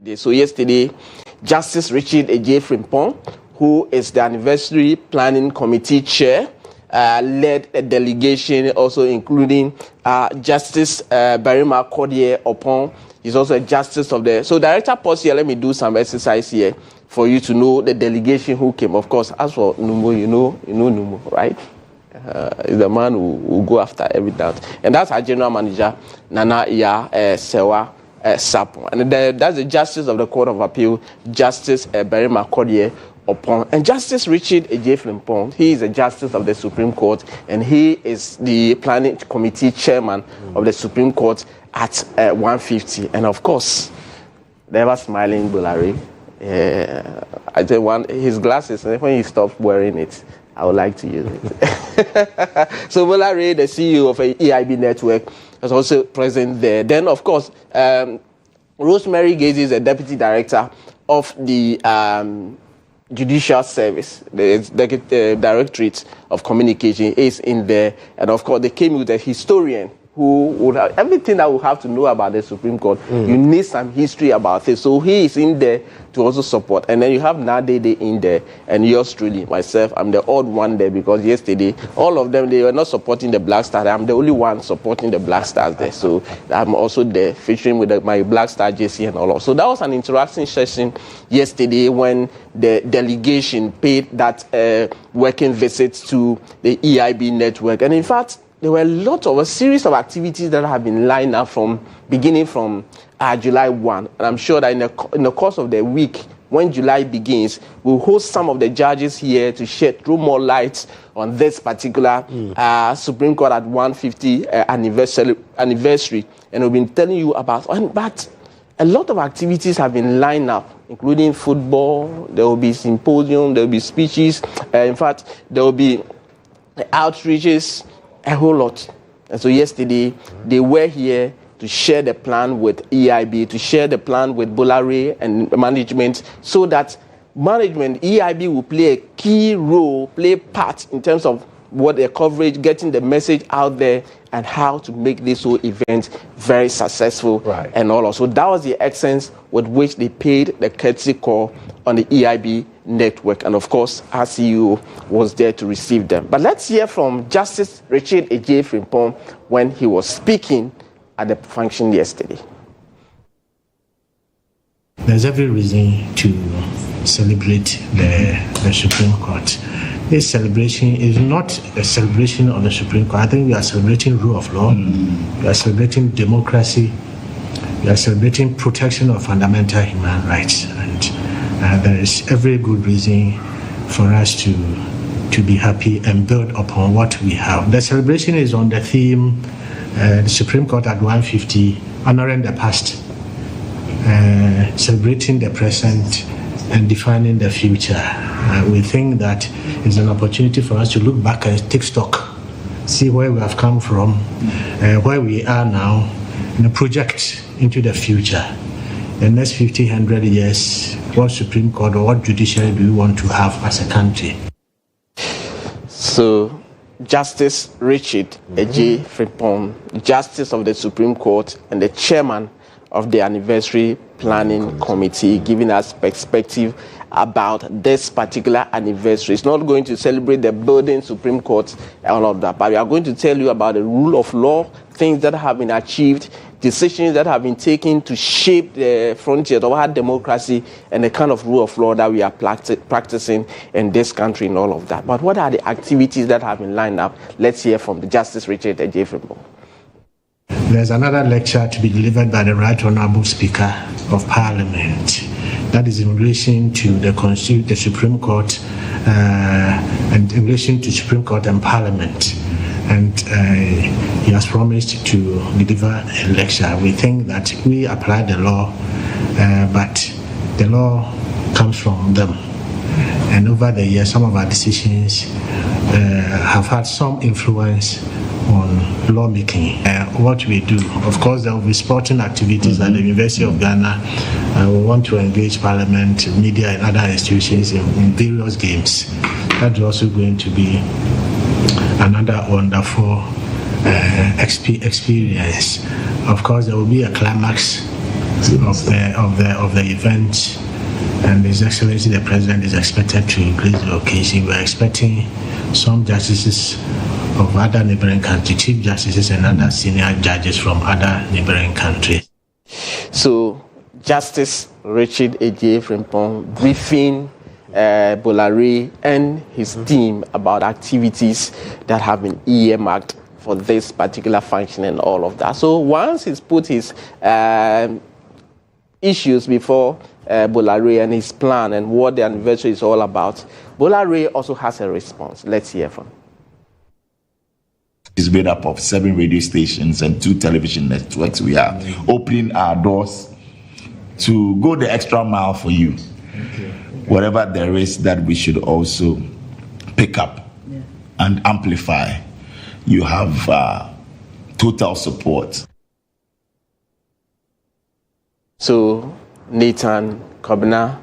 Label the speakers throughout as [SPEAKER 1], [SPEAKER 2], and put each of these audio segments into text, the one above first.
[SPEAKER 1] So yesterday, Justice Richard Ejie Frimpong, who is the Anniversary Planning Committee Chair, led a delegation, also including Justice Barima Kodjo Opon. He's also a justice of the... So Director Post here, let me do some exercise here for you to know the delegation who came. Of course, as for Numo, you know Numo, right? Is the man who will go after every doubt. And that's our General Manager, Nana Iya Sewa Sapo. And that's the Justice of the Court of Appeal, Justice Barima Kodjo Opon. And Justice Richard Ejie Frimpong, he is a Justice of the Supreme Court, and he is the Planning Committee Chairman of the Supreme Court at 150. And of course, the ever-smiling Bulari. I think his glasses, when he stopped wearing it, I would like to use it. So Bulari, the CEO of EIB Network, was also present there. Then, of course, Rosemary Gaze is the Deputy Director of the Judicial Service, the Directorate of Communication is in there. And, of course, they came with a historian who would have everything that we have to know about the Supreme Court. You need some history about it. So he is in there to also support. And then you have Nadede in there, and yours truly, myself. I'm the odd one there because yesterday, all of them, they were not supporting the Black Stars. I'm the only one supporting the Black Stars there. So I'm also there featuring with my Black Star JC and all of. So that was an interacting session yesterday when the delegation paid that working visit to the EIB network. And in fact, there were a series of activities that have been lined up beginning from July 1. And I'm sure that in the course of the week, when July begins, we'll host some of the judges here to shed through more light on this particular Supreme Court at 150 anniversary. And we've been telling you about, but a lot of activities have been lined up, including football. There will be symposium, there will be speeches. In fact, there will be outreaches, a whole lot. And so yesterday, they were here to share the plan with EIB, to share the plan with Bulari and management, so that management, EIB will play a key role, play part in terms of what their coverage, getting the message out there, and how to make this whole event very successful.
[SPEAKER 2] Right.
[SPEAKER 1] And all. So that was the essence with which they paid the courtesy call on the EIB network. And of course, our CEO was there to receive them. But let's hear from Justice Richard Ejie Frimpong when he was speaking at the function yesterday.
[SPEAKER 3] There's every reason to celebrate the Supreme Court. This celebration is not a celebration of the Supreme Court. I think we are celebrating rule of law, we are celebrating democracy, we are celebrating protection of fundamental human rights. And there is every good reason for us to be happy and build upon what we have. The celebration is on the theme, the Supreme Court at 150, honoring the past, celebrating the present, and defining the future. We think that it's an opportunity for us to look back and take stock, see where we have come from, where we are now, and project into the future. The next 50, 100 years, what Supreme Court or what judiciary do we want to have as a country?
[SPEAKER 1] So, Justice Richard Ejie Frimpong, Justice of the Supreme Court and the Chairman of the Anniversary Planning Committee, giving us perspective about this particular anniversary. It's not going to celebrate the building Supreme Court and all of that, but we are going to tell you about the rule of law, things that have been achieved, decisions that have been taken to shape the frontiers of our democracy and the kind of rule of law that we are practicing in this country and all of that. But what are the activities that have been lined up? Let's hear from the Justice Richard Ejie Frimpong.
[SPEAKER 3] There's another lecture to be delivered by the Right Honourable Speaker of Parliament. That is in relation to the Supreme Court and in relation to Supreme Court and Parliament. And he has promised to deliver a lecture. We think that we apply the law, but the law comes from them. And over the years, some of our decisions have had some influence on lawmaking. What we do, of course, there will be sporting activities at the University of Ghana. We want to engage Parliament, media, and other institutions in various games. That's also going to be another wonderful experience. Of course, there will be a climax of the event, and His Excellency the President is expected to grace the occasion. We're expecting some justices of other neighboring countries, chief justices and other senior judges from other neighboring countries.
[SPEAKER 1] So, Justice Richard A.J. Frimpong briefing Bolare and his team about activities that have been earmarked for this particular function and all of that. So once he's put his issues before Bolare and his plan and what the anniversary is all about, Bolare also has a response. Let's hear from him.
[SPEAKER 2] It's made up of 7 radio stations and 2 television networks. We are opening our doors to go the extra mile for you. Whatever there is that we should also pick up and amplify, you have total support.
[SPEAKER 1] So Nathan Kobna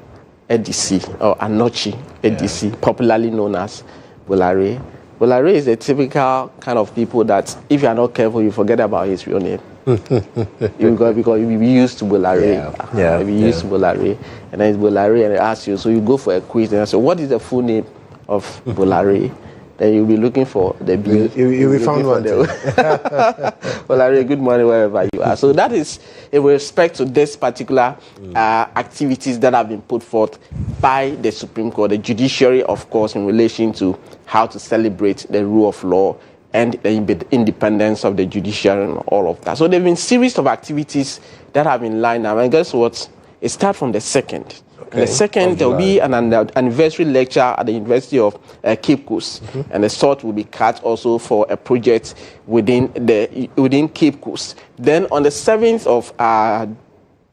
[SPEAKER 1] Edisi, or Anochi Edisi, popularly known as Bolare. Bolare is a typical kind of people that if you are not careful, you forget about his real name. Because you be used to Bolare. You be used to Bolare. And then it's Bolare and they ask you, so you go for a quiz and I say, what is the full name of Bolare? Then you'll be looking for the B.
[SPEAKER 4] You'll be found one.
[SPEAKER 1] Bolare, good morning wherever you are. So that is in respect to this particular activities that have been put forth by the Supreme Court, the judiciary, of course, in relation to how to celebrate the rule of law and the independence of the judiciary and all of that. So there have been a series of activities that have been lined up. And guess what? It starts from the 2nd. Okay. The 2nd, there will be an anniversary lecture at the University of Cape Coast. And the salt will be cut also for a project within Cape Coast. Then on the 7th of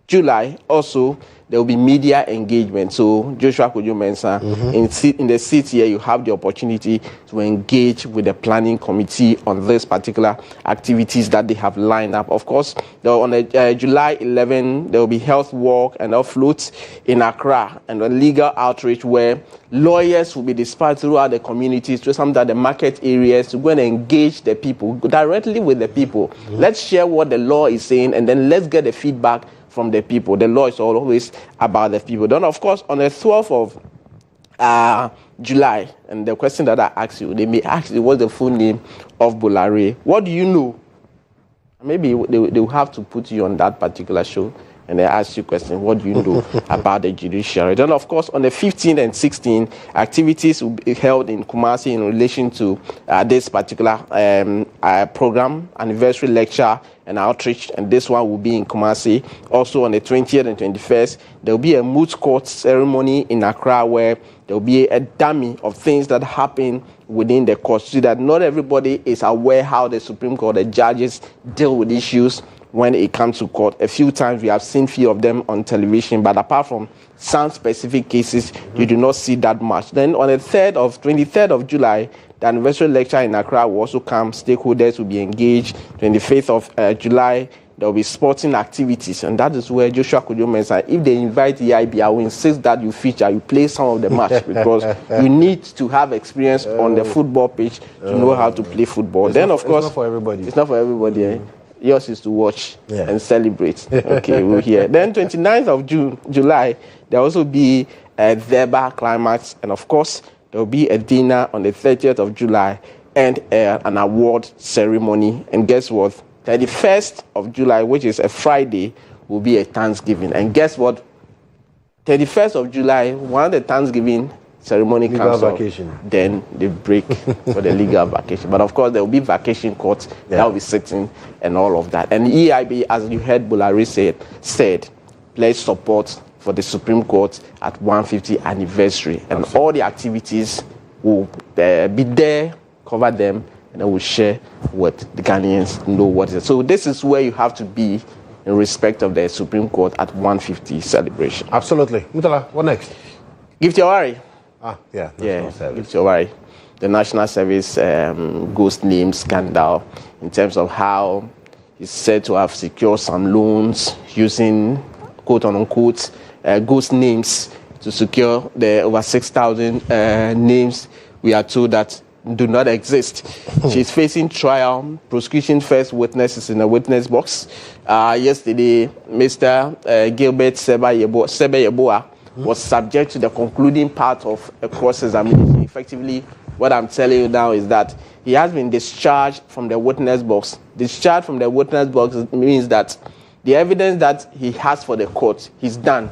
[SPEAKER 1] July, also, there will be media engagement. So Joshua Kodjo Mensah, in the seat here, you have the opportunity to engage with the planning committee on this particular activities that they have lined up. Of course, on July 11, there will be health walk and floats in Accra and a legal outreach where lawyers will be dispatched throughout the communities to some of the market areas to go and engage the people directly with the people. Let's share what the law is saying and then let's get the feedback from the people. The law is always about the people. Then, of course, on the 12th of July, and the question that I ask you, they may ask you what's the full name of Bolare. What do you know? Maybe they will have to put you on that particular show and they ask you questions. What do you know about the judiciary? Then, of course, on the 15th and 16th, activities will be held in Kumasi in relation to this particular program, anniversary lecture and outreach, and this one will be in Kumasi. Also on the 20th and 21st, there will be a moot court ceremony in Accra where there will be a dummy of things that happen within the court so that not everybody is aware how the Supreme Court, the judges deal with issues when it comes to court. A few times we have seen few of them on television, but apart from some specific cases, you do not see that much. Then on the 23rd of July, the anniversary lecture in Accra will also come. Stakeholders will be engaged. 25th of July, there will be sporting activities, and that is where Joshua Kodjo Mensah, if they invite the EIB, I will insist that you feature, you play some of the match because you need to have experience on the football pitch to know how to play football. Then, of course,
[SPEAKER 4] it's not for everybody.
[SPEAKER 1] It's not for everybody. Yours is to watch and celebrate. Okay, we'll hear. Then 29th of July, there will also be a verbal climax, and of course, there will be a dinner on the 30th of July and an award ceremony. And guess what? 31st of July, which is a Friday, will be a Thanksgiving. And guess what? 31st of July, one of the Thanksgiving ceremony comes off, then they break for the legal vacation. But of course, there will be vacation courts that will be sitting and all of that. And EIB, as you heard Bolare said, pledge support for the Supreme Court at 150th anniversary. And all the activities will be there, cover them, and I will share what the Ghanaians know what it is. So this is where you have to be in respect of the Supreme Court at 150 celebration.
[SPEAKER 4] Absolutely. Mutala, what next?
[SPEAKER 1] Gift your worry.
[SPEAKER 4] National Service.
[SPEAKER 1] Gift your worry. The National Service ghost name scandal in terms of how he's said to have secured some loans using quote-unquote ghost names to secure the over 6,000 names. We are told that do not exist. She's facing trial. Prosecution first witness is in the witness box. Yesterday, Mr. Gilbert Sebe-Yeboah was subject to the concluding part of a cross-examination. Effectively, what I'm telling you now is that he has been discharged from the witness box. Discharged from the witness box means that the evidence that he has for the court, he's done,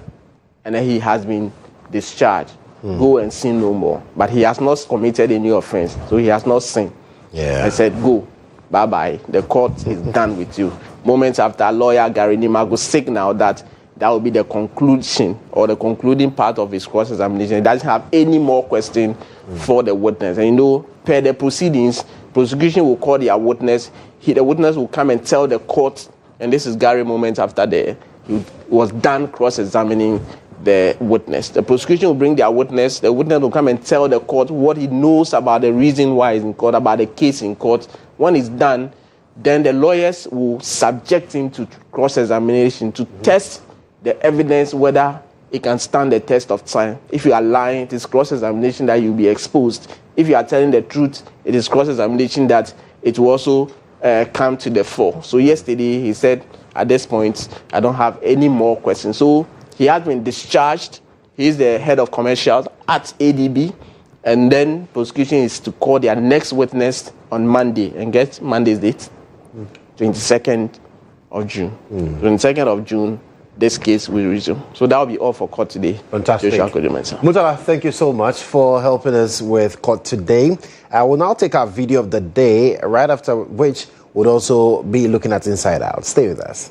[SPEAKER 1] and then he has been discharged. Go and sin no more. But he has not committed any offense, so he has not sinned. I said, go, bye-bye. The court is done with you. Moments after, lawyer Gary Nimago signaled that will be the conclusion or the concluding part of his cross-examination. He doesn't have any more question for the witness. And per the proceedings, prosecution will call their witness. The witness will come and tell the court, and this is Gary moments after he was done cross-examining the witness. The prosecution will bring their witness. The witness will come and tell the court what he knows about the reason why he's in court, about the case in court. When it's done, then the lawyers will subject him to cross-examination to test the evidence whether it can stand the test of time. If you are lying, it is cross-examination that you'll be exposed. If you are telling the truth, it is cross-examination that it will also come to the fore. So yesterday he said, at this point, I don't have any more questions. So he has been discharged. He is the head of commercials at ADB. And then prosecution is to call their next witness on Monday. And guess Monday's date? 22nd of June. 22nd of June, this case will resume. So that will be all for court today.
[SPEAKER 4] Fantastic.
[SPEAKER 1] Kodjo Mensah.
[SPEAKER 4] Mutala, thank you so much for helping us with court today. I will now take our video of the day, right after which we'll also be looking at Inside Out. Stay with us.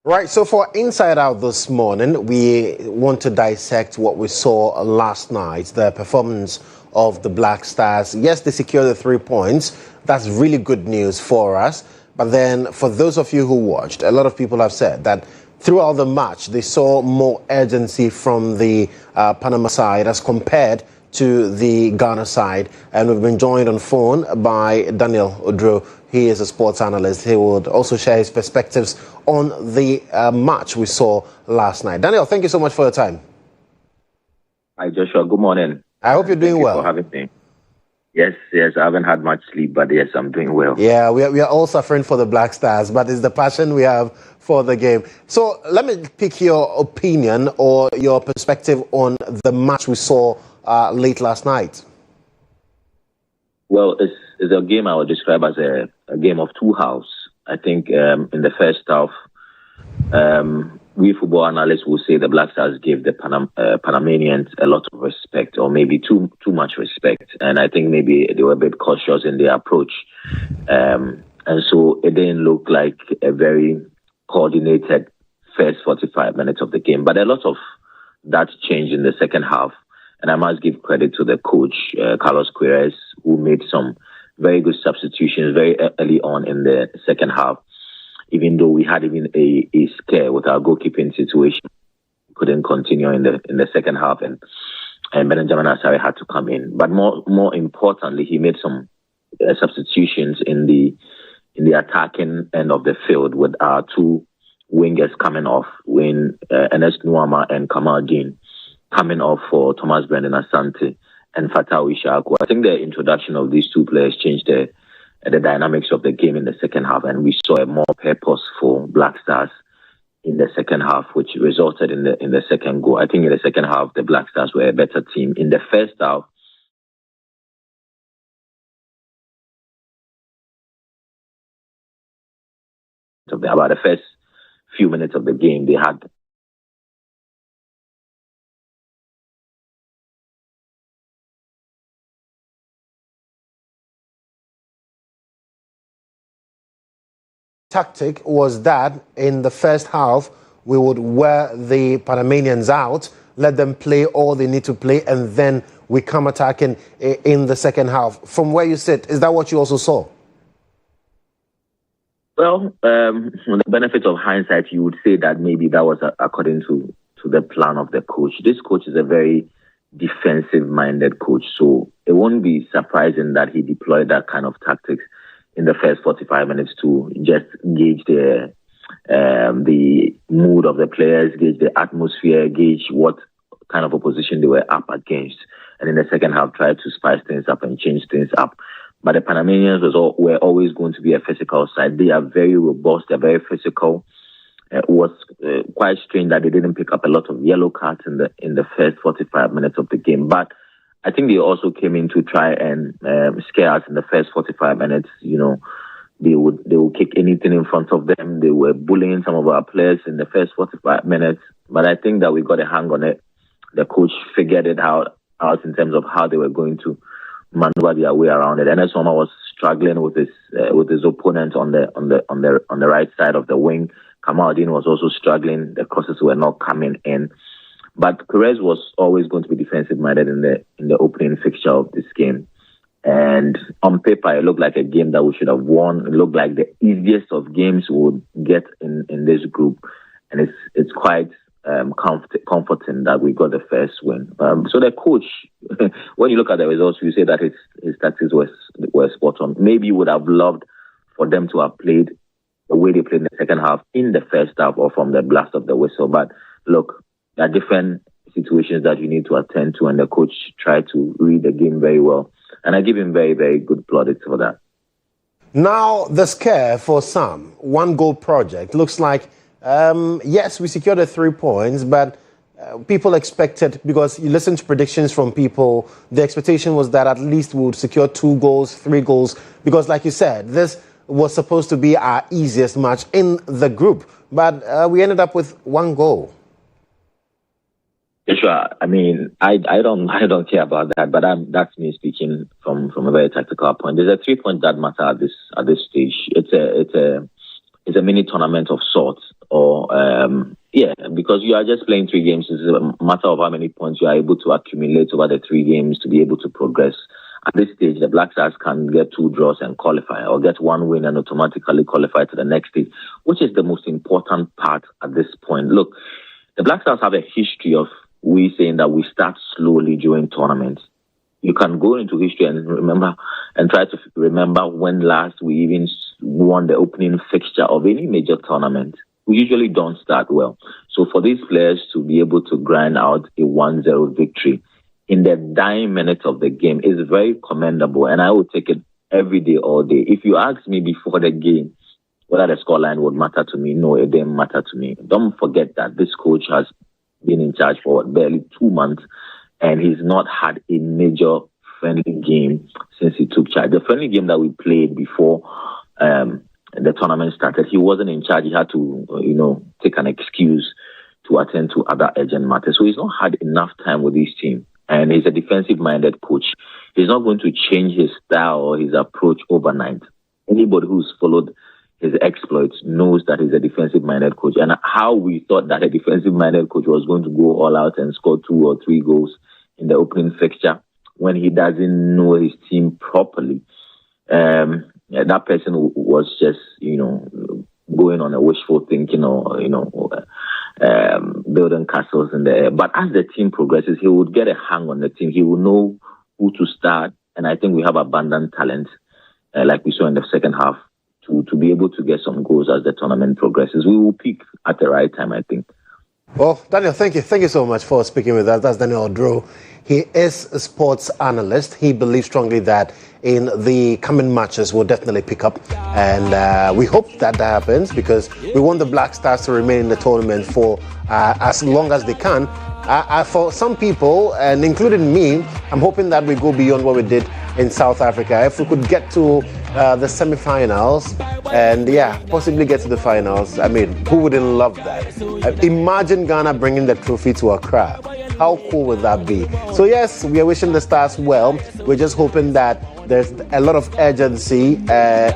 [SPEAKER 4] Right, so for Inside Out this morning, we want to dissect what we saw last night, the performance of the Black Stars. Yes, they secured the 3 points. That's really good news for us. But then for those of you who watched, a lot of people have said that throughout the match, they saw more urgency from the Panama side as compared to the Ghana side. And we've been joined on phone by Daniel Odro. He is a sports analyst. He would also share his perspectives on the match we saw last night. Daniel, thank you so much for your time.
[SPEAKER 5] Hi, Joshua. Good morning.
[SPEAKER 4] I hope you're doing well.
[SPEAKER 5] Thank you for having me. Yes. I haven't had much sleep, but yes, I'm doing well.
[SPEAKER 4] Yeah, we are all suffering for the Black Stars, but it's the passion we have for the game. So let me pick your opinion or your perspective on the match we saw late last night.
[SPEAKER 5] Well, it's a game I would describe as a game of two halves. I think in the first half, we football analysts will say the Black Stars gave the Panamanians a lot of respect, or maybe too much respect. And I think maybe they were a bit cautious in their approach. And so it didn't look like a very coordinated first 45 minutes of the game. But a lot of that changed in the second half. And I must give credit to the coach, Carlos Queiroz, who made some very good substitutions very early on in the second half. Even though we had even a scare with our goalkeeping situation, we couldn't continue in the second half, and Benjamin Asare had to come in. But more importantly, he made some substitutions in the attacking end of the field with our two wingers coming off, when Ernest Nuama and Kamal Dean coming off for Thomas Brendan Asante and Fatawu Ishaku. I think the introduction of these two players changed the dynamics of the game in the second half, and we saw a more purposeful Black Stars in the second half, which resulted in the second goal. I think in the second half, the Black Stars were a better team. In the first half, about the first few minutes of the game, they had
[SPEAKER 4] tactic was that in the first half, we would wear the Panamanians out, let them play all they need to play, and then we come attacking in the second half. From where you sit, is that what you also saw?
[SPEAKER 5] Well, with the benefit of hindsight, you would say that maybe that was according to the plan of the coach. This coach is a very defensive-minded coach, so it won't be surprising that he deployed that kind of tactics in the first 45 minutes to just gauge the mood of the players, gauge the atmosphere, gauge what kind of opposition they were up against. And in the second half, try to spice things up and change things up. But the Panamanians were always going to be a physical side. They are very robust. They're very physical. It was quite strange that they didn't pick up a lot of yellow cards in the first 45 minutes of the game. But I think they also came in to try and scare us in the first 45 minutes. You know, they would kick anything in front of them. They were bullying some of our players in the first 45 minutes. But I think that we got a hang on it. The coach figured it out in terms of how they were going to maneuver their way around it. And as Soma was struggling with his opponent on the right side of the wing, Kamal Dean was also struggling. The crosses were not coming in. But Queiroz was always going to be defensive-minded in the opening fixture of this game. And on paper, it looked like a game that we should have won. It looked like the easiest of games we would get in this group. And it's quite comforting that we got the first win. So the coach, when you look at the results, you say that his tactics were spot on. Maybe you would have loved for them to have played the way they played in the second half in the first half or from the blast of the whistle. But look, there are different situations that you need to attend to, and the coach tried to read the game very well. And I give him very, very good plaudits for that.
[SPEAKER 4] Now, the scare for some, one goal project, looks like, yes, we secured the 3 points, but people expected, because you listen to predictions from people, the expectation was that at least we would secure 2 goals, 3 goals, because like you said, this was supposed to be our easiest match in the group, but we ended up with 1 goal.
[SPEAKER 5] Sure. I mean, I don't care about that, but that's me speaking from a very tactical point. There's a 3 points that matter at this stage. It's a mini tournament of sorts, or because you are just playing 3 games. It's a matter of how many points you are able to accumulate over the 3 games to be able to progress. At this stage, the Black Stars can get 2 draws and qualify, or get 1 win and automatically qualify to the next stage, which is the most important part at this point. Look, the Black Stars have a history of we saying that we start slowly during tournaments. You can go into history and remember and try to remember when last we even won the opening fixture of any major tournament. We usually don't start well. So for these players to be able to grind out a 1-0 victory in the dying minutes of the game is very commendable, and I will take it every day, all day. If you ask me before the game whether the scoreline would matter to me, no, it didn't matter to me. Don't forget that this coach has been in charge for barely 2 months, and he's not had a major friendly game since he took charge. The friendly game that we played before the tournament started, he wasn't in charge. He had to, take an excuse to attend to other urgent matters. So he's not had enough time with his team. And he's a defensive-minded coach. He's not going to change his style or his approach overnight. Anybody who's followed his exploits knows that he's a defensive-minded coach. And how we thought that a defensive-minded coach was going to go all out and score 2 or 3 goals in the opening fixture when he doesn't know his team properly. That person was just, going on a wishful thinking or, building castles in the air. But as the team progresses, he would get a hang on the team. He will know who to start. And I think we have abundant talent, like we saw in the second half, to be able to get some goals as the tournament progresses. We will peak at the right time, I think.
[SPEAKER 4] Well, Daniel, thank you. Thank you so much for speaking with us. That's Daniel Odro. He is a sports analyst. He believes strongly that in the coming matches we'll definitely pick up. And we hope that happens because we want the Black Stars to remain in the tournament for as long as they can. For some people, and including me, I'm hoping that we go beyond what we did in South Africa. If we could get to the semi-finals and possibly get to the finals, I mean, who wouldn't love that? Imagine Ghana bringing the trophy to Accra. How cool would that be? So yes, we are wishing the Stars well. We're just hoping that there's a lot of urgency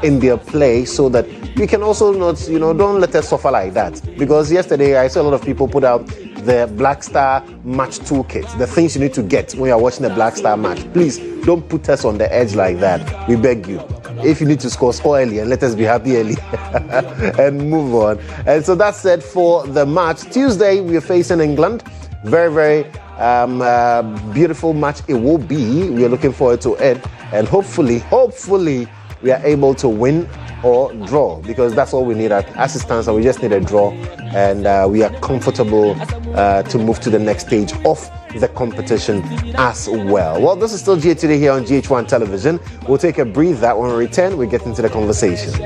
[SPEAKER 4] in their play so that we can also not, don't let us suffer like that. Because yesterday I saw a lot of people put out the Black Star match toolkit, the things you need to get when you're watching the Black Star match. Please don't put us on the edge like that. We beg you. If you need to score early and let us be happy early and move on. And so that's it for the match. Tuesday we are facing England. Very, very beautiful match it will be. We are looking forward to it. And hopefully, we are able to win or draw because that's all we need at assistance. And we just need a draw. And we are comfortable to move to the next stage of the competition as well. Well, this is still GA Today here on GH1 Television. We'll take a breather. When we return, we get into the conversations.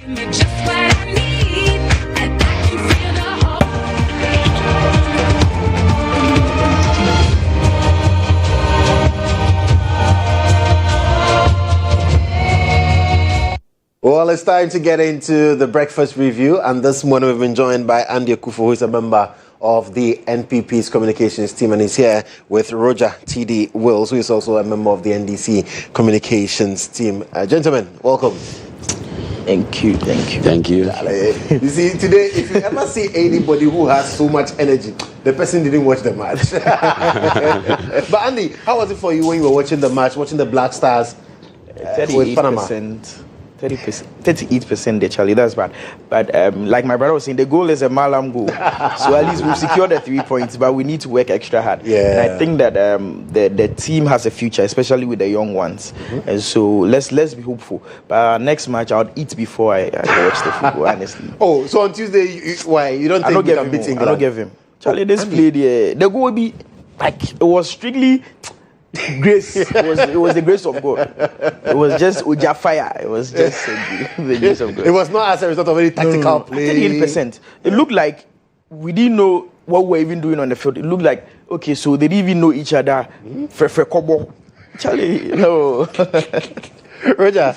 [SPEAKER 4] Well, it's time to get into the breakfast review, and this morning we've been joined by Andy Akufo, who is a member of the NPP's communications team, and he's here with Roger T.D. Wills, who is also a member of the NDC communications team. Gentlemen, welcome.
[SPEAKER 6] Thank you.
[SPEAKER 4] You see, today, if you ever see anybody who has so much energy, the person didn't watch the match. But Andy, how was it for you when you were watching the match, watching the Black Stars with Panama?
[SPEAKER 6] 38% they Charlie, that's bad. But like my brother was saying, the goal is a Malam goal. So at least we've secured the 3 points, but we need to work extra hard.
[SPEAKER 4] Yeah.
[SPEAKER 6] And I think that the team has a future, especially with the young ones.
[SPEAKER 4] Mm-hmm.
[SPEAKER 6] And so let's be hopeful. But next match, I'll eat before I watch the football, honestly.
[SPEAKER 4] Oh, so on Tuesday, why? You don't think you can beat England?
[SPEAKER 6] I don't give him. Charlie, this play, the goal will be like, it was strictly grace. It was the grace of God. It was just Uja fire. It was just the grace of God.
[SPEAKER 4] It was not as a result of any tactical play.
[SPEAKER 6] 38%. It looked like we didn't know what we were even doing on the field. It looked like, okay, so they didn't even know each other. Kobo. Charlie, no.
[SPEAKER 4] Roger,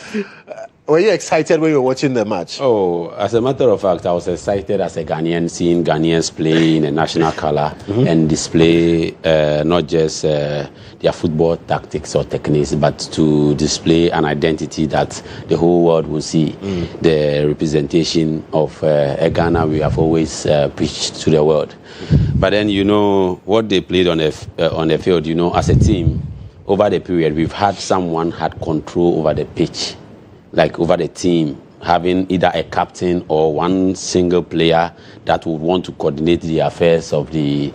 [SPEAKER 4] were you excited when you were watching the match?
[SPEAKER 7] Oh, as a matter of fact, I was excited as a Ghanaian, seeing Ghanaians play in a national color and display not just their football tactics or techniques, but to display an identity that the whole world will see. The representation of a Ghana we have always preached to the world. But then, you know, what they played on the field, you know, as a team, over the period, we've had someone had control over the pitch. Like over the team, having either a captain or one single player that would want to coordinate the affairs of the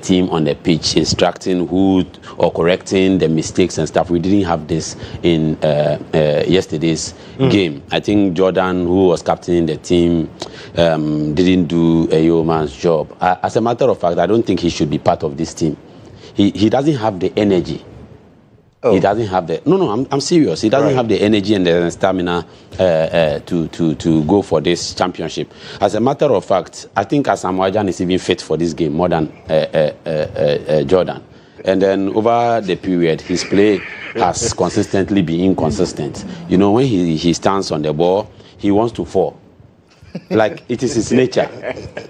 [SPEAKER 7] team on the pitch, instructing who or correcting the mistakes and stuff. We didn't have this in yesterday's game. I think Jordan, who was captaining the team, didn't do a yeoman's job. As a matter of fact, I don't think he should be part of this team. He doesn't have the energy. Oh. He doesn't have the I'm serious. He doesn't have the energy and the stamina to go for this championship. As a matter of fact, I think Asamoah Gyan is even fit for this game more than Jordan. And then over the period, his play has consistently been inconsistent. You know, when he stands on the ball, he wants to fall. Like it is his nature,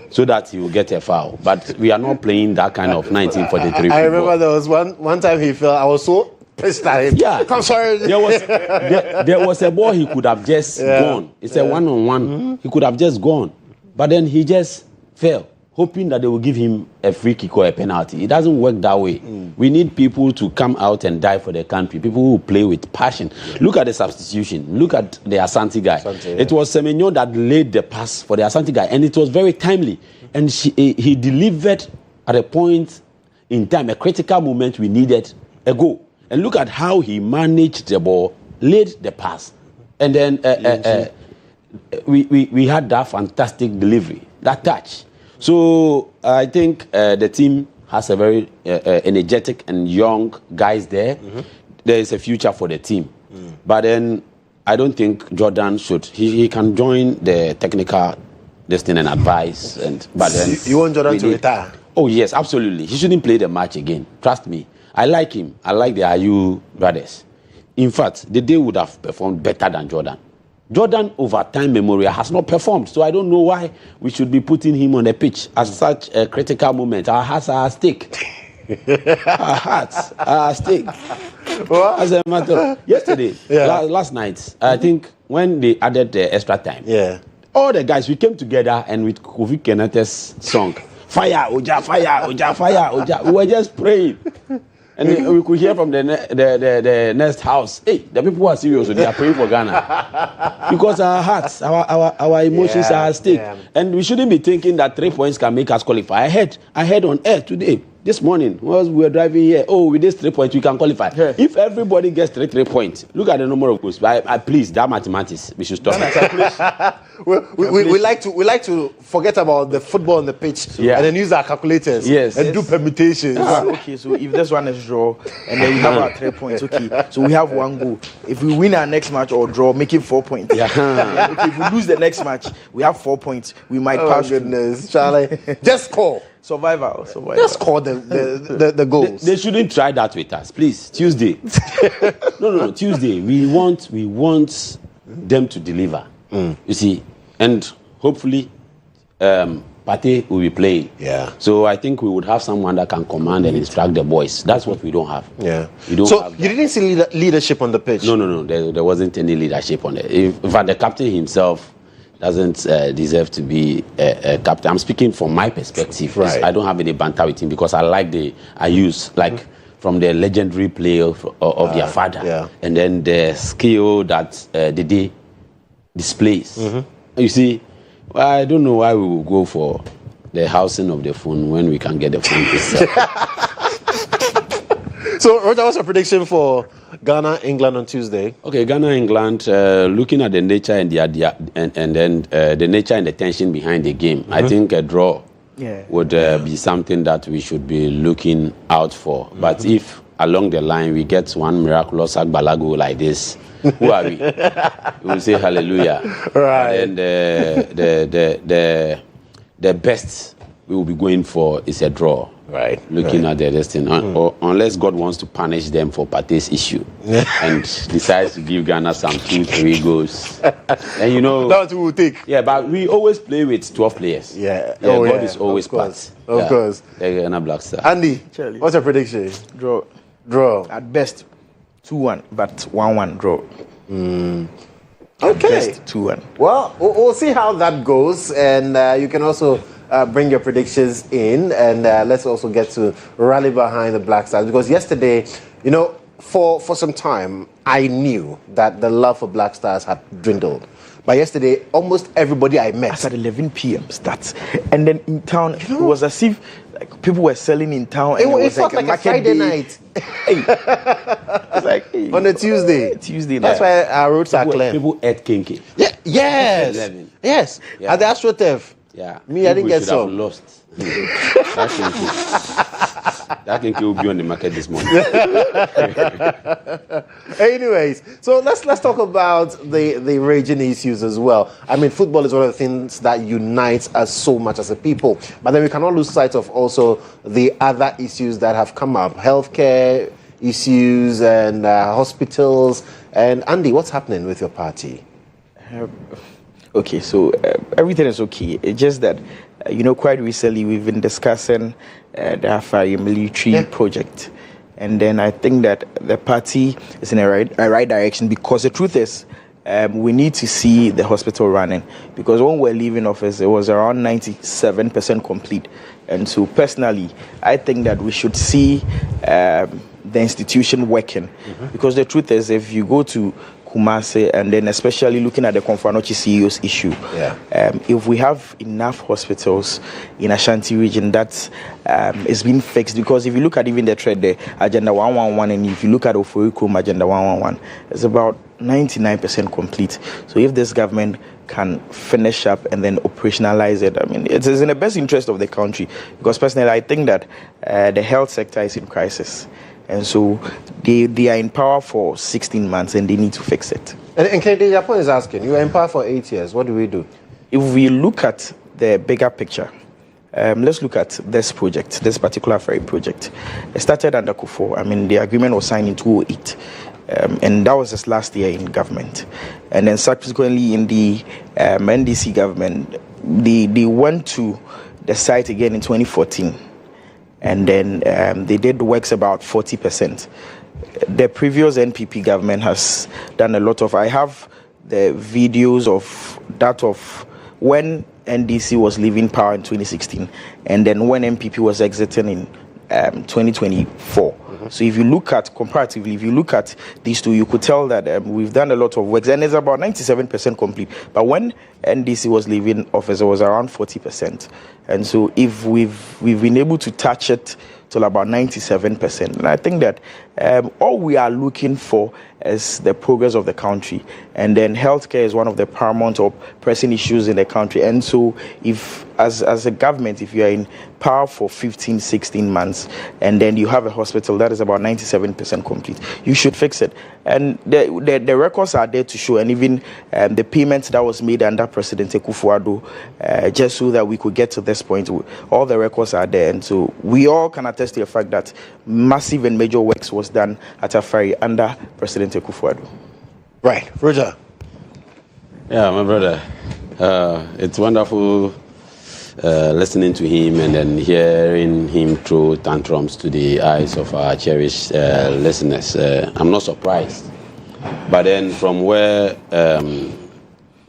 [SPEAKER 7] so that he will get a foul. But we are not playing that kind of 1943
[SPEAKER 4] I
[SPEAKER 7] football.
[SPEAKER 4] remember there was one time he fell. I was so pissed at him.
[SPEAKER 7] Yeah,
[SPEAKER 4] I'm sorry.
[SPEAKER 7] There was a ball he could have just gone. It's a one-on-one. He could have just gone, but then he just fell, hoping that they will give him a free kick or a penalty. It doesn't work that way. We need people to come out and die for the country, people who play with passion. Look at the substitution. Look at the Asante guy. It was Semenyo that laid the pass for the Asante guy, and it was very timely. And he delivered at a point in time, a critical moment we needed a goal. And look at how he managed the ball, laid the pass. And then we had that fantastic delivery, that touch. So I think the team has a very energetic and young guys there. There is a future for the team. But then I don't think Jordan should. He can join the technical destination and advice. But then
[SPEAKER 4] you want Jordan to retire?
[SPEAKER 7] Oh yes, absolutely. He shouldn't play the match again. Trust me. I like him. I like the Ayew brothers. In fact, they would have performed better than Jordan. Jordan, over time memorial, has not performed. So I don't know why we should be putting him on the pitch at such a critical moment. Our hearts are at stake. Our hearts are at stake. What? As a matter, yesterday, last night, I think when they added the extra time, all the guys, we came together and with Kofi Kennete's song, Fire, Oja, Fire, Oja, Fire, Oja. We were just praying. And we could hear from the next house, hey, the people who are serious, they are praying for Ghana. Because our hearts, our emotions are at stake. And we shouldn't be thinking that 3 points can make us qualify. I heard on air today, this morning, while we were driving here, with this 3 points, we can qualify. Yeah. If everybody gets 3 points, look at the number of goals. Please, that mathematics, we should stop.
[SPEAKER 4] we like to forget about the football on the pitch and then use our calculators and do permutations.
[SPEAKER 6] Okay, so if this one is draw and then we have our 3 points, okay, so we have 1 goal. If we win our next match or draw, make it 4 points. Okay, if we lose the next match, we have 4 points. We might pass.
[SPEAKER 4] Goodness, Charlie, just score.
[SPEAKER 6] Survival.
[SPEAKER 4] Just score the goals.
[SPEAKER 7] They shouldn't try that with us, please. Tuesday. No. Tuesday. We want them to deliver. You see, and hopefully, Pate will be playing.
[SPEAKER 4] Yeah.
[SPEAKER 7] So I think we would have someone that can command and instruct the boys. That's what we don't have.
[SPEAKER 4] Yeah.
[SPEAKER 7] We don't have
[SPEAKER 4] you didn't see leadership on the pitch?
[SPEAKER 7] No. There wasn't any leadership on it. In fact, the captain himself doesn't deserve to be a captain. I'm speaking from my perspective.
[SPEAKER 4] Right.
[SPEAKER 7] I don't have any banter with him because I use from the legendary play of their father.
[SPEAKER 4] Yeah.
[SPEAKER 7] And then the skill that Dede displays. You see, I don't know why we will go for the housing of the phone when we can get the phone itself.
[SPEAKER 4] So, Roger, what's your prediction for Ghana, England on Tuesday?
[SPEAKER 7] Okay, Ghana, England. Looking at the nature and the nature and the tension behind the game, I think a draw would be something that we should be looking out for. But if along the line we get one miraculous Agbalago like this, who are we? We will say hallelujah.
[SPEAKER 4] Right.
[SPEAKER 7] And the best we will be going for is a draw.
[SPEAKER 4] Right.
[SPEAKER 7] Looking at the destiny, or unless God wants to punish them for Pate's issue and decides to give Ghana some 2-3 goals. And you know,
[SPEAKER 4] that's what we'll take.
[SPEAKER 7] Yeah, but we always play with 12 players. God is always part.
[SPEAKER 4] Of course.
[SPEAKER 7] The Ghana Black Star.
[SPEAKER 4] Andy, what's your prediction? Draw.
[SPEAKER 6] At best, 2-1, but 1-1 draw.
[SPEAKER 4] Okay.
[SPEAKER 6] 2-1.
[SPEAKER 4] Well, we'll see how that goes, and you can also bring your predictions in, and let's also get to rally behind the Black Stars, because yesterday, you know, for some time, I knew that the love for Black Stars had dwindled. But yesterday, almost everybody I met...
[SPEAKER 6] As at 11 p.m. starts. And then in town, it was as if people were selling in town. And
[SPEAKER 4] it felt like a Friday night.
[SPEAKER 6] It's like...
[SPEAKER 4] on a Tuesday.
[SPEAKER 6] Tuesday night.
[SPEAKER 4] That's why our roads are clear.
[SPEAKER 7] People ate kinky.
[SPEAKER 4] Yeah, yes. 11. Yes.
[SPEAKER 7] Yeah.
[SPEAKER 4] At the AstroTurf.
[SPEAKER 7] Yeah.
[SPEAKER 4] Me, I didn't get some.
[SPEAKER 7] Have lost. That kinky will be on the market this morning.
[SPEAKER 4] Anyways, so let's talk about the raging issues as well. I mean, football is one of the things that unites us so much as a people. But then we cannot lose sight of also the other issues that have come up. Healthcare issues and hospitals. And Andy, what's happening with your party?
[SPEAKER 6] Okay, so everything is okay. It's just that, quite recently we've been discussing the Afari military project. And then I think that the party is in a right direction, because the truth is we need to see the hospital running. Because when we were leaving office, it was around 97% complete. And so personally, I think that we should see the institution working. Because the truth is, if you go to Kumasi, and then especially looking at the Konfanochi CEO's issue, if we have enough hospitals in Ashanti region, that is being fixed. Because if you look at even the thread there, Agenda 111, and if you look at Oforikum Agenda 111, it's about 99% complete. So if this government can finish up and then operationalize it, I mean, it is in the best interest of the country. Because personally, I think that the health sector is in crisis. And so they are in power for 16 months and they need to fix it.
[SPEAKER 4] And Kennedy, Japan is asking, you were in power for 8 years. What do we do?
[SPEAKER 6] If we look at the bigger picture, let's look at this project, this particular ferry project. It started under Kufo. I mean, the agreement was signed in 2008. And that was just last year in government. And then subsequently in the NDC government, they went to the site again in 2014. And then they did works about 40%. The previous NPP government has done a lot of... I have the videos of that of when NDC was leaving power in 2016, and then when NPP was exiting in 2024. So if you look at, comparatively, if you look at these two, you could tell that we've done a lot of work, and it's about 97% complete. But when NDC was leaving office, it was around 40%. And so if we've been able to touch it till about 97%. And I think that all we are looking for is the progress of the country. And then healthcare is one of the paramount or pressing issues in the country. And so if, as a government, if you are in power for 15, 16 months, and then you have a hospital that is about 97% complete, you should fix it. And the records are there to show, and even the payments that was made under President Akufo-Addo, just so that we could get to this point, all the records are there. And so we all can attest to the fact that massive and major works was done at Afari under President Akufo-Addo.
[SPEAKER 4] Right. Roger.
[SPEAKER 7] Yeah, my brother. It's wonderful listening to him and then hearing him throw tantrums to the eyes of our cherished listeners. I'm not surprised. But then from where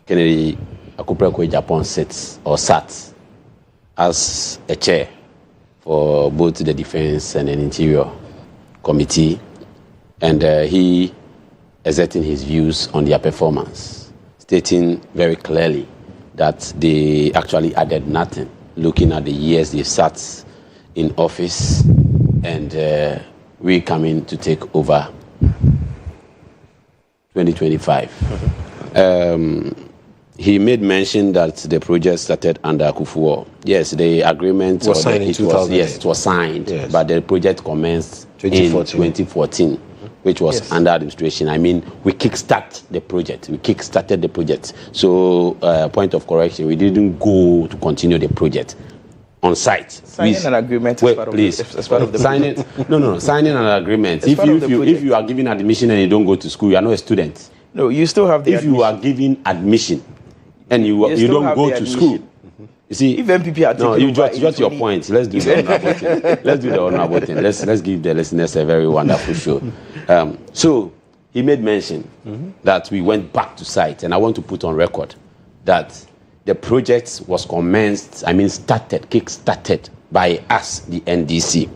[SPEAKER 7] Kennedy Akufo-Addo Japan sits or sat as a chair for both the Defense and the Interior Committee, and he exerting his views on their performance, stating very clearly that they actually added nothing, looking at the years they've sat in office, and we coming to take over 2025. He made mention that the project started under Akufo. Yes, the agreement
[SPEAKER 4] was signed in 2008.
[SPEAKER 7] Yes, it was signed, yes. But the project commenced
[SPEAKER 4] 2014.
[SPEAKER 7] in 2014. Which was under administration. I mean, we kickstart the project. We kickstarted the project. So, point of correction, we didn't go to continue the project on site.
[SPEAKER 6] Signing an agreement as part of the
[SPEAKER 7] signing. No. Signing an agreement. If you are giving admission and you don't go to school, you are not a student.
[SPEAKER 6] No, you still have the
[SPEAKER 7] admission. If you are giving admission and you don't go to school. You see,
[SPEAKER 6] if MPP are
[SPEAKER 7] no, you jot your point. Let's do the honorable thing. Let's do the honorable thing. Let's give the listeners a very wonderful show. So he made mention that we went back to site, and I want to put on record that the project was kick-started by us, the NDC.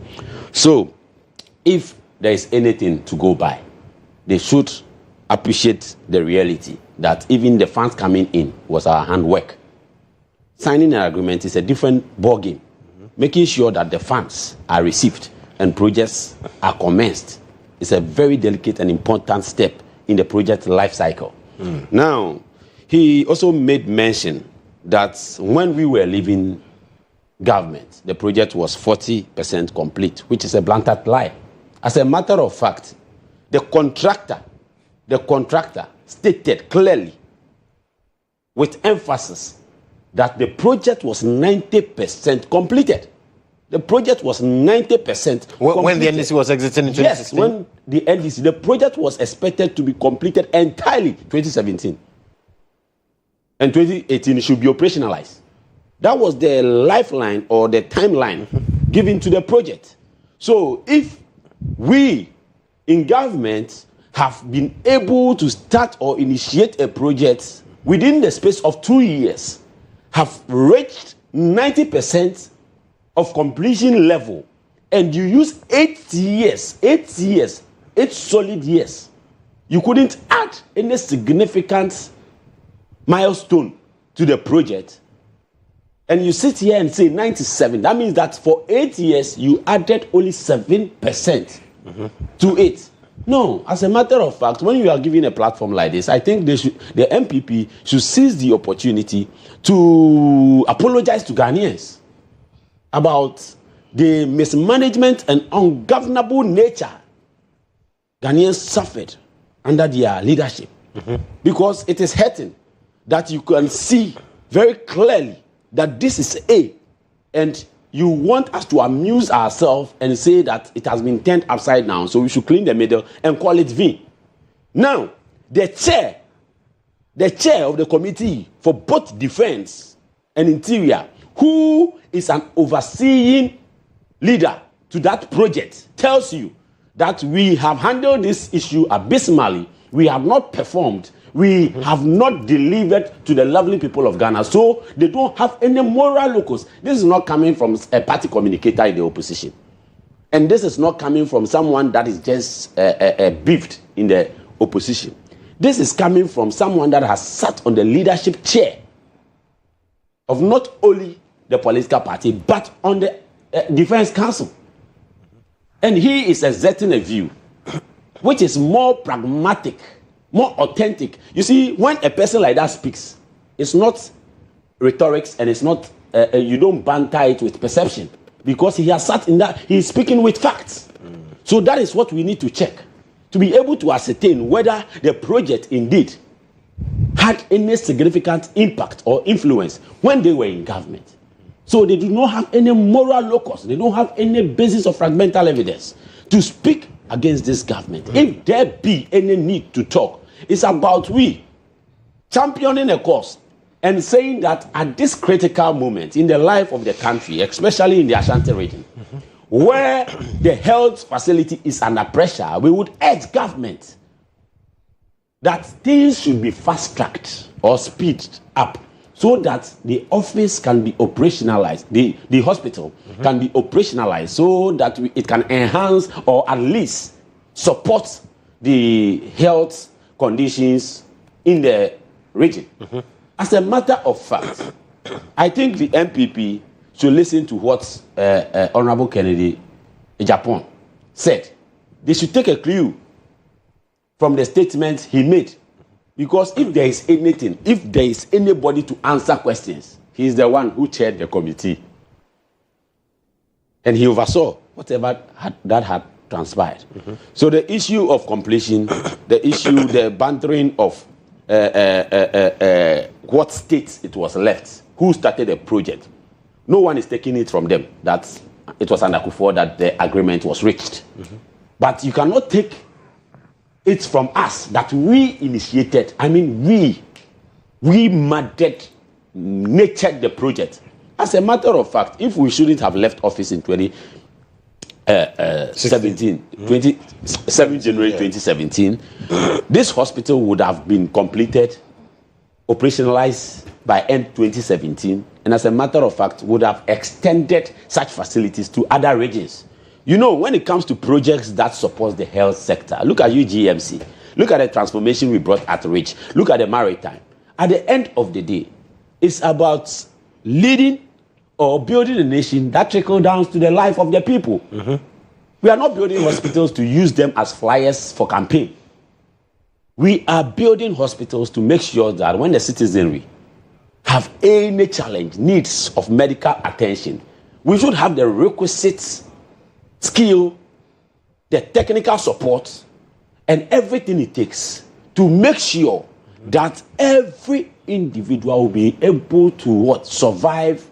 [SPEAKER 7] So if there is anything to go by, they should appreciate the reality that even the funds coming in was our handwork. Signing an agreement is a different ballgame. Making sure that the funds are received and projects are commenced is a very delicate and important step in the project life cycle. Now, he also made mention that when we were leaving government, the project was 40% complete, which is a blatant lie. As a matter of fact, the contractor stated clearly with emphasis that the project was 90% completed. The project was 90% completed.
[SPEAKER 4] When the NDC was exiting in 2016?
[SPEAKER 7] Yes, when the NDC, the project was expected to be completed entirely 2017. And 2018 should be operationalized. That was the lifeline or the timeline given to the project. So if we in government have been able to start or initiate a project within the space of 2 years, have reached 90% of completion level, and you use 8 solid years, you couldn't add any significant milestone to the project, and you sit here and say 97, that means that for 8 years you added only 7% to it. No, as a matter of fact, when you are given a platform like this, I think the MPP should seize the opportunity to apologize to Ghanaians about the mismanagement and ungovernable nature Ghanaians suffered under their leadership. Because it is hurting that you can see very clearly that this is A, and you want us to amuse ourselves and say that it has been turned upside down, so we should clean the middle and call it V. Now, the chair of the committee for both defense and interior, who is an overseeing leader to that project, tells you that we have handled this issue abysmally. We have not performed. We have not delivered to the lovely people of Ghana, so they don't have any moral locus. This is not coming from a party communicator in the opposition. And this is not coming from someone that is just beefed in the opposition. This is coming from someone that has sat on the leadership chair of not only the political party, but on the Defense Council. And he is exerting a view which is more pragmatic, more authentic. You see, when a person like that speaks, it's not rhetorics and it's not, you don't banter it with perception, because he has sat in that, he is speaking with facts. So that is what we need to check, to be able to ascertain whether the project indeed had any significant impact or influence when they were in government. So they do not have any moral locus, they don't have any basis of fragmental evidence to speak against this government. If there be any need to talk, it's about we championing a cause and saying that at this critical moment in the life of the country, especially in the Ashanti region, where the health facility is under pressure, we would urge government that things should be fast-tracked or speeded up so that the office can be operationalized, the hospital can be operationalized so that it can enhance or at least support the health conditions in the region. As a matter of fact, I think the MPP should listen to what Honorable Kennedy Japan said. They should take a clue from the statement he made. Because if there is anything, if there is anybody to answer questions, he is the one who chaired the committee. And he oversaw whatever that had transpired. So the issue of completion, the bantering of what state it was left, who started the project, no one is taking it from them that it was under Kufuor that the agreement was reached. But you cannot take it from us that we initiated. I mean, we nurtured the project. As a matter of fact, if we shouldn't have left office in 2017, 27 January 2017, this hospital would have been completed, operationalized by end 2017, and as a matter of fact, would have extended such facilities to other regions. You know, when it comes to projects that support the health sector, look at UGMC, look at the transformation we brought at Rich, look at the maritime. At the end of the day, it's about leading or building a nation that trickles down to the life of the people. We are not building hospitals to use them as flyers for campaign. We are building hospitals to make sure that when the citizenry have any challenge, needs of medical attention, we should have the requisite skill, the technical support, and everything it takes to make sure that every individual will be able to survive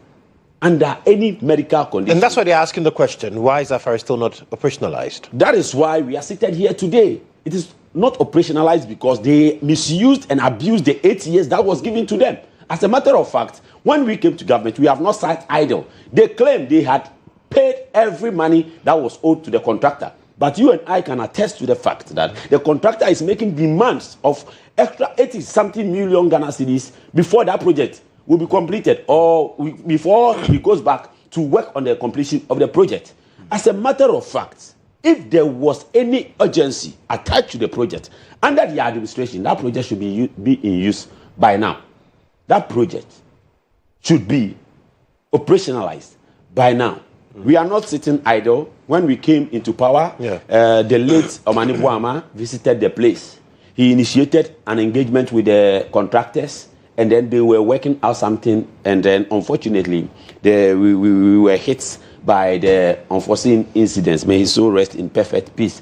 [SPEAKER 7] under any medical condition.
[SPEAKER 4] And that's why they're asking the question, why is Afari still not operationalized?
[SPEAKER 7] That is why we are seated here today. It is not operationalized because they misused and abused the 8 years that was given to them. As a matter of fact, when we came to government, we have not sat idle. They claimed they had paid every money that was owed to the contractor. But you and I can attest to the fact that the contractor is making demands of extra 80-something million Ghana cedis before that project will be completed or before he goes back to work on the completion of the project. As a matter of fact, if there was any urgency attached to the project under the administration, that project should be in use by now. That project should be operationalized by now. We are not sitting idle. When we came into power, the late Omani Buama visited the place. He initiated an engagement with the contractors, and then they were working out something, and then unfortunately, we were hit by the unforeseen incidents. May his soul rest in perfect peace.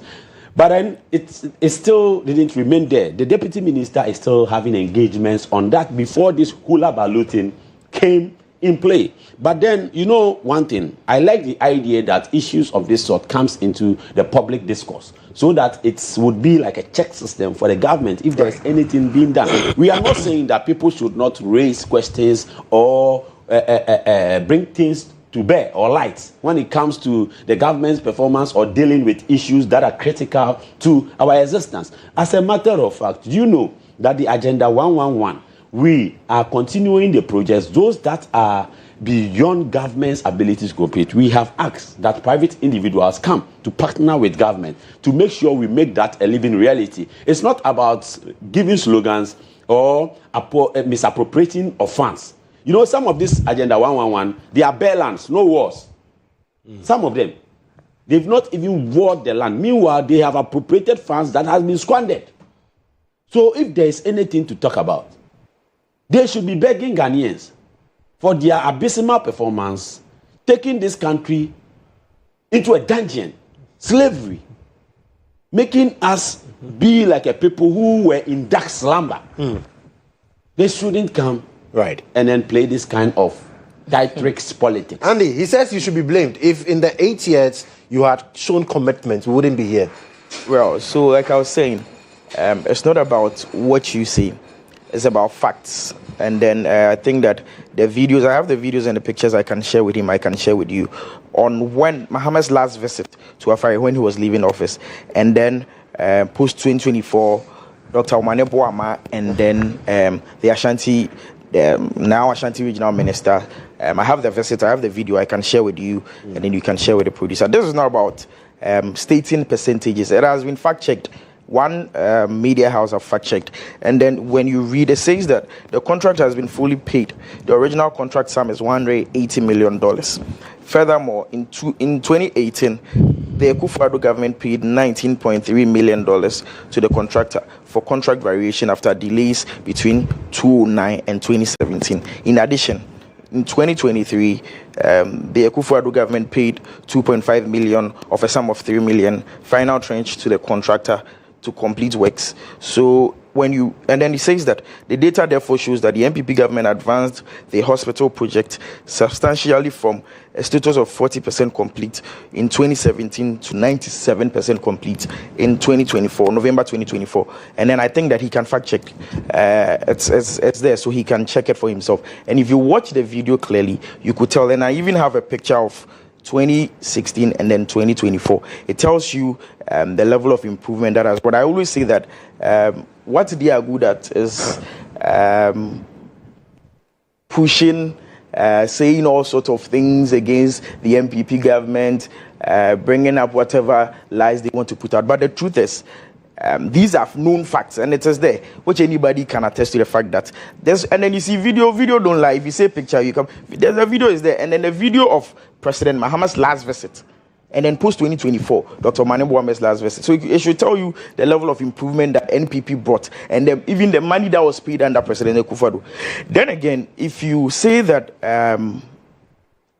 [SPEAKER 7] But then it still didn't remain there. The deputy minister is still having engagements on that before this hula balloting came in play. But then, you know one thing, I like the idea that issues of this sort comes into the public discourse so that it would be like a check system for the government if there's anything being done. We are not saying that people should not raise questions or bring things to bear or light when it comes to the government's performance or dealing with issues that are critical to our existence. As a matter of fact, you know that the Agenda 111 we are continuing the projects, those that are beyond government's ability to compete. We have asked that private individuals come to partner with government to make sure we make that a living reality. It's not about giving slogans or misappropriating of funds. You know, some of this Agenda 111, they are bare lands, no wars. Some of them, they've not even warred the land. Meanwhile, they have appropriated funds that has been squandered. So if there is anything to talk about, they should be begging Ghanaians for their abysmal performance, taking this country into a dungeon, slavery, making us be like a people who were in dark slumber. They shouldn't come and then play this kind of tricks politics.
[SPEAKER 4] Andy, he says you should be blamed. If in the 8 years you had shown commitment, we wouldn't be here.
[SPEAKER 6] Well, so like I was saying, it's not about what you see. It's about facts. And then I think that the videos, I have the videos and the pictures I can share with him, I can share with you, on when Mahama's last visit to Afari, when he was leaving office. And then post-2024, Dr. Omane Boama, and then the Ashanti, now Ashanti Regional Minister. I have the visit, I have the video I can share with you, and then you can share with the producer. This is not about stating percentages. It has been fact-checked. One media house have fact-checked. And then when you read, it says that the contract has been fully paid. The original contract sum is $180 million. Furthermore, in 2018, the Akufo-Addo government paid $19.3 million to the contractor for contract variation after delays between 2009 and 2017. In addition, in 2023, the Akufo-Addo government paid $2.5 million of a sum of $3 million final tranche to the contractor to complete works. So and then he says that the data therefore shows that the NPP government advanced the hospital project substantially from a status of 40% complete in 2017 to 97% complete in 2024, November 2024. And then I think that he can fact check. It's there, so he can check it for himself. And if you watch the video clearly, you could tell, and I even have a picture of 2016 and then 2024. It tells you the level of improvement that has. But I always say that what they are good at is pushing, saying all sorts of things against the MPP government, bringing up whatever lies they want to put out. But the truth is, these are known facts, and it is there, which anybody can attest to the fact that there's. And then you see video don't lie. If you say picture, you come. There's a video is there, and then the video of President Mahama's last visit, and then post 2024, Dr. Omane Boame's last visit. So it should tell you the level of improvement that NPP brought, and even the money that was paid under President Akufo-Addo. Then again, if you say that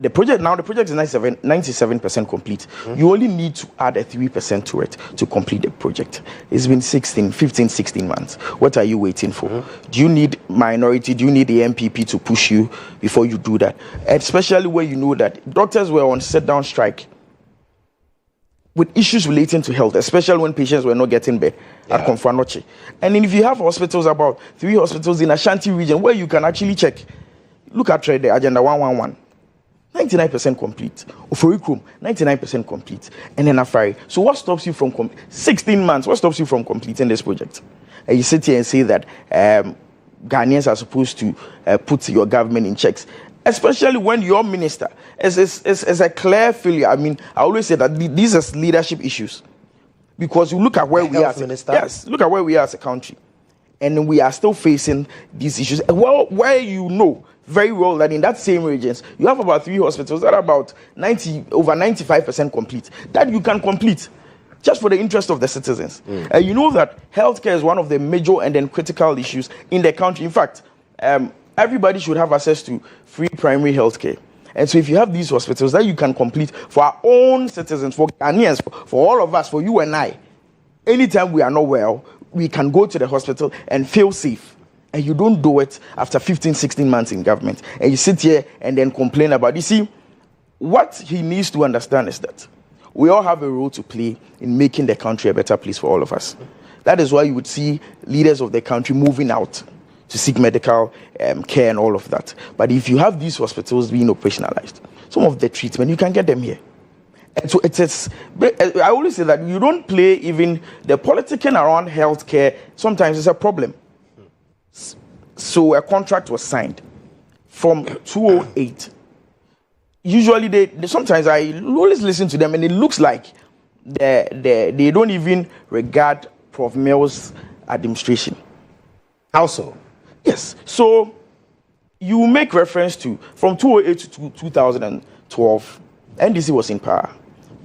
[SPEAKER 6] the project is 97% complete. You only need to add a 3% to it to complete the project. It's been 16 months. What are you waiting for? Do you need minority? Do you need the MPP to push you before you do that? Especially when you know that doctors were on sit-down strike with issues relating to health, especially when patients were not getting bed at Konfanoche. And then if you have hospitals, about 3 hospitals in Ashanti region where you can actually check, look at the Agenda 111. 99% complete. Oforikrum, 99% complete. And then Afari. So what stops you from 16 months? What stops you from completing this project? And you sit here and say that Ghanaians are supposed to put your government in checks, especially when your minister is a clear failure. I mean, I always say that these are leadership issues, because you look at where we are. Yes, look at where we are as a country, and we are still facing these issues. Well, where you know very well that in that same regions, you have about 3 hospitals that are about over 95% complete, that you can complete just for the interest of the citizens. And you know that healthcare is one of the major and then critical issues in the country. In fact, everybody should have access to free primary healthcare. And so if you have these hospitals that you can complete for our own citizens, for Ghanaians, for all of us, for you and I, anytime we are not well, we can go to the hospital and feel safe. And you don't do it after 15, 16 months in government. And you sit here and then complain about it. You see, what he needs to understand is that we all have a role to play in making the country a better place for all of us. That is why you would see leaders of the country moving out to seek medical care and all of that. But if you have these hospitals being operationalized, some of the treatment, you can get them here. And so I always say that you don't play even the politicking around healthcare. Sometimes it's a problem. So a contract was signed from 2008. Usually, they sometimes I always listen to them, and it looks like they don't even regard Prof. Mills' administration.
[SPEAKER 4] How so?
[SPEAKER 6] Yes. So you make reference to from 2008 to 2012, NDC was in power.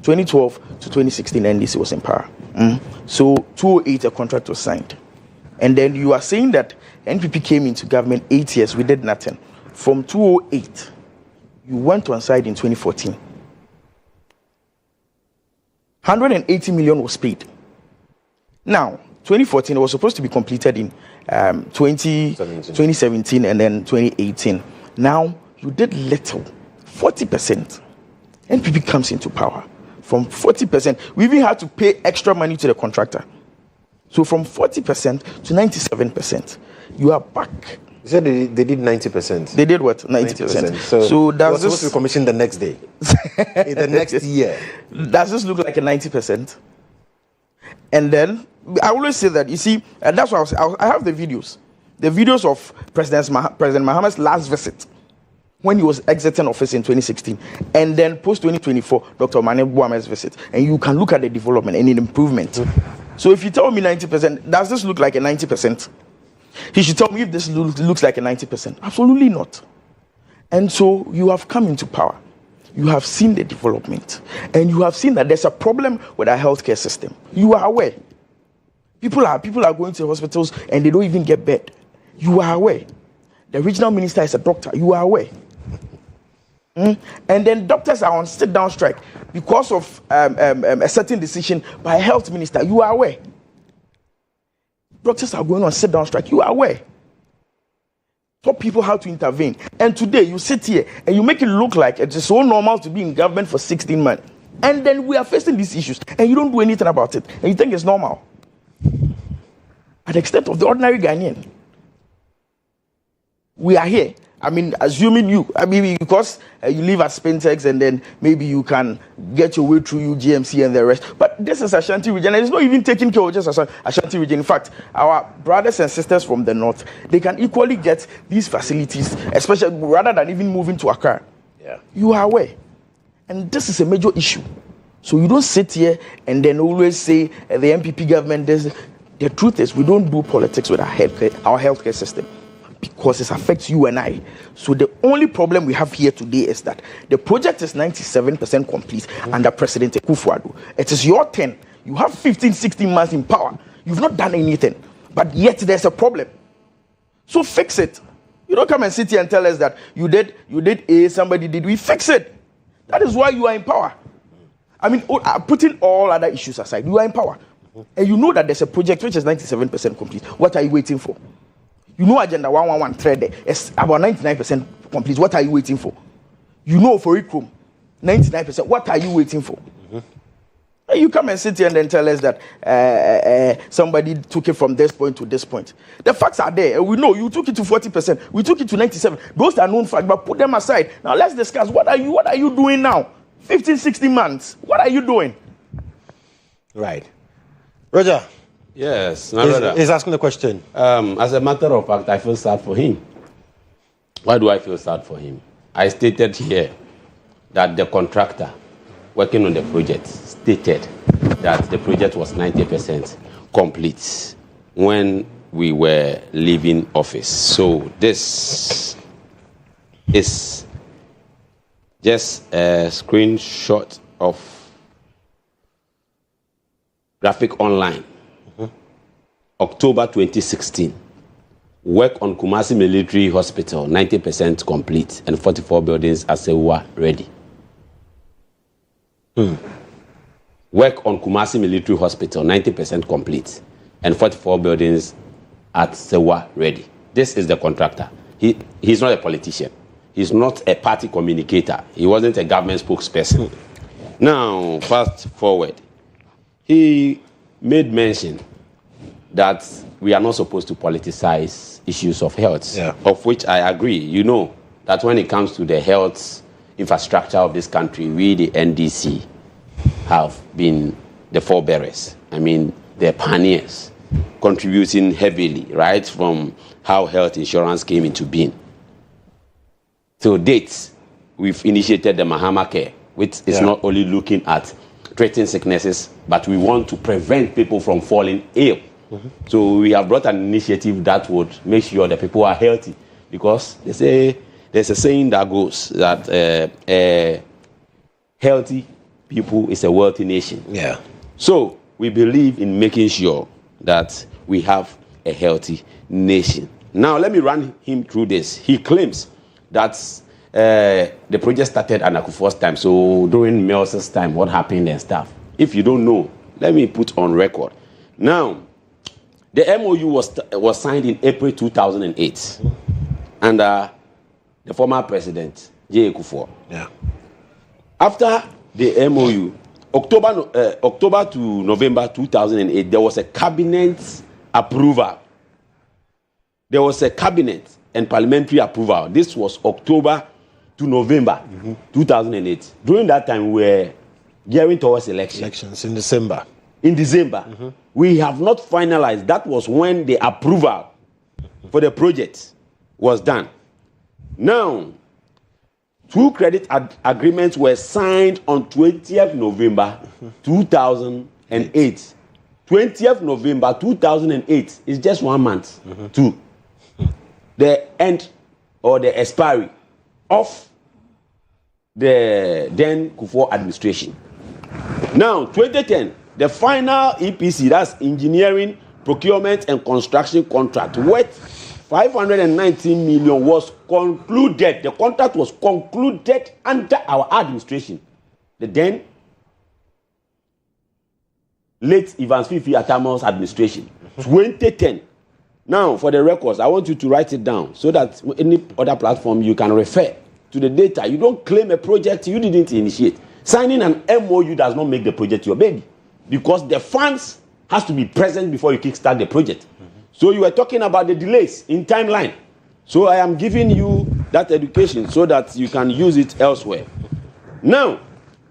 [SPEAKER 6] 2012 to 2016, NDC was in power. So 2008, a contract was signed. And then you are saying that NPP came into government 8 years, we did nothing. From 2008, you went on side in 2014. 180 million was paid. Now, 2014, it was supposed to be completed in 2017 and then 2018. Now, you did little, 40%. NPP comes into power. From 40%, we even had to pay extra money to the contractor. So from 40% to 97%, you are back.
[SPEAKER 4] You said they did 90%.
[SPEAKER 6] They did what? 90%.
[SPEAKER 4] So that's supposed to be commissioned the next day, in the next year.
[SPEAKER 6] Does this look like a 90%? And then I always say that, you see, and that's why I have the videos of President Mahamad's last visit when he was exiting office in 2016, and then post 2024, Dr. Mane Buame's visit, and you can look at the development and the improvement. So if you tell me 90%, does this look like a 90%? He should tell me if this looks like a 90%. Absolutely not. And so you have come into power. You have seen the development. And you have seen that there's a problem with our healthcare system. You are aware. People are going to hospitals and they don't even get bed. You are aware. The regional minister is a doctor. You are aware. And then doctors are on sit-down strike because of a certain decision by a health minister. You are aware. Doctors are going on sit-down strike. You are aware. Taught people how to intervene. And today you sit here and you make it look like it's so normal to be in government for 16 months. And then we are facing these issues and you don't do anything about it. And you think it's normal. At the extent of the ordinary Ghanaian. We are here. I mean, assuming you, because you live at Spintex and then maybe you can get your way through UGMC and the rest. But this is Ashanti region and it's not even taking care of just Ashanti region. In fact, our brothers and sisters from the north, they can equally get these facilities, especially rather than even moving to Accra. Yeah. You are aware. And this is a major issue. So you don't sit here and then always say the MPP government does. The truth is we don't do politics with our healthcare system, because it affects you and I. So the only problem we have here today is that the project is 97% complete under President Akufo-Addo. It is your turn. You have 15, 16 months in power. You've not done anything. But yet there's a problem. So fix it. You don't come and sit here and tell us that you did A, somebody did. We fix it. That is why you are in power. I mean, putting all other issues aside, you are in power. And you know that there's a project which is 97% complete. What are you waiting for? You know Agenda 111 thread is about 99% complete. What are you waiting for? You know for ICROM, 99%. What are you waiting for? You come and sit here and then tell us that somebody took it from this point to this point. The facts are there. We know you took it to 40%. We took it to 97%. Those are known facts, but put them aside. Now let's discuss. What are you doing now? 15, 16 months. What are you doing?
[SPEAKER 4] Right. Roger.
[SPEAKER 7] Yes, my brother.
[SPEAKER 4] He's asking the question.
[SPEAKER 7] As a matter of fact, I feel sad for him. Why do I feel sad for him? I stated here that the contractor working on the project stated that the project was 90% complete when we were leaving office. So this is just a screenshot of graphic online. October 2016, work on Kumasi Military Hospital, 90% complete, and 44 buildings at Sewa ready. Work on Kumasi Military Hospital, 90% complete, and 44 buildings at Sewa ready. This is the contractor. He's not a politician. He's not a party communicator. He wasn't a government spokesperson. Now, fast forward. He made mention that we are not supposed to politicize issues of health, of which I agree. You know that when it comes to the health infrastructure of this country, we, the NDC, have been the forebearers. I mean, the pioneers. contributing heavily, right, from how health insurance came into being. To date, we've initiated the Mahama Care, which is not only looking at treating sicknesses, but we want to prevent people from falling ill. So we have brought an initiative that would make sure that people are healthy, because they say there's a saying that goes that healthy people is a wealthy nation.
[SPEAKER 4] Yeah.
[SPEAKER 7] So we believe in making sure that we have a healthy nation. Now let me run him through this. He claims that the project started at Akufo's time. So during Mensah's time, what happened and stuff. If you don't know, let me put on record. Now, the MOU was signed in April 2008 under the former president, J. Akufo.
[SPEAKER 4] Yeah.
[SPEAKER 7] After the MOU, October to November 2008, there was a cabinet approval. There was a cabinet and parliamentary approval. This was October to November 2008. During that time, we were gearing towards
[SPEAKER 4] Elections in December.
[SPEAKER 7] In December, we have not finalized. That was when the approval for the project was done. Now, 2 credit agreements were signed on 20th November 2008. 20th November 2008 is just 1 month to the end or the expiry of the then Kufuor administration. Now, 2010, the final EPC, that's engineering, procurement, and construction contract, worth 519 million, was concluded. The contract was concluded under our administration. The then late Evans Fifi Atamo's administration. 2010. Now, for the records, I want you to write it down so that any other platform you can refer to the data. You don't claim a project you didn't initiate. Signing an MOU does not make the project your baby, because the funds has to be present before you kickstart the project. So you were talking about the delays in timeline. So I am giving you that education so that you can use it elsewhere. Now,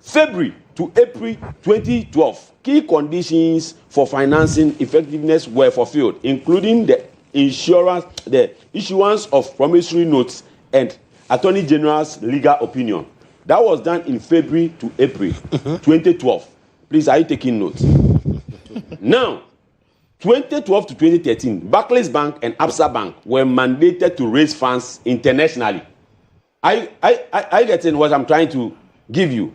[SPEAKER 7] February to April 2012, key conditions for financing effectiveness were fulfilled, including the issuance of promissory notes and Attorney General's legal opinion. That was done in February to April 2012. Please, are you taking notes? Now, 2012 to 2013, Barclays Bank and Absa Bank were mandated to raise funds internationally. I getting what I'm trying to give you.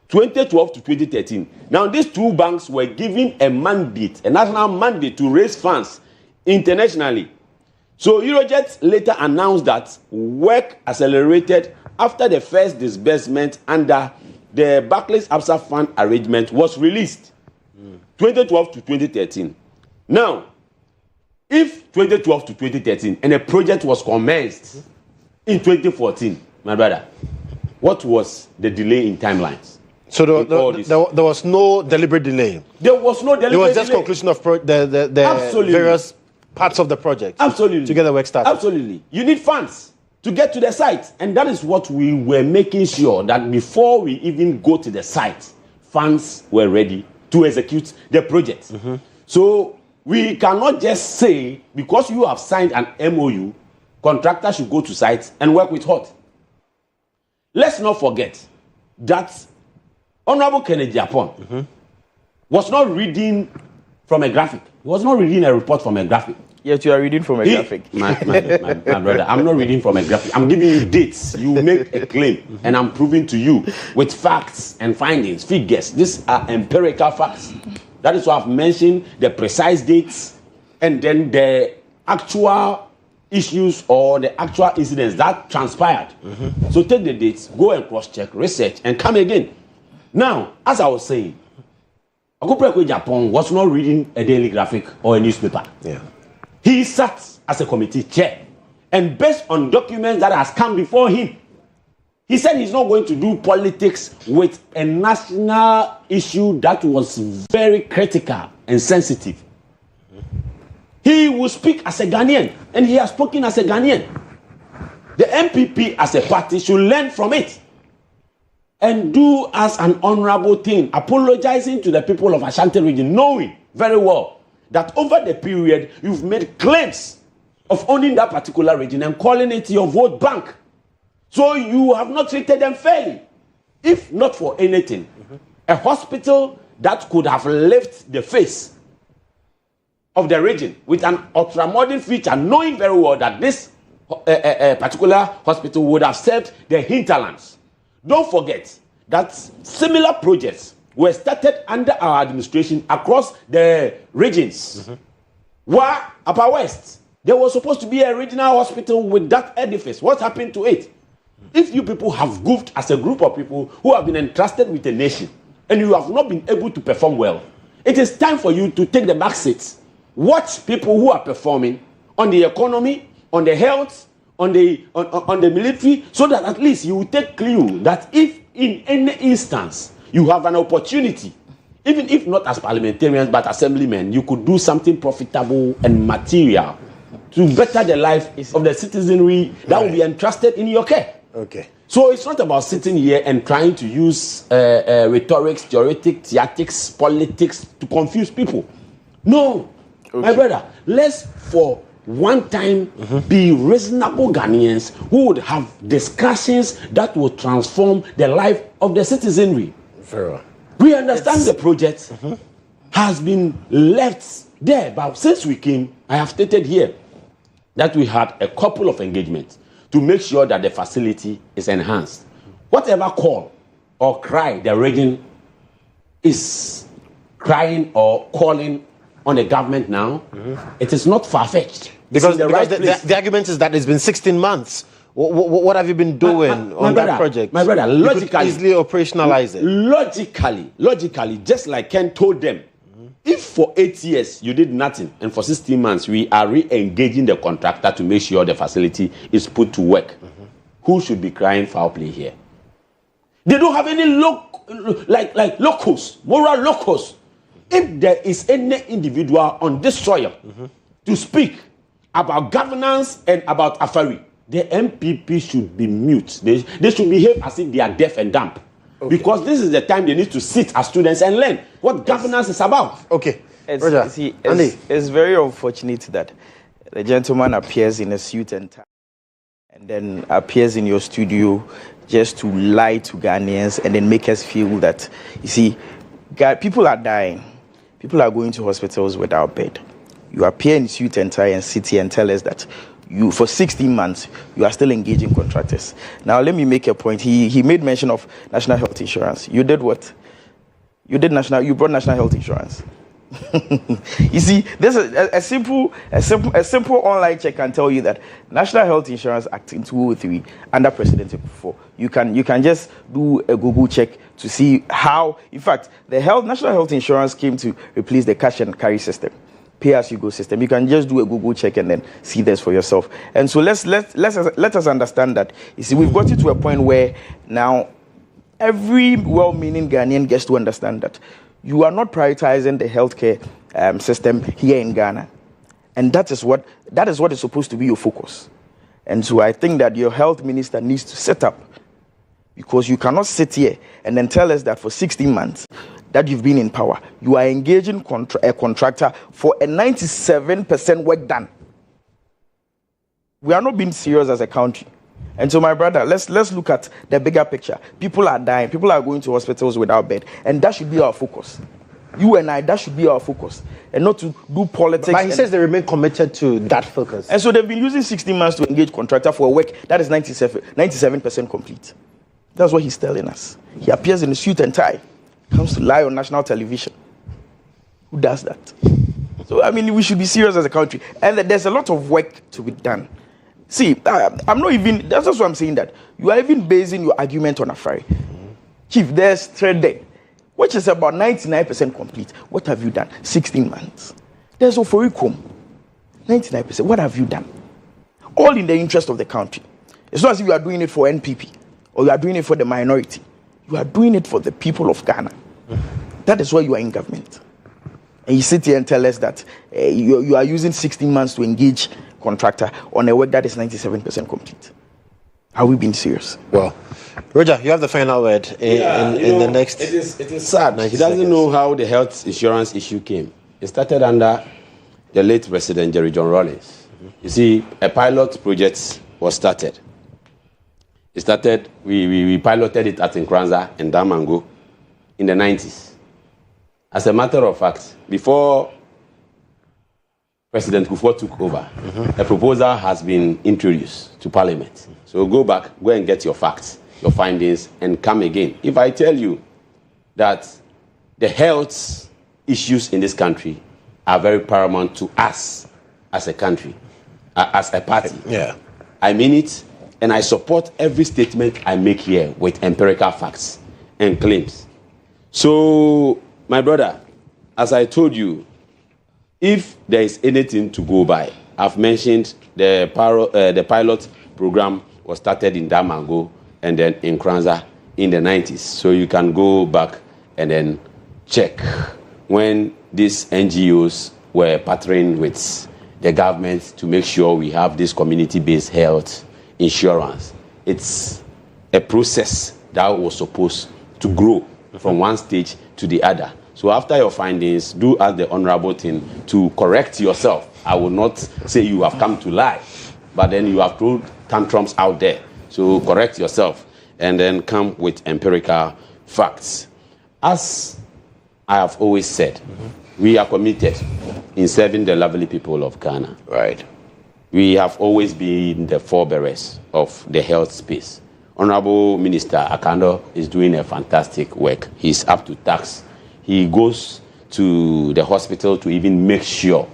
[SPEAKER 7] 2012 to 2013. Now, these 2 banks were given a mandate, a national mandate, to raise funds internationally. So Eurojet later announced that work accelerated after the first disbursement under the Barclays Absa Fund arrangement was released. 2012 to 2013. Now, if 2012 to 2013 and a project was commenced in 2014, my brother, what was the delay in timelines?
[SPEAKER 4] So there was no deliberate delay.
[SPEAKER 7] There was no deliberate delay.
[SPEAKER 4] There was just conclusion of the various parts of the project.
[SPEAKER 7] Absolutely.
[SPEAKER 4] To get the work started.
[SPEAKER 7] Absolutely. You need funds to get to the site. And that is what we were making sure that before we even go to the site, funds were ready to execute the project. So we cannot just say, because you have signed an MOU, contractors should go to site and work with HOT. Let's not forget that Honorable Kennedy Japon was not reading from a graphic. He was not reading a report from a graphic.
[SPEAKER 6] Yet you are reading from a graphic.
[SPEAKER 7] My brother, I'm not reading from a graphic. I'm giving you dates. You make a claim, and I'm proving to you with facts and findings, figures. These are empirical facts. That is why I've mentioned the precise dates and then the actual issues or the actual incidents that transpired. So take the dates, go and cross-check, research, and come again. Now, as I was saying, Kodjo Japan was not reading a daily graphic or a newspaper.
[SPEAKER 4] Yeah.
[SPEAKER 7] He sat as a committee chair, and based on documents that has come before him, he said he's not going to do politics with a national issue that was very critical and sensitive. He will speak as a Ghanaian, and he has spoken as a Ghanaian. The MPP as a party should learn from it and do as an honorable thing, apologizing to the people of Ashanti region, knowing very well that over the period you've made claims of owning that particular region and calling it your vote bank. So you have not treated them fairly. If not for anything, a hospital that could have lifted the face of the region with an ultra-modern feature, knowing very well that this particular hospital would have served the hinterlands. Don't forget that similar projects were started under our administration across the regions. Where Upper West, there was supposed to be a regional hospital with that edifice. What happened to it? If you people have goofed as a group of people who have been entrusted with a nation and you have not been able to perform well, it is time for you to take the back seats. Watch people who are performing on the economy, on the health, on the military, so that at least you will take clue that if in any instance you have an opportunity, even if not as parliamentarians but assemblymen, you could do something profitable and material to better the life of the citizenry that will be entrusted in your care.
[SPEAKER 4] Okay.
[SPEAKER 7] So it's not about sitting here and trying to use rhetorics, theatrics, politics to confuse people. No, my brother, let's for one time be reasonable Ghanaians who would have discussions that will transform the life of the citizenry.
[SPEAKER 4] Very well.
[SPEAKER 7] We understand the project has been left there, but since we came, I have stated here that we had a couple of engagements to make sure that the facility is enhanced. Whatever call or cry the region is crying or calling on the government now, it is not far-fetched.
[SPEAKER 4] Because
[SPEAKER 7] the
[SPEAKER 4] the argument is that it's been 16 months. What have you been doing on that project?
[SPEAKER 7] My brother, logically,
[SPEAKER 4] you could easily operationalize it.
[SPEAKER 7] Logically, just like Ken told them, if for 8 years you did nothing and for 16 months we are re-engaging the contractor to make sure the facility is put to work, who should be crying foul play here? They don't have any locus, moral locus. If there is any individual on this soil to speak about governance and about affairs, the MPP should be mute. They should behave as if they are deaf and dumb. Okay. Because this is the time they need to sit as students and learn what governance is about.
[SPEAKER 4] Okay.
[SPEAKER 6] It's very unfortunate that the gentleman appears in a suit and tie and then appears in your studio just to lie to Ghanaians and then make us feel that, you see, people are dying. People are going to hospitals without bed. You appear in suit and tie and sit here and tell us that you, for 16 months, you are still engaging contractors. Now, let me make a point. He made mention of national health insurance. You did what? You brought national health insurance. You see, this is a simple online check can tell you that National Health Insurance Act in 2003 under President Kufuor, you can just do a Google check to see how, in fact, the National Health Insurance came to replace the cash and carry system, pay-as-you-go system. You can just do a Google check and then see this for yourself. And so let us understand that. You see, we've got to a point where now every well-meaning Ghanaian gets to understand that you are not prioritizing the healthcare system here in Ghana, and that is what is supposed to be your focus. And so I think that your health minister needs to set up, because you cannot sit here and then tell us that for 16 months that you've been in power, you are engaging a contractor for a 97% work done. We are not being serious as a country. And so, my brother, let's look at the bigger picture. People are dying. People are going to hospitals without bed. And that should be our focus. You and I, that should be our focus. And not to do politics.
[SPEAKER 4] But he says they remain committed to that focus.
[SPEAKER 6] And so they've been using 16 months to engage contractor for a work that is 97% complete. That's what he's telling us. He appears in a suit and tie. Comes to lie on national television. Who does that? So, I mean, we should be serious as a country. And there's a lot of work to be done. See, I'm not even, that's just what I'm saying, that you are even basing your argument on Afari. Chief, there's thread there, which is about 99% complete. What have you done? 16 months. There's Oforikom, 99%. What have you done? All in the interest of the country. It's not as if you are doing it for NPP or you are doing it for the minority. You are doing it for the people of Ghana. That is why you are in government. And you sit here and tell us that you are using 16 months to engage contractor on a work that is 97% complete. Are we being serious?
[SPEAKER 4] Well, Roger, you have the final word in the next.
[SPEAKER 7] It is sad. He doesn't know how the health insurance issue came. It started under the late President Jerry John Rawlings. You see, a pilot project was started. It started, we piloted it at Nkranza and Damango in the 90s. As a matter of fact, before President Kufuor took over, a proposal has been introduced to Parliament. So go and get your facts, your findings, and come again. If I tell you that the health issues in this country are very paramount to us as a country, as a party, I mean it, and I support every statement I make here with empirical facts and claims. So, my brother, as I told you, if there is anything to go by, I've mentioned the pilot program was started in Damango and then in Nkranza in the 90s. So you can go back and then check when these NGOs were partnering with the government to make sure we have this community-based health insurance. It's a process that was supposed to grow from one stage to the other. So after your findings, do ask the honorable thing to correct yourself. I will not say you have come to lie, but then you have thrown tantrums out there. So correct yourself and then come with empirical facts. As I have always said, we are committed in serving the lovely people of Ghana.
[SPEAKER 4] Right.
[SPEAKER 7] We have always been the forebearers of the health space. Honorable Minister Akando is doing a fantastic work. He's up to task. He goes to the hospital to even make sure,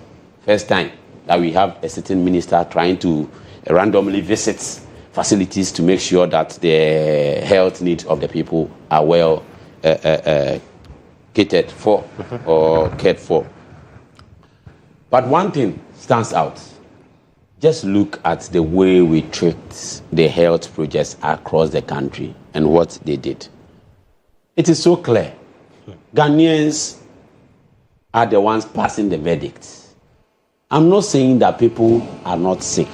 [SPEAKER 7] first time, that we have a certain minister trying to randomly visit facilities to make sure that the health needs of the people are well catered for or cared for. But one thing stands out. Just look at the way we treat the health projects across the country and what they did. It is so clear. Ghanaians are the ones passing the verdict. I'm not saying that people are not sick.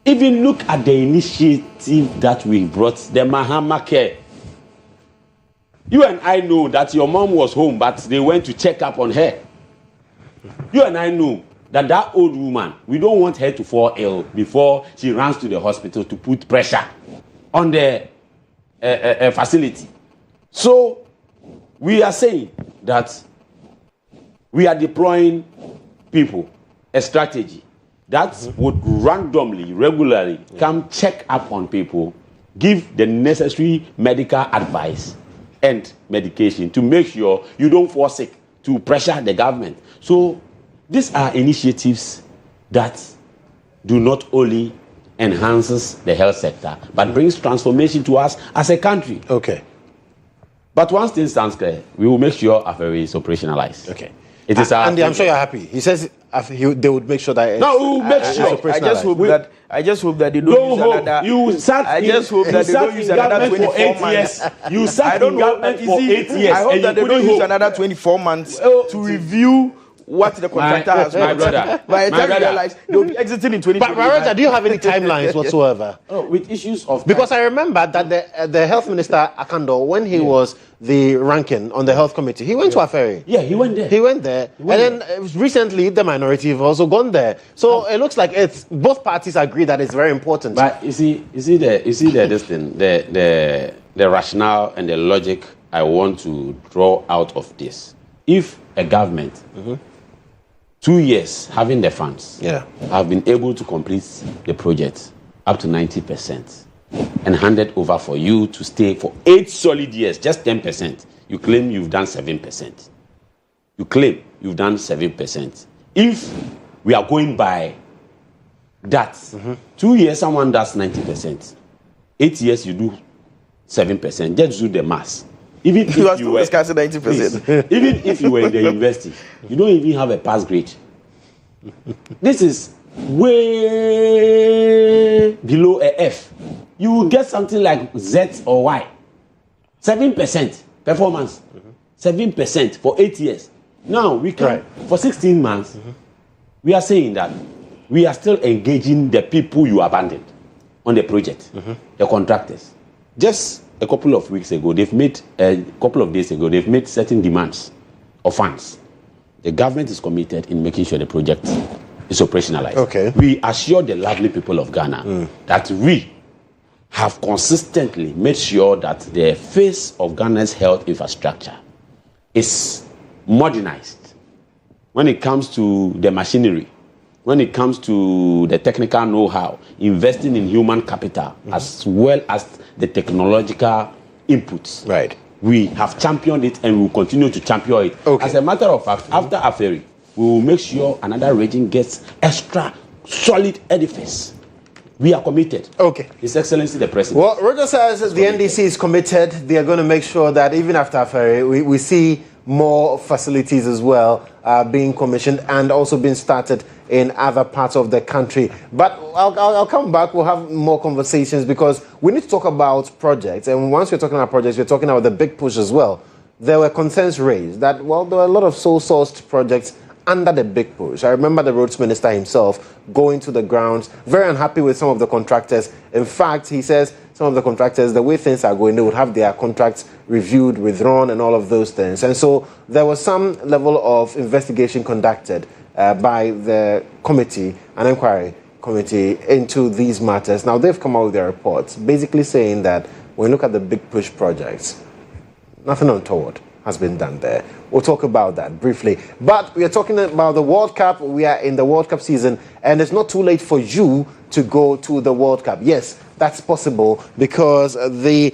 [SPEAKER 7] Even look at the initiative that we brought, the Mahama Care. You and I know that your mom was home, but they went to check up on her. You and I know that old woman, we don't want her to fall ill before she runs to the hospital to put pressure on the facility. So we are saying that we are deploying people, a strategy that would randomly, regularly come check up on people, give the necessary medical advice and medication to make sure you don't fall sick, to pressure the government. So these are initiatives that do not only enhances the health sector, but brings transformation to us as a country.
[SPEAKER 4] Okay.
[SPEAKER 7] But once things stand clear, we will make sure AFERI is operationalized.
[SPEAKER 4] Okay.
[SPEAKER 7] It is our
[SPEAKER 4] Andy, I'm sure you're happy. He says they would make sure that.
[SPEAKER 7] No, we will make sure.
[SPEAKER 6] I just hope that they don't use another.
[SPEAKER 7] You sat
[SPEAKER 6] I just hope that they don't use another 24 months.
[SPEAKER 7] You sat in government for 8 years.
[SPEAKER 6] I hope that they don't use another 24 months to review what the contractor has
[SPEAKER 7] my brother.
[SPEAKER 6] By the time you realize they'll be exiting in 2020.
[SPEAKER 4] But Roger, do you have any timelines whatsoever?
[SPEAKER 7] With issues of
[SPEAKER 4] because I remember that the health minister Akando, when he was the ranking on the health committee, he went to AFERI.
[SPEAKER 7] Yeah, he went there.
[SPEAKER 4] And then recently the minority have also gone there. So it looks like it's both parties agree that it's very important.
[SPEAKER 7] But you see this thing, the rationale and the logic I want to draw out of this. If a government 2 years having the funds, have been able to complete the project up to 90% and hand it over for you to stay for 8 solid years, just 10%, you claim you've done 7%. You claim you've done 7%. If we are going by that, 2 years someone does 90%, 8 years you do 7%, just do the math. Even if you were
[SPEAKER 6] discussing 90%.
[SPEAKER 7] Even if you were in the university, you don't even have a pass grade. This is way below a F. You will get something like Z or Y. 7% performance. 7% for 8 years. Now we can for 16 months. We are saying that we are still engaging the people you abandoned on the project, the contractors. Just a couple of weeks ago, a couple of days ago, they've made certain demands of funds. The government is committed in making sure the project is operationalized.
[SPEAKER 4] Okay.
[SPEAKER 7] We assure the lovely people of Ghana that we have consistently made sure that the face of Ghana's health infrastructure is modernized when it comes to the machinery, when it comes to the technical know-how, investing in human capital, as well as the technological inputs.
[SPEAKER 4] Right.
[SPEAKER 7] We have championed it and we will continue to champion it.
[SPEAKER 4] Okay.
[SPEAKER 7] As a matter of fact, after Aferi, we will make sure another region gets extra solid edifice. We are committed.
[SPEAKER 4] Okay.
[SPEAKER 7] His Excellency the President.
[SPEAKER 4] Well, Roger says the NDC is committed. They are going to make sure that even after Aferi, we see more facilities as well being commissioned and also being started in other parts of the country. But I'll come back. We'll have more conversations because we need to talk about projects. And once we're talking about projects, we're talking about the big push as well. There were concerns raised that, well, there were a lot of sole-sourced projects under the big push. I remember the roads minister himself going to the grounds, very unhappy with some of the contractors. In fact, he says some of the contractors, the way things are going, they would have their contracts reviewed, withdrawn, and all of those things. And so there was some level of investigation conducted by the committee, an inquiry committee, into these matters. Now, they've come out with their reports, basically saying that when you look at the big push projects, nothing untoward has been done there. We'll talk about that briefly. But we are talking about the World Cup. We are in the World Cup season, and it's not too late for you to go to the World Cup. Yes, that's possible because the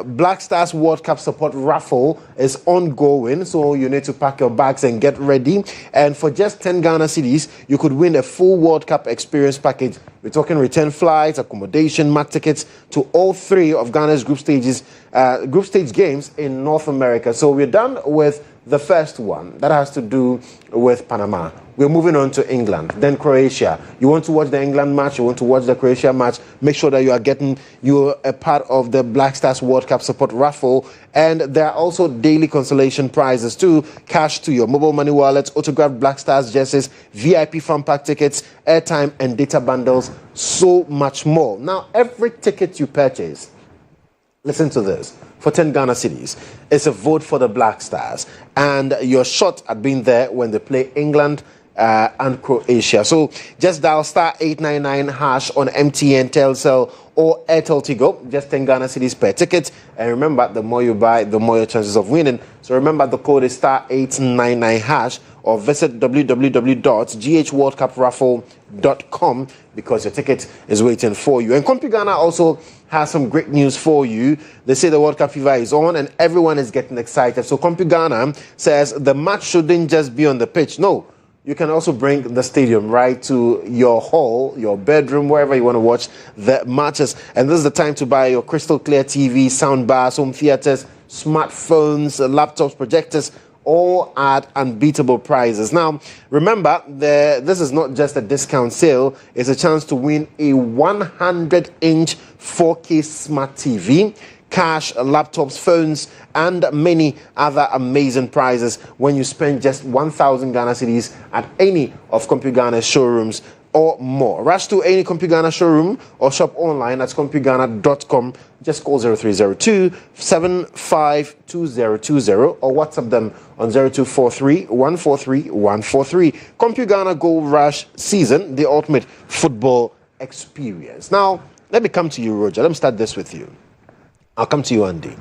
[SPEAKER 4] Black Stars World Cup support raffle is ongoing. So you need to pack your bags and get ready. And for just 10 Ghana cedis, you could win a full World Cup experience package. We're talking return flights, accommodation, match tickets to all three of Ghana's group stage games in North America. So we're done with the first one. That has to do with Panama. We're moving on to England, then Croatia. You want to watch the England match, you want to watch the Croatia match, make sure that you're a part of the Black Stars World Cup support raffle. And there are also daily consolation prizes too. Cash to your mobile money wallets, autographed Black Stars jerseys, VIP fan pack tickets, airtime and data bundles, so much more. Now, every ticket you purchase, listen to this, for 10 Ghana cedis, it's a vote for the Black Stars. And your shot at being there when they play England and Croatia. So just dial *899# on MTN, Telcel, or Airtel Tigo. Just 10 Ghana cedis per ticket. And remember, the more you buy, the more your chances of winning. So remember, the code is *899# or visit www.ghworldcupraffle.com because your ticket is waiting for you. And CompuGhana also has some great news for you. They say the World Cup fever is on and everyone is getting excited. So CompuGhana says the match shouldn't just be on the pitch. No, you can also bring the stadium right to your hall, your bedroom, wherever you want to watch the matches. And this is the time to buy your crystal clear TV, sound bars, home theaters, smartphones, laptops, projectors, all at unbeatable prices. Now, remember, this is not just a discount sale. It's a chance to win a 100-inch 4K smart TV, cash, laptops, phones, and many other amazing prizes when you spend just 1,000 Ghana cedis at any of CompuGhana's showrooms or more. Rush to any CompuGhana showroom or shop online at CompuGhana.com. Just call 0302-752020 or WhatsApp them on 0243-143-143. CompuGhana Gold Rush Season, the ultimate football experience. Now, let me come to you, Roger. Let me start this with you. I'll come to you, Andy.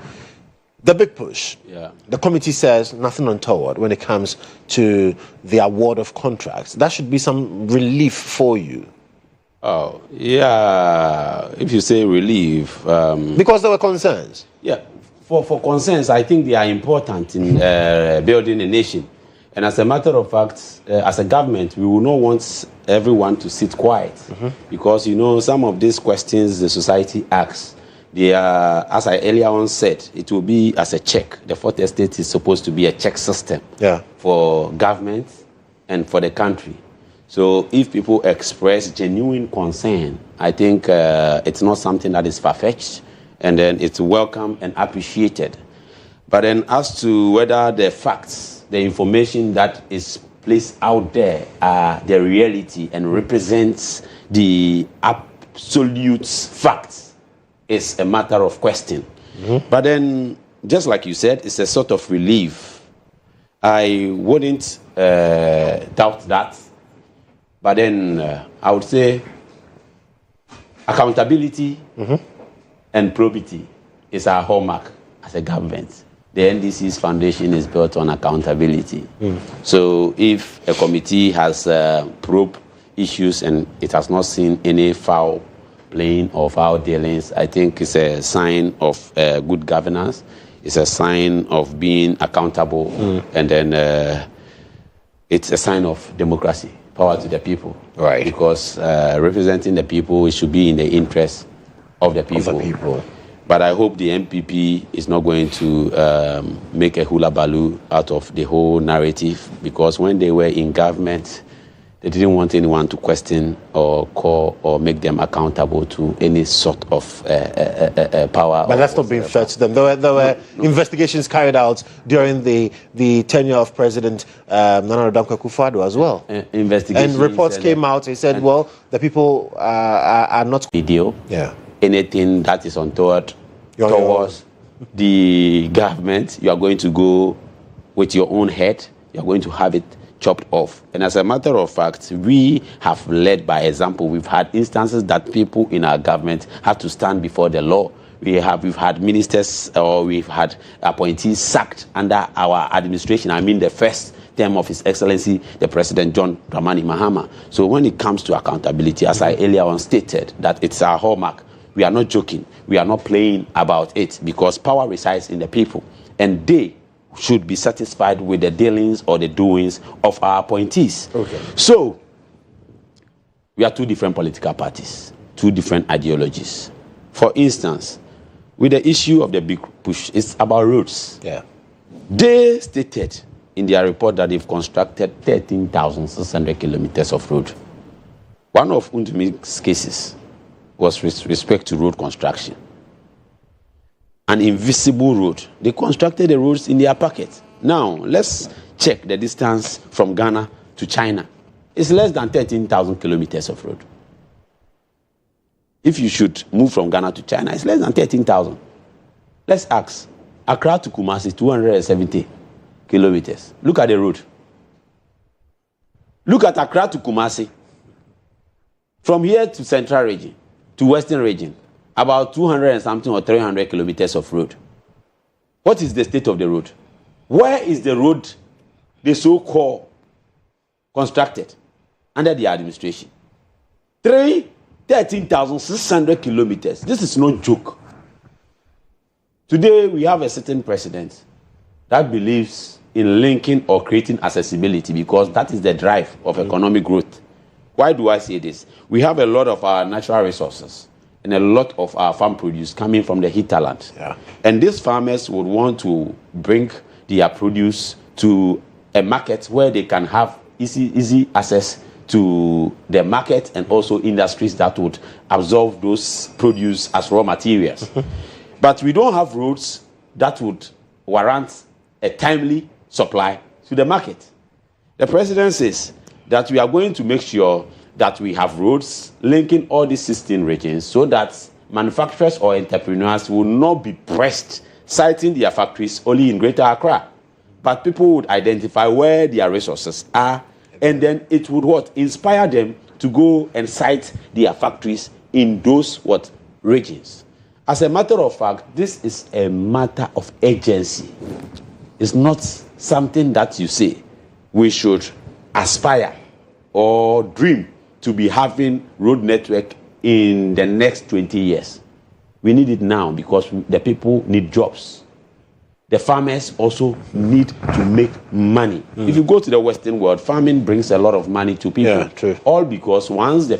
[SPEAKER 4] The big push.
[SPEAKER 7] Yeah.
[SPEAKER 4] The committee says nothing untoward when it comes to the award of contracts. That should be some relief for you.
[SPEAKER 7] Oh, yeah. If you say relief.
[SPEAKER 4] Because there were concerns.
[SPEAKER 7] Yeah. For concerns, I think they are important in building a nation. And as a matter of fact, as a government, we will not want everyone to sit quiet. Because, some of these questions the society asks, they are, as I earlier on said, it will be as a check. The fourth estate is supposed to be a check system for government and for the country. So if people express genuine concern, I think it's not something that is far-fetched, and then it's welcome and appreciated. But then as to whether the facts, the information that is placed out there are the reality and represents the absolute facts, is a matter of question. But then, just like you said, it's a sort of relief. I wouldn't doubt that. But then I would say accountability and probity is our hallmark as a government. The NDC's foundation is built on accountability. So if a committee has probed issues and it has not seen any foul playing or foul dealings, I think it's a sign of good governance. It's a sign of being accountable. And then it's a sign of democracy. Power to the people.
[SPEAKER 4] Right.
[SPEAKER 7] Because representing the people, it should be in the interest of the people. But I hope the MPP is not going to make a hula baloo out of the whole narrative, because when they were in government, they didn't want anyone to question or call or make them accountable to any sort of power.
[SPEAKER 4] But that's not being fair to them. There were investigations carried out during the tenure of President Nana Addo Akufo-Addo as well.
[SPEAKER 7] Investigations.
[SPEAKER 4] And reports came out. They said, well, the people are not...
[SPEAKER 7] Video.
[SPEAKER 4] Yeah.
[SPEAKER 7] Anything that is untoward towards the government, you are going to go with your own head. You are going to have it chopped off. And as a matter of fact, we have led by example. We've had instances that people in our government have to stand before the law. We've had ministers or we've had appointees sacked under our administration. I mean, the first term of His Excellency, the President John Dramani Mahama. So when it comes to accountability, as I earlier on stated, that it's our hallmark. We are not joking. We are not playing about it, because power resides in the people, and they should be satisfied with the dealings or the doings of our appointees. Okay. So we are two different political parties, two different ideologies. For instance, with the issue of the big push, it's about roads.
[SPEAKER 4] Yeah.
[SPEAKER 7] They stated in their report that they've constructed 13,600 kilometers of road. One of Untumi's cases was with respect to road construction. An invisible road. They constructed the roads in their pocket. Now, let's check the distance from Ghana to China. It's less than 13,000 kilometers of road. If you should move from Ghana to China, it's less than 13,000. Let's ask. Accra to Kumasi, 270 kilometers. Look at the road. Look at Accra to Kumasi. From here to Central Region, to Western Region, about 200 and something or 300 kilometers of road. What is the state of the road? Where is the road they so-called constructed under the administration? 13,600 kilometers. This is no joke. Today, we have a certain president that believes in linking or creating accessibility, because that is the drive of economic growth. Why do I say this? We have a lot of our natural resources and a lot of our farm produce coming from the hinterland. Yeah. And these farmers would want to bring their produce to a market where they can have easy access to the market, and also industries that would absorb those produce as raw materials. But we don't have roads that would warrant a timely supply to the market. The president says that we are going to make sure that we have roads linking all these 16 regions, so that manufacturers or entrepreneurs will not be pressed citing their factories only in Greater Accra. But people would identify where their resources are, and then it would inspire them to go and site their factories in those regions. As a matter of fact, this is a matter of urgency. It's not something that you say we should aspire or dream to be having road network in the next 20 years. We need it now, because the people need jobs. The farmers also need to make money. If you go to the Western world, farming brings a lot of money to people.
[SPEAKER 4] Yeah, true.
[SPEAKER 7] All because once the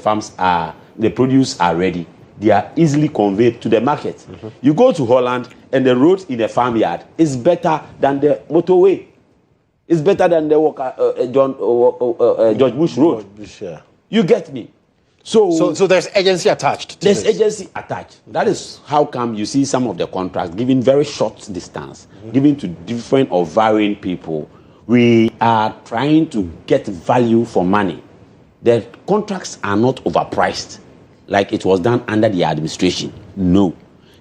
[SPEAKER 7] produce are ready, they are easily conveyed to the market. You go to Holland, and the roads in the farmyard is better than the motorway. It's better than the George Bush Road.
[SPEAKER 4] Yeah.
[SPEAKER 7] You get me? So
[SPEAKER 4] there's agency attached.
[SPEAKER 7] There's agency attached. That is how come you see some of the contracts given very short distance, given to different or varying people. We are trying to get value for money. The contracts are not overpriced like it was done under the administration. No.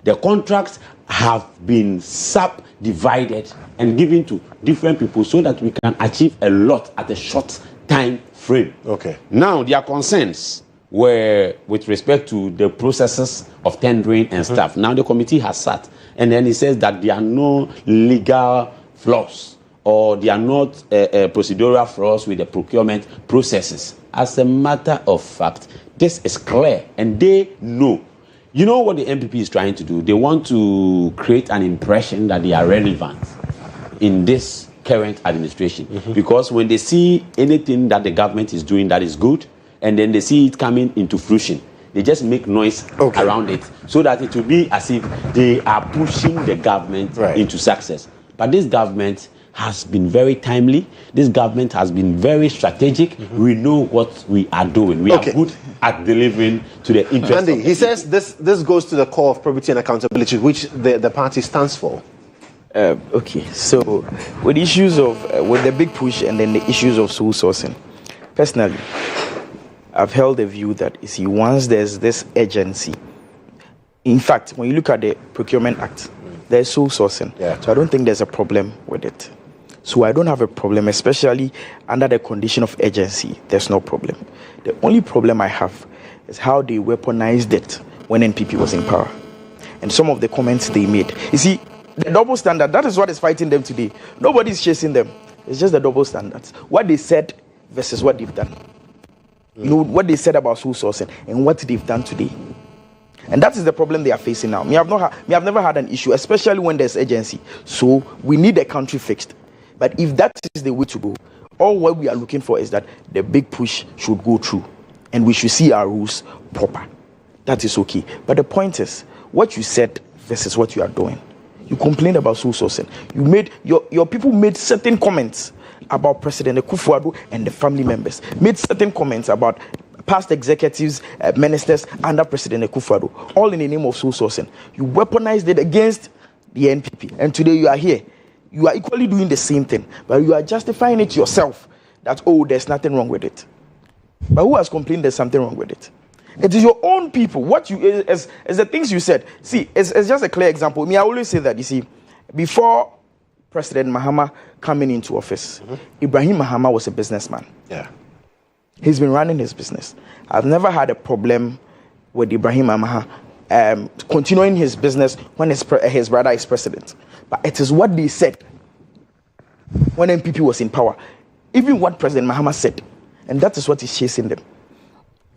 [SPEAKER 7] The contracts have been subdivided and given to different people so that we can achieve a lot at a short time frame.
[SPEAKER 4] Okay.
[SPEAKER 7] Now, their concerns were with respect to the processes of tendering and stuff. Now, the committee has sat, and then it says that there are no legal flaws or there are not procedural flaws with the procurement processes. As a matter of fact, this is clear, and they know. You know what the MPP is trying to do? They want to create an impression that they are relevant in this current administration. Because when they see anything that the government is doing that is good, and then they see it coming into fruition, they just make noise around it, so that it will be as if they are pushing the government into success. But this government has been very timely. This government has been very strategic. We know what we are doing. We are good at delivering to the interest
[SPEAKER 4] Andy,
[SPEAKER 7] of the
[SPEAKER 4] he says this goes to the core of probity and accountability, which the party stands for.
[SPEAKER 6] Okay, so with issues of with the big push and then the issues of sole sourcing, personally, I've held the view that, you see, once there's this agency, in fact, when you look at the Procurement Act, there's sole sourcing. So I don't think there's a problem with it. So I don't have a problem, especially under the condition of agency. There's no problem. The only problem I have is how they weaponized it when NPP was in power. And some of the comments they made. You see, the double standard, that is what is fighting them today. Nobody's chasing them. It's just the double standards. What they said versus what they've done. You know, what they said about sole sourcing and what they've done today. And that is the problem they are facing now. Me, I've never had an issue, especially when there's agency. So we need the country fixed. But if that is the way to go, all what we are looking for is that the big push should go through and we should see our rules proper. That is okay. But the point is, what you said versus what you are doing. You complained about sole sourcing. You made your people made certain comments about President Akufo-Addo and the family members. Made certain comments about past executives, ministers under President Akufo-Addo, all in the name of sole sourcing. You weaponized it against the NPP. And today you are here. You are equally doing the same thing, but you are justifying it yourself that, oh, there's nothing wrong with it. But who has complained there's something wrong with it? It is your own people. What you, as the things you said. See, it's just a clear example. I always say that, you see, before President Mahama coming into office, Ibrahim Mahama was a businessman.
[SPEAKER 4] Yeah.
[SPEAKER 6] He's been running his business. I've never had a problem with Ibrahim Mahama continuing his business when his brother is president. But it is what they said when NPP was in power. Even what President Mahama said. And that is what is chasing them.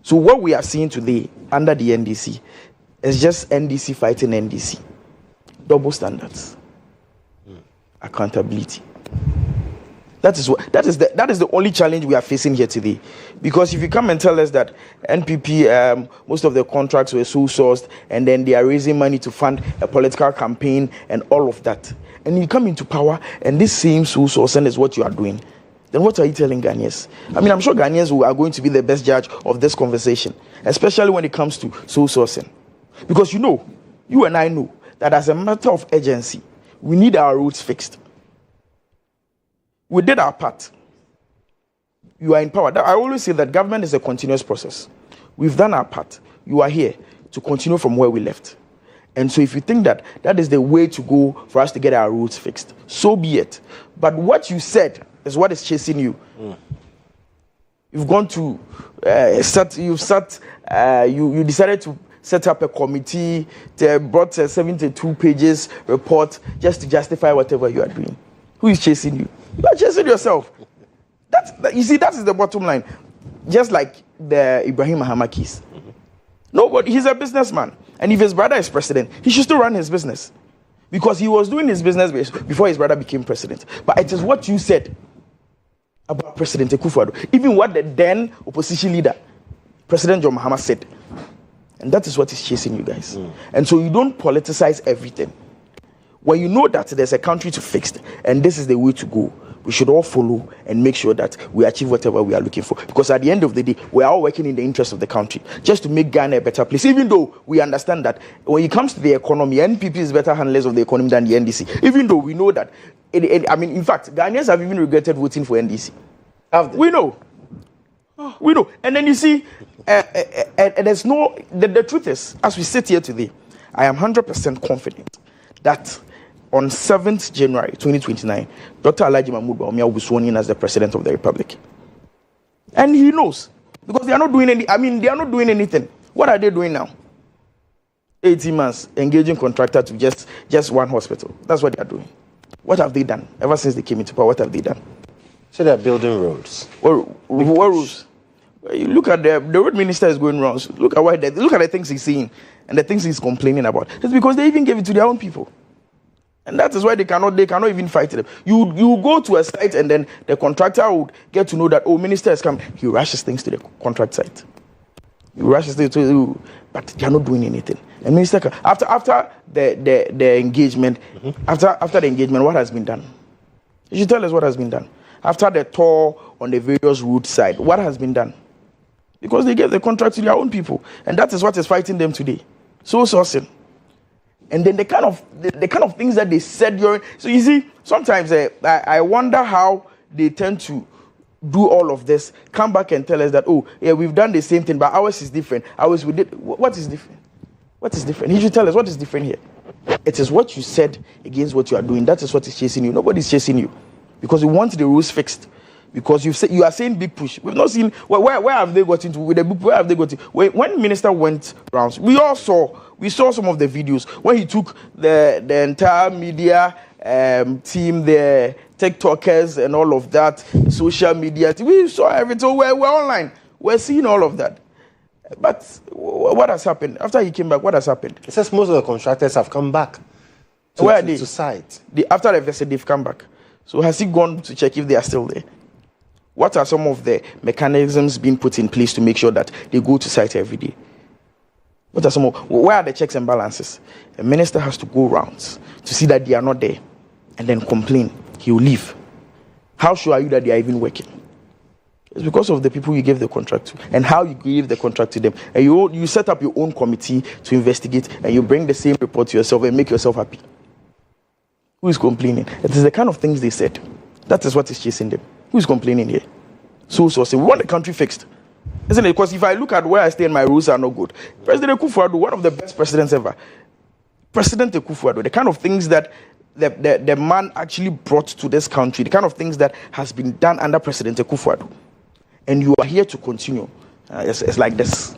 [SPEAKER 6] So what we are seeing today under the NDC is just NDC fighting NDC. Double standards. Accountability. That is the only challenge we are facing here today. Because if you come and tell us that NPP, most of the contracts were sole sourced, and then they are raising money to fund a political campaign and all of that, and you come into power and this same sole sourcing is what you are doing, then what are you telling Ghanaians? I mean, I'm sure Ghanaians are going to be the best judge of this conversation, especially when it comes to sole sourcing. Because you and I know that as a matter of urgency, we need our roads fixed. We did our part. You are in power. I always say that government is a continuous process. We've done our part. You are here to continue from where we left. And so if you think that that is the way to go for us to get our roads fixed, so be it. But what you said is what is chasing you. You've gone to you decided to set up a committee, brought a 72 pages report just to justify whatever you are doing. Who is chasing you? You are chasing yourself. You see, that is the bottom line. Just like the Ibrahim Mahama case. Nobody, he's a businessman. And if his brother is president, he should still run his business. Because he was doing his business before his brother became president. But it is what you said about President Akufo-Addo. Even what the then opposition leader, President John Mahama, said. And that is what is chasing you guys. And so you don't politicize everything. When you know that there's a country to fix and this is the way to go, we should all follow and make sure that we achieve whatever we are looking for. Because at the end of the day, we are all working in the interest of the country, just to make Ghana a better place. Even though we understand that when it comes to the economy, NPP is better handlers of the economy than the NDC. Even though we know that, in fact, Ghanaians have even regretted voting for NDC. We know. And then you see, and there's no, the truth is, as we sit here today, I am 100% confident that on 7th January 2029, Dr. Alhaji Mahmoud Bawumia will be sworn in as the President of the Republic. And he knows, because they are not doing they are not doing anything. What are they doing now? 18 months engaging contractor to just one hospital. That's what they are doing. What have they done ever since they came into power? What have they done?
[SPEAKER 4] So they're building roads.
[SPEAKER 6] What roads? You look at the road minister is going wrong. So look at the things he's saying and the things he's complaining about. It's because they even gave it to their own people. And that is why they cannot even fight them. You go to a site and then the contractor would get to know that, oh, minister has come. He rushes things to the contract site. He rushes things to, but they are not doing anything. And minister, after the engagement, after the engagement, what has been done? You should tell us what has been done. After the tour on the various route side, what has been done? Because they gave the contract to their own people, and that is what is fighting them today. So sourcing. And then the kind of things that they said during. So you see, sometimes I wonder how they tend to do all of this, come back and tell us that, oh, yeah, we've done the same thing, but ours is different. Ours we did. What is different? What is different? He should tell us what is different here. It is what you said against what you are doing. That is what is chasing you. Nobody is chasing you because you want the rules fixed. Because you are saying big push. We've not seen where have they got into with the big. Where have they got into? When minister went rounds, we saw some of the videos when he took the entire media team, the TikTokers and all of that, social media. We saw everything. We're online. We're seeing all of that. But what has happened after he came back? What has happened?
[SPEAKER 4] It says most of the contractors have come back.
[SPEAKER 6] Where are they?
[SPEAKER 4] To site.
[SPEAKER 6] After the visit, they've come back. So has he gone to check if they are still there? What are some of the mechanisms being put in place to make sure that they go to site every day? Where are the checks and balances? A minister has to go rounds to see that they are not there and then complain. He will leave. How sure are you that they are even working? It's because of the people you gave the contract to and how you gave the contract to them. And you set up your own committee to investigate and you bring the same report to yourself and make yourself happy. Who is complaining? It is the kind of things they said. That is what is chasing them. Who is complaining here? So we want the country fixed. Isn't it? Because if I look at where I stay and my rules are not good. President Akufo-Addo, one of the best presidents ever. President Akufo-Addo, the kind of things that the man actually brought to this country, the kind of things that has been done under President Akufo-Addo. And you are here to continue. It's like this.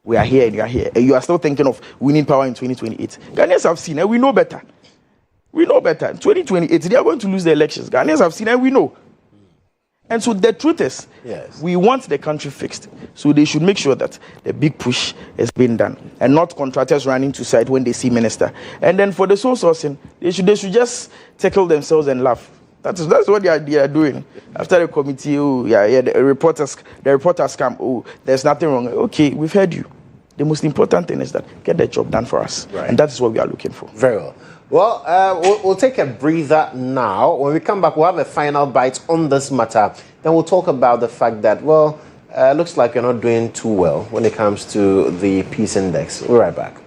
[SPEAKER 6] We are here and you are here. And you are still thinking of winning power in 2028. Ghanaians have seen and we know better. We know better. In 2028, they are going to lose the elections. Ghanaians have seen and we know. And so the truth is, yes, we want the country fixed. So they should make sure that the big push is being done. And not contractors running to site when they see minister. And then for the sole sourcing, they should just tickle themselves and laugh. That's what they are doing. After the committee, the reporters come, oh, there's nothing wrong. Okay, we've heard you. The most important thing is that get the job done for us. Right. And that's what we are looking for.
[SPEAKER 4] Very well. Well, we'll take a breather now. When we come back, we'll have a final bite on this matter. Then we'll talk about the fact that, looks like you're not doing too well when it comes to the peace index. We'll be right back.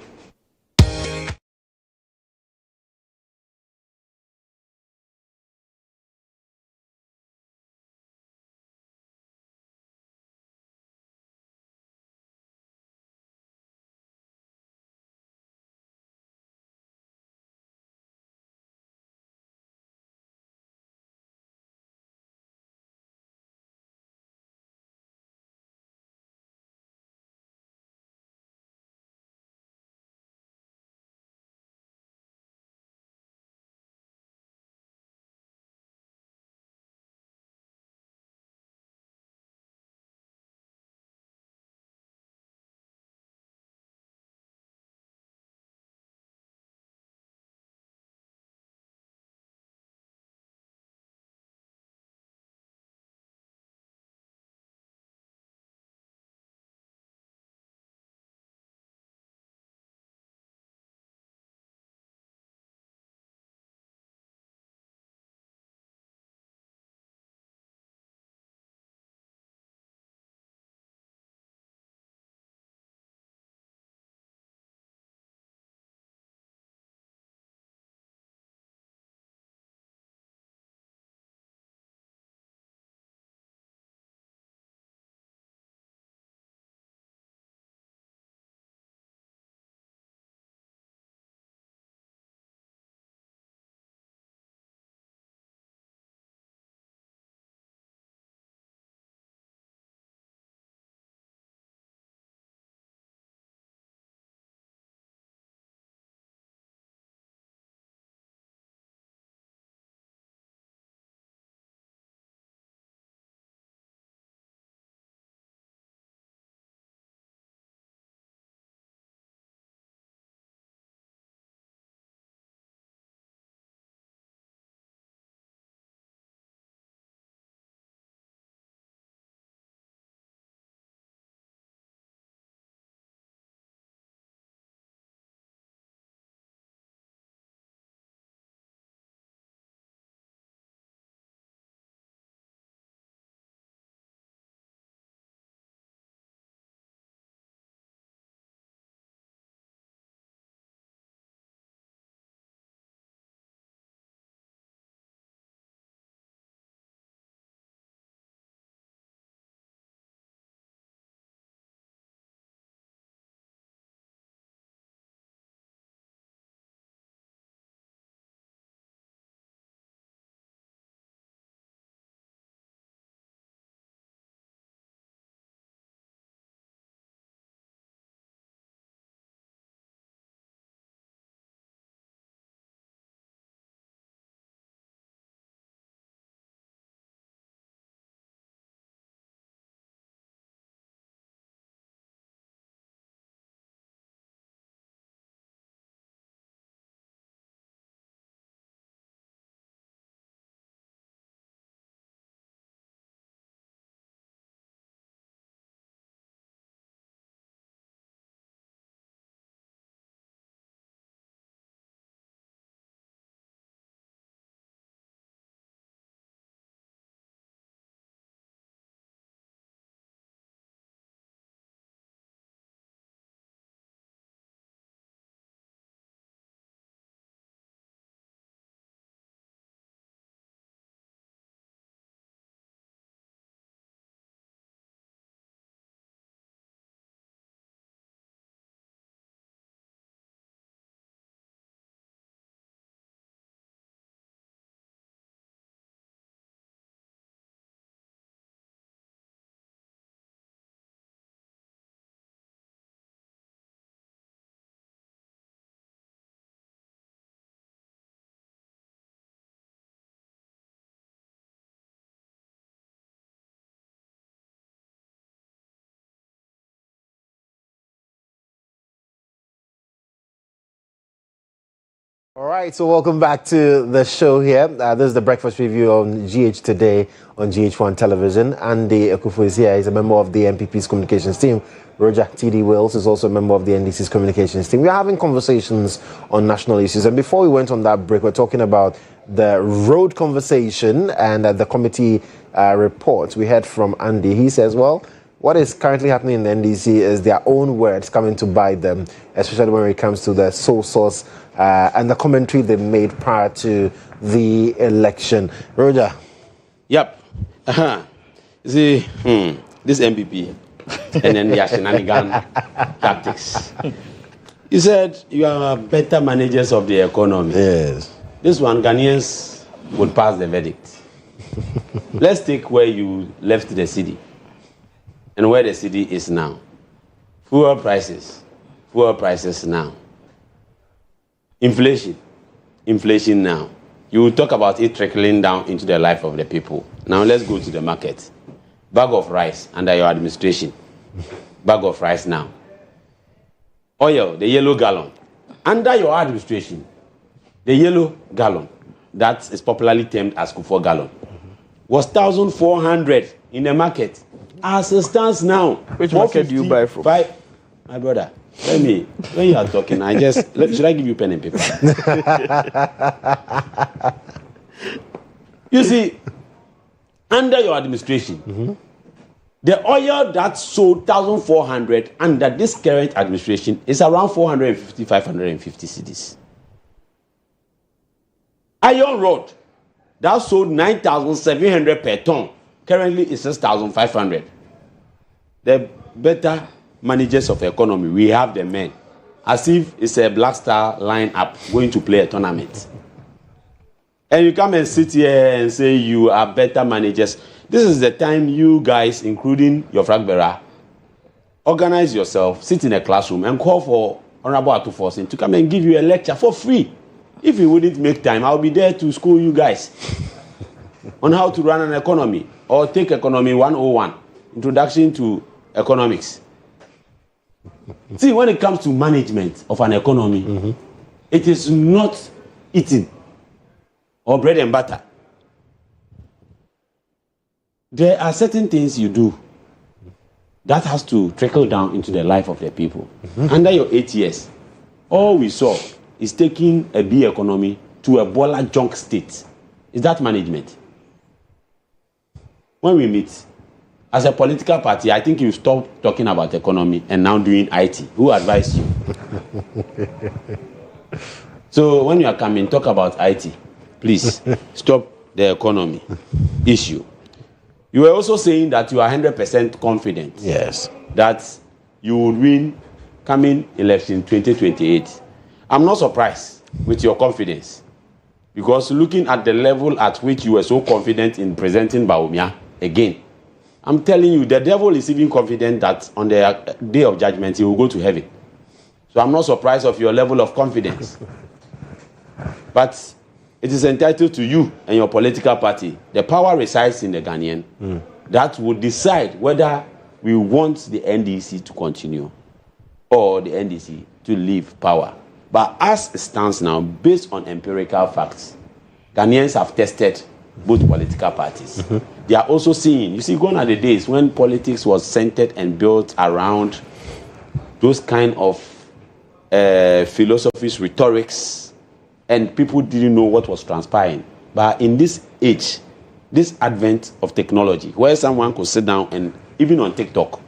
[SPEAKER 4] All right, so welcome back to the show here. This is the breakfast review on GH Today on GH1 Television. Andy Akufo is here. He's a member of the NPP's communications team. Roger T.D. Wills is also a member of the NDC's communications team. We're having conversations on national issues. And before we went on that break, we're talking about the road conversation and the committee report. We heard from Andy. He says, well, what is currently happening in the NDC is their own words coming to bite them, especially when it comes to the sole source and the commentary they made prior to the election. Roger.
[SPEAKER 7] Yep. See, this MPP and then the shenanigan tactics. You said you are better managers of the economy.
[SPEAKER 4] Yes.
[SPEAKER 7] This one, Ghanaians would pass the verdict. Let's take where you left the city and where the city is now. Fuel prices now. Inflation now. You will talk about it trickling down into the life of the people. Now let's go to the market. Bag of rice under your administration. Bag of rice now. Oil, the yellow gallon. Under your administration, the yellow gallon, that is popularly termed as Kufuor gallon, was 1,400 in the market. As it stands now,
[SPEAKER 6] which market do you buy from?
[SPEAKER 7] My brother, tell me, when you are talking, should I give you pen and paper? You see, under your administration, the oil that sold 1,400 under this current administration is around 450, 550 cedis. Iron rod that sold 9,700 per ton currently is 6,500. The better managers of the economy, we have the men, as if it's a Black Star line-up going to play a tournament. And you come and sit here and say you are better managers. This is the time you guys, including your flag bearer, organize yourself, sit in a classroom and call for Honorable Atuforsin to come and give you a lecture for free. If you wouldn't make time, I'll be there to school you guys on how to run an economy or take Economy 101, Introduction to Economics. See, when it comes to management of an economy, it is not eating or bread and butter. There are certain things you do that has to trickle down into the life of the people. Under your 8 years, all we saw is taking a bee economy to a Bola junk state. Is that management? When we meet, as a political party, I think you stop talking about economy and now doing IT. Who advised you? So when you are coming, talk about IT. Please, stop the economy issue. You were also saying that you are 100% confident.
[SPEAKER 4] Yes.
[SPEAKER 7] That you will win coming election 2028. I'm not surprised with your confidence. Because looking at the level at which you were so confident in presenting Bawumia again, I'm telling you, the devil is even confident that on the day of judgment, he will go to heaven. So I'm not surprised of your level of confidence. But it is entitled to you and your political party. The power resides in the Ghanaian. That would decide whether we want the NDC to continue or the NDC to leave power. But as it stands now, based on empirical facts, Ghanaians have tested both political parties. They are also seeing, you see, gone are the days when politics was centered and built around those kind of philosophies, rhetorics, and people didn't know what was transpiring. But in this age, this advent of technology, where someone could sit down and, even on TikTok,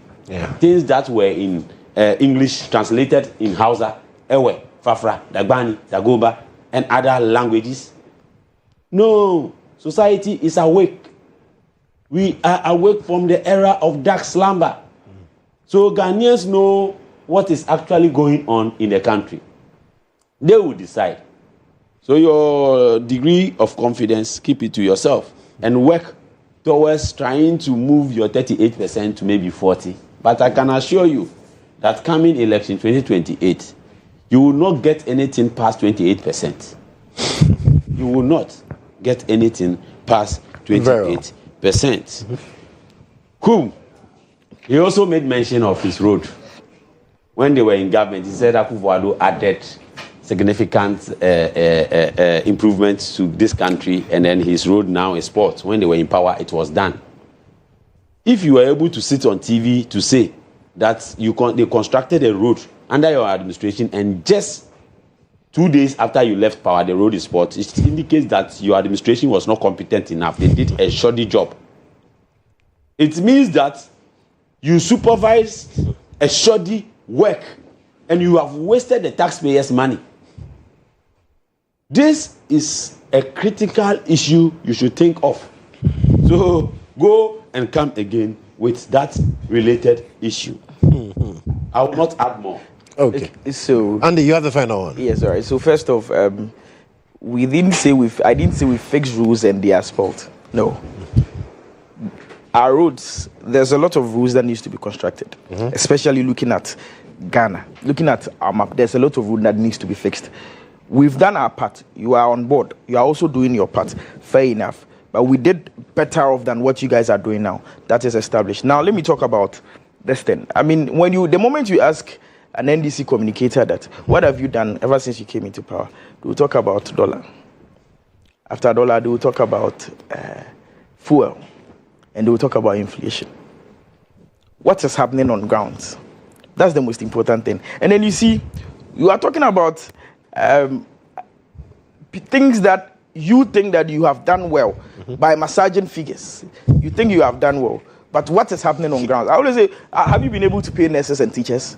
[SPEAKER 7] things that were in English translated in Hausa, Ewe, Fafra, Dagbani, Dagoba, and other languages. No, society is awake. We are awake from the era of dark slumber. So Ghanaians know what is actually going on in the country. They will decide. So your degree of confidence, keep it to yourself and work towards trying to move your 38% to maybe 40%. But I can assure you that coming election 2028, you will not get anything past 28%. You will not get anything past 28%. Who? He also made mention of his road. When they were in government, he said Akufo-Addo added significant improvements to this country, and then his road now is sport. When they were in power, it was done. If you were able to sit on TV to say that they constructed a road under your administration, and just 2 days after you left power, the road is sport, it indicates that your administration was not competent enough. They did a shoddy job. It means that you supervised a shoddy work, and you have wasted the taxpayers' money. This is a critical issue you should think of. So go and come again with that related issue. I will not add more.
[SPEAKER 4] Okay.
[SPEAKER 6] So
[SPEAKER 4] Andy, you have the final one.
[SPEAKER 6] yes, all right. So first off, I didn't say we fix rules and the asphalt. No. Our roads, there's a lot of roads that needs to be constructed, especially looking at Ghana, looking at our map. There's a lot of road that needs to be fixed. We've done our part. You are on board. You are also doing your part. Fair enough. But we did better off than what you guys are doing now. That is established. Now let me talk about this thing. I mean, the moment you ask an NDC communicator that, what have you done ever since you came into power? They will talk about dollar. After dollar, they will talk about fuel. And they will talk about inflation. What is happening on ground? That's the most important thing. And then you see, you are talking about things that you think that you have done well by massaging figures. You think you have done well. But what is happening on ground? I always say, have you been able to pay nurses and teachers?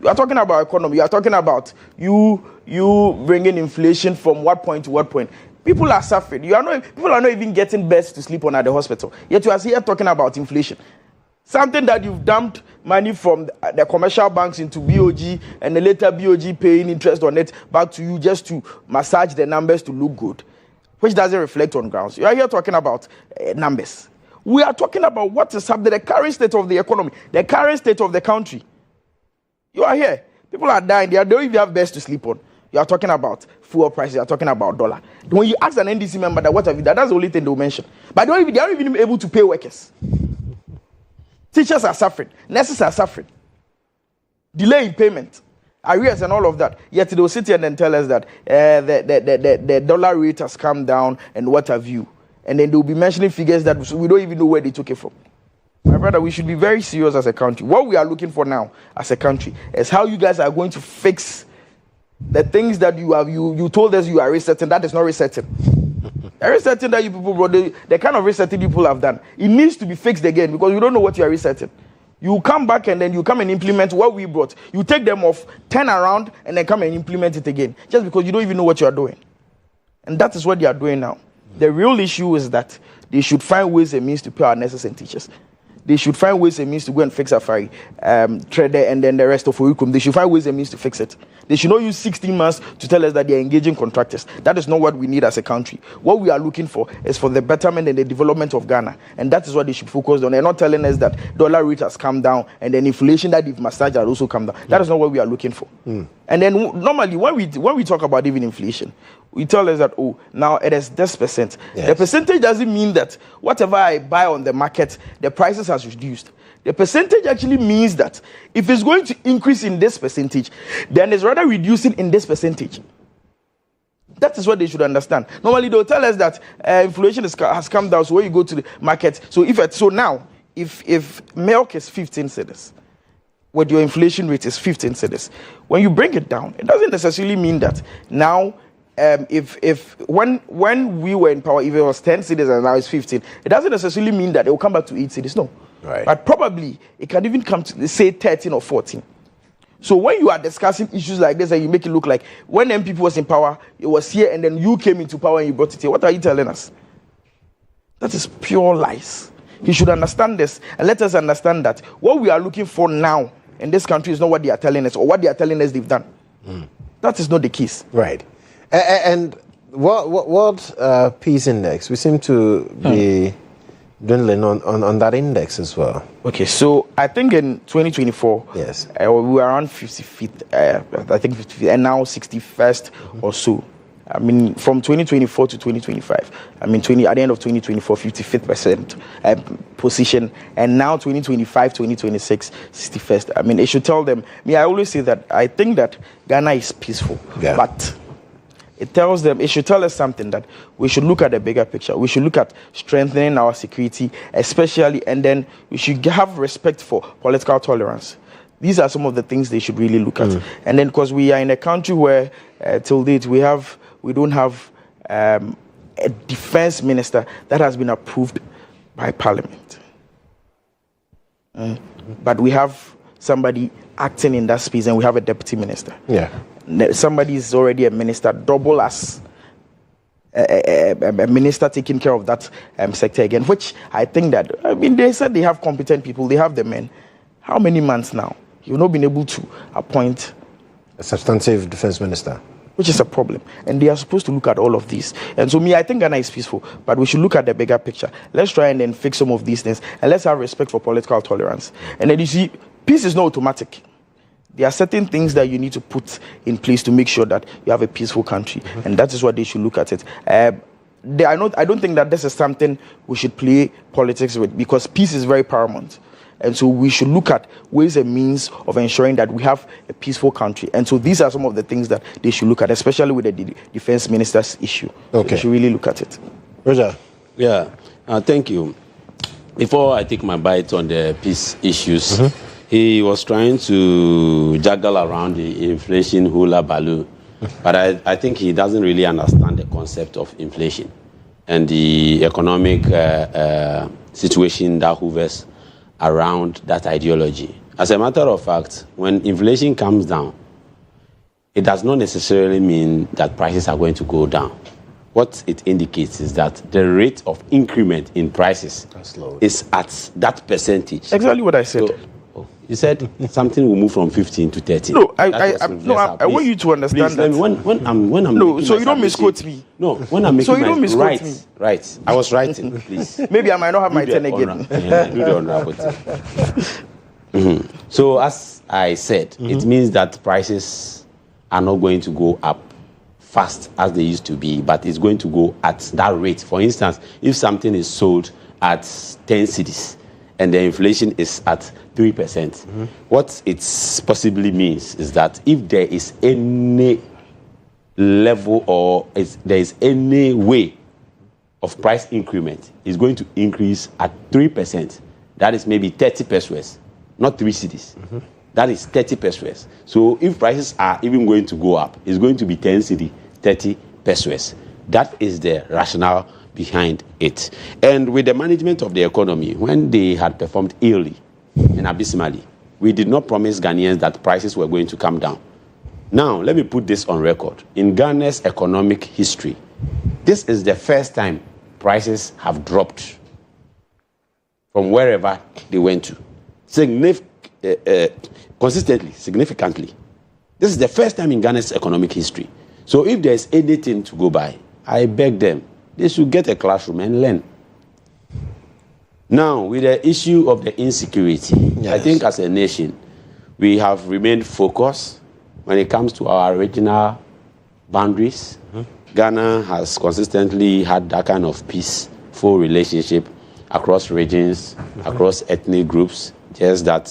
[SPEAKER 6] You are talking about economy. You are talking about you bringing inflation from what point to what point. People are suffering. People are not even getting beds to sleep on at the hospital. Yet you are here talking about inflation. Something that you've dumped money from the commercial banks into BOG, and the later BOG paying interest on it back to you just to massage the numbers to look good, which doesn't reflect on grounds. You are here talking about numbers. We are talking about what is happening, the current state of the economy, the current state of the country. You are here. People are dying. They don't even have beds to sleep on. You are talking about fuel prices. You are talking about dollar. When you ask an NDC member that what have you done, that's the only thing they will mention. But they aren't even able to pay workers. Teachers are suffering. Nurses are suffering. Delay in payment. Arrears and all of that. Yet they will sit here and then tell us that the dollar rate has come down and what have you. And then they will be mentioning figures that we don't even know where they took it from. My brother, we should be very serious as a country. What we are looking for now as a country is how you guys are going to fix the things that you told us you are resetting. That is not resetting. The resetting that you people brought, the kind of resetting people have done, it needs to be fixed again because you don't know what you are resetting. You come back and then you come and implement what we brought. You take them off, turn around, and then come and implement it again. Just because you don't even know what you are doing. And that is what they are doing now. The real issue is that they should find ways and means to pay our nurses and teachers. They should find ways and means to go and fix Afari, Trader, and then the rest of Orikum. They should find ways and means to fix it. They should not use 16 months to tell us that they are engaging contractors. That is not what we need as a country. What we are looking for is for the betterment and the development of Ghana. And that is what they should focus on. They're not telling us that dollar rate has come down and then inflation that they've massaged has also come down. That is not what we are looking for. And then normally when we talk about even inflation, we tell us that, oh, now it is this percent. Yes. The percentage doesn't mean that whatever I buy on the market, the prices has reduced. The percentage actually means that if it's going to increase in this percentage, then it's rather reducing in this percentage. That is what they should understand. Normally, they'll tell us that inflation has come down, so when you go to the market, so now, if milk is 15 cedis, what your inflation rate is 15 cedis, when you bring it down, it doesn't necessarily mean that now, when we were in power, if it was 10 cedis and now it's 15, it doesn't necessarily mean that it will come back to 8 cedis. No. Right. But probably it can even come to, say, 13 or 14. So when you are discussing issues like this and you make it look like when MPP was in power, it was here and then you came into power and you brought it here, what are you telling us? That is pure lies. You should understand this and let us understand that what we are looking for now in this country is not what they are telling us or what they are telling us they've done. That is not the case.
[SPEAKER 4] Right. And what peace index? We seem to be dwindling on that index as well.
[SPEAKER 6] Okay, so I think in 2024,
[SPEAKER 4] yes,
[SPEAKER 6] we were around 55th, I think 55th, and now 61st or so. I mean, from 2024 to 2025, I mean, at the end of 2024, 55th position, and now 2025, 2026, 61st. I mean, it should tell them. I always say that I think that Ghana is peaceful, but it should tell us something, that we should look at the bigger picture. We should look at strengthening our security, especially, and then we should have respect for political tolerance. These are some of the things they should really look at. And then, because we are in a country where, till date, we don't have a defense minister that has been approved by Parliament. But we have somebody acting in that space, and we have a deputy minister. Yeah. Somebody is already a minister, double as a minister taking care of that sector again, which I think that, they said they have competent people, they have the men. How many months now? You've not been able to appoint
[SPEAKER 4] a substantive defense minister,
[SPEAKER 6] which is a problem. And they are supposed to look at all of these. And so I think Ghana is peaceful, but we should look at the bigger picture. Let's try and then fix some of these things, and let's have respect for political tolerance. And then you see, peace is not automatic. There are certain things that you need to put in place to make sure that you have a peaceful country. And that is what they should look at it. I don't think that this is something we should play politics with, because peace is very paramount. And so we should look at ways and means of ensuring that we have a peaceful country. And so these are some of the things that they should look at, especially with the defense minister's issue. So they should really look at it.
[SPEAKER 4] Roger.
[SPEAKER 7] Yeah, thank you. Before I take my bite on the peace issues, he was trying to juggle around the inflation hula baloo. But I think he doesn't really understand the concept of inflation and the economic situation that hovers around that ideology. As a matter of fact, when inflation comes down, it does not necessarily mean that prices are going to go down. What it indicates is that the rate of increment in prices is at that percentage.
[SPEAKER 6] Exactly what I said.
[SPEAKER 7] So, you said something will move from 15 to 30.
[SPEAKER 6] No, I want you to understand
[SPEAKER 7] please,
[SPEAKER 6] that.
[SPEAKER 7] When I'm
[SPEAKER 6] no, so you don't misquote me.
[SPEAKER 7] No, when I'm making
[SPEAKER 6] so you don't misquote me.
[SPEAKER 7] Right. I was writing, please.
[SPEAKER 6] Maybe I might not have my turn again.
[SPEAKER 7] Do the honorable. So as I said, it means that prices are not going to go up fast as they used to be, but it's going to go at that rate. For instance, if something is sold at 10 cedis and the inflation is at 3%, what it possibly means is that if there is any level or there is any way of price increment, it's going to increase at 3%. That is maybe 30 pesos, not 3 cedis. That is 30 pesos. So if prices are even going to go up, it's going to be 10 cedi, 30 pesos. That is the rationale behind it. And with the management of the economy, when they had performed illy and abysmally, we did not promise Ghanaians that prices were going to come down. Now, let me put this on record. In Ghana's economic history, this is the first time prices have dropped from wherever they went to. Consistently, significantly. This is the first time in Ghana's economic history. So if there's anything to go by, I beg them, they should get a classroom and learn. Now, with the issue of the insecurity, I think as a nation, we have remained focused when it comes to our regional boundaries. Ghana has consistently had that kind of peaceful relationship across regions, across ethnic groups, just that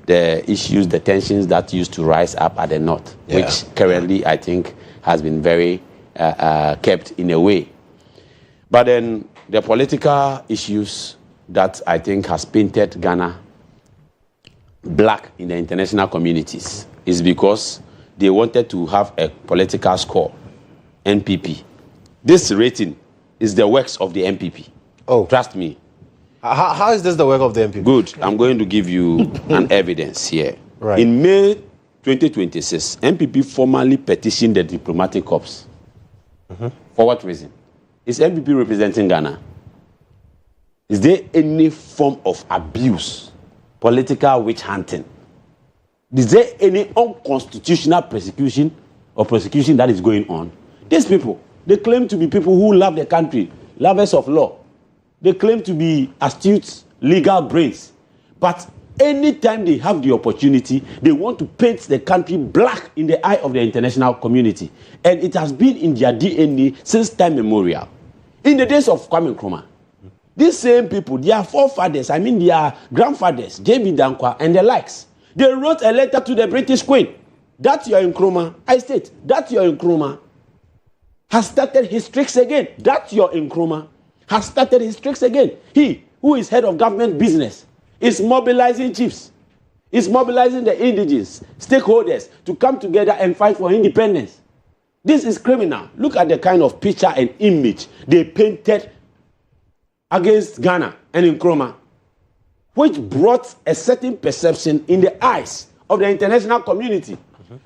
[SPEAKER 7] the issues, the tensions that used to rise up at the north, which currently I think has been very kept in a way. But then the political issues that I think has painted Ghana black in the international communities is because they wanted to have a political score, NPP. This rating is the works of the NPP. Oh, trust me.
[SPEAKER 4] How is this the work of the NPP?
[SPEAKER 7] Good. I'm going to give you an evidence here. Right. In May 2026, NPP formally petitioned the diplomatic corps. For what reason? Is NPP representing Ghana? Is there any form of abuse, political witch hunting? Is there any unconstitutional persecution or prosecution that is going on? These people, they claim to be people who love the country, lovers of law. They claim to be astute legal brains. But anytime they have the opportunity, they want to paint the country black in the eye of the international community. And it has been in their DNA since time immemorial. In the days of Kwame Nkrumah, these same people, their forefathers, I mean their grandfathers, J.B. Dankwa and the likes, they wrote a letter to the British Queen. That your Nkrumah, I state, that your Nkrumah has started his tricks again. That your Nkrumah has started his tricks again. He, who is head of government business, is mobilizing chiefs, is mobilizing the indigenous stakeholders to come together and fight for independence. This is criminal. Look at the kind of picture and image they painted against Ghana and Nkrumah, which brought a certain perception in the eyes of the international community.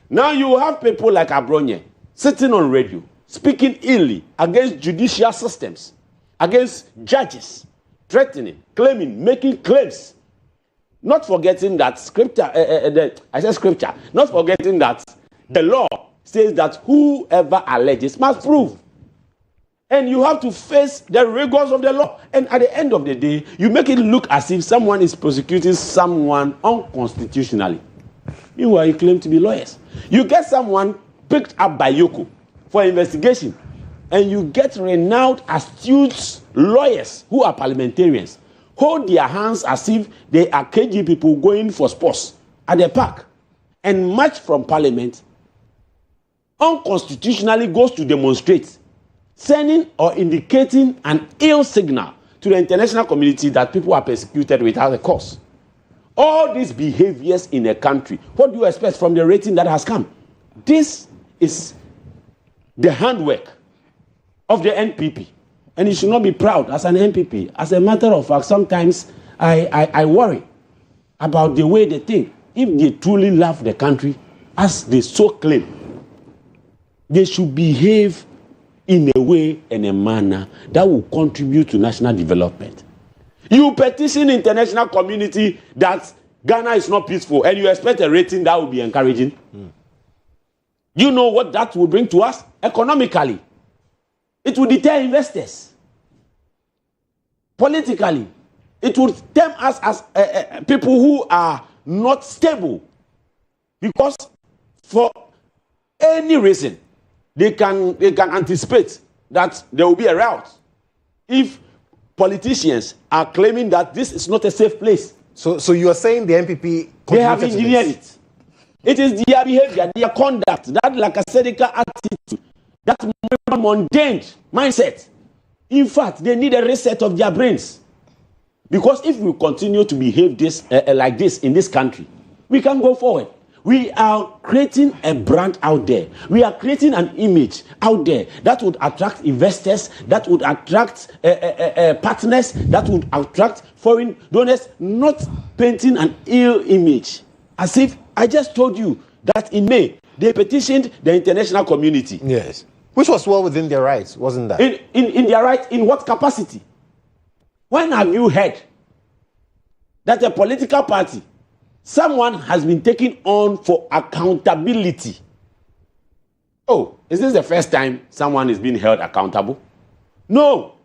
[SPEAKER 7] Now you have people like Abronye sitting on radio, speaking illy against judicial systems, against judges, threatening, claiming, making claims. Not forgetting that not forgetting that the law says that whoever alleges must prove. And you have to face the rigors of the law. And at the end of the day, you make it look as if someone is prosecuting someone unconstitutionally. Meanwhile, you claim to be lawyers. You get someone picked up by Yoko for investigation, and you get renowned astute lawyers who are parliamentarians hold their hands as if they are KG people going for sports at the park and march from parliament, unconstitutionally goes to demonstrate, sending or indicating an ill signal to the international community that people are persecuted without a cause. All these behaviors in a country, what do you expect from the rating that has come? This is the handwork of the NPP. And you should not be proud as an NPP. As a matter of fact, sometimes I worry about the way they think. If they truly love the country, as they so claim, they should behave in a way and a manner that will contribute to national development. You petition the international community that Ghana is not peaceful, and you expect a rating that will be encouraging. You know what that will bring to us economically? It will deter investors. Politically, it will term us as people who are not stable, because for any reason they can anticipate that there will be a rout if politicians are claiming that this is not a safe place.
[SPEAKER 4] So you are saying the NPP
[SPEAKER 7] they have engineered it. It is their behavior, their conduct, that lackadaisical attitude, that mundane mindset. In fact, they need a reset of their brains. Because if we continue to behave like this in this country, we can go forward. We are creating a brand out there. We are creating an image out there that would attract investors, that would attract partners, that would attract foreign donors, not painting an ill image. As if I just told you that in May, they petitioned the international community.
[SPEAKER 4] Yes. Which was well within their rights, wasn't that?
[SPEAKER 7] In their right, in what capacity? When have you heard that a political party, someone has been taken on for accountability? Oh, is this the first time someone is being held accountable? No.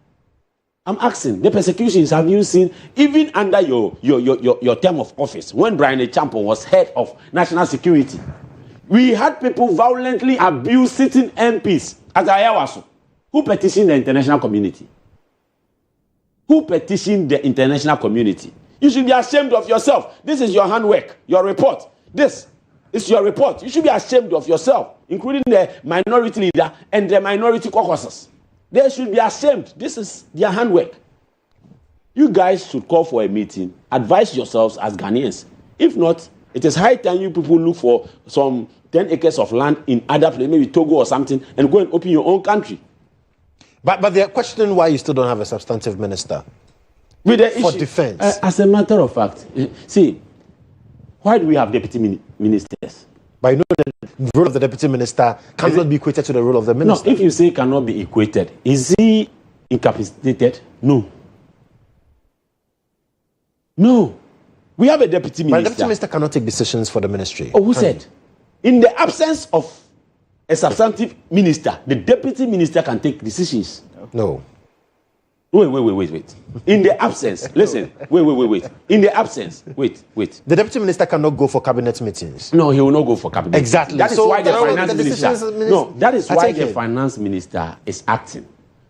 [SPEAKER 7] I'm asking, the persecutions have you seen even under your term of office, when Brian Echampo was head of national security? We had people violently abuse sitting MPs at Ayawaso. Who petitioned the international community? Who petitioned the international community? You should be ashamed of yourself. This is your handwork, your report. This is your report. You should be ashamed of yourself, including the minority leader and the minority caucuses. They should be ashamed. This is their handwork. You guys should call for a meeting, advise yourselves as Ghanaians. If not, it is high time you people look for some 10 acres of land in other places, maybe Togo or something, and go and open your own country.
[SPEAKER 4] But they're questioning why you still don't have a substantive minister
[SPEAKER 7] with the
[SPEAKER 4] for
[SPEAKER 7] issue,
[SPEAKER 4] defense.
[SPEAKER 7] As a matter of fact, see, why do we have deputy ministers?
[SPEAKER 4] But you know the role of the deputy minister cannot be equated to the role of the minister.
[SPEAKER 7] No, if you say cannot be equated, is he incapacitated? No. No. We have a deputy minister.
[SPEAKER 4] But the deputy minister cannot take decisions for the ministry.
[SPEAKER 7] Oh, who said? In the absence of a substantive minister, the deputy minister can take decisions.
[SPEAKER 4] No.
[SPEAKER 7] Wait. In the absence, listen, wait. In the absence, wait.
[SPEAKER 4] The deputy minister cannot go for cabinet meetings.
[SPEAKER 7] No, he will not go for cabinet.
[SPEAKER 4] Exactly.
[SPEAKER 7] That is why the finance minister.
[SPEAKER 4] minister.
[SPEAKER 7] No, that is why the finance minister is acting.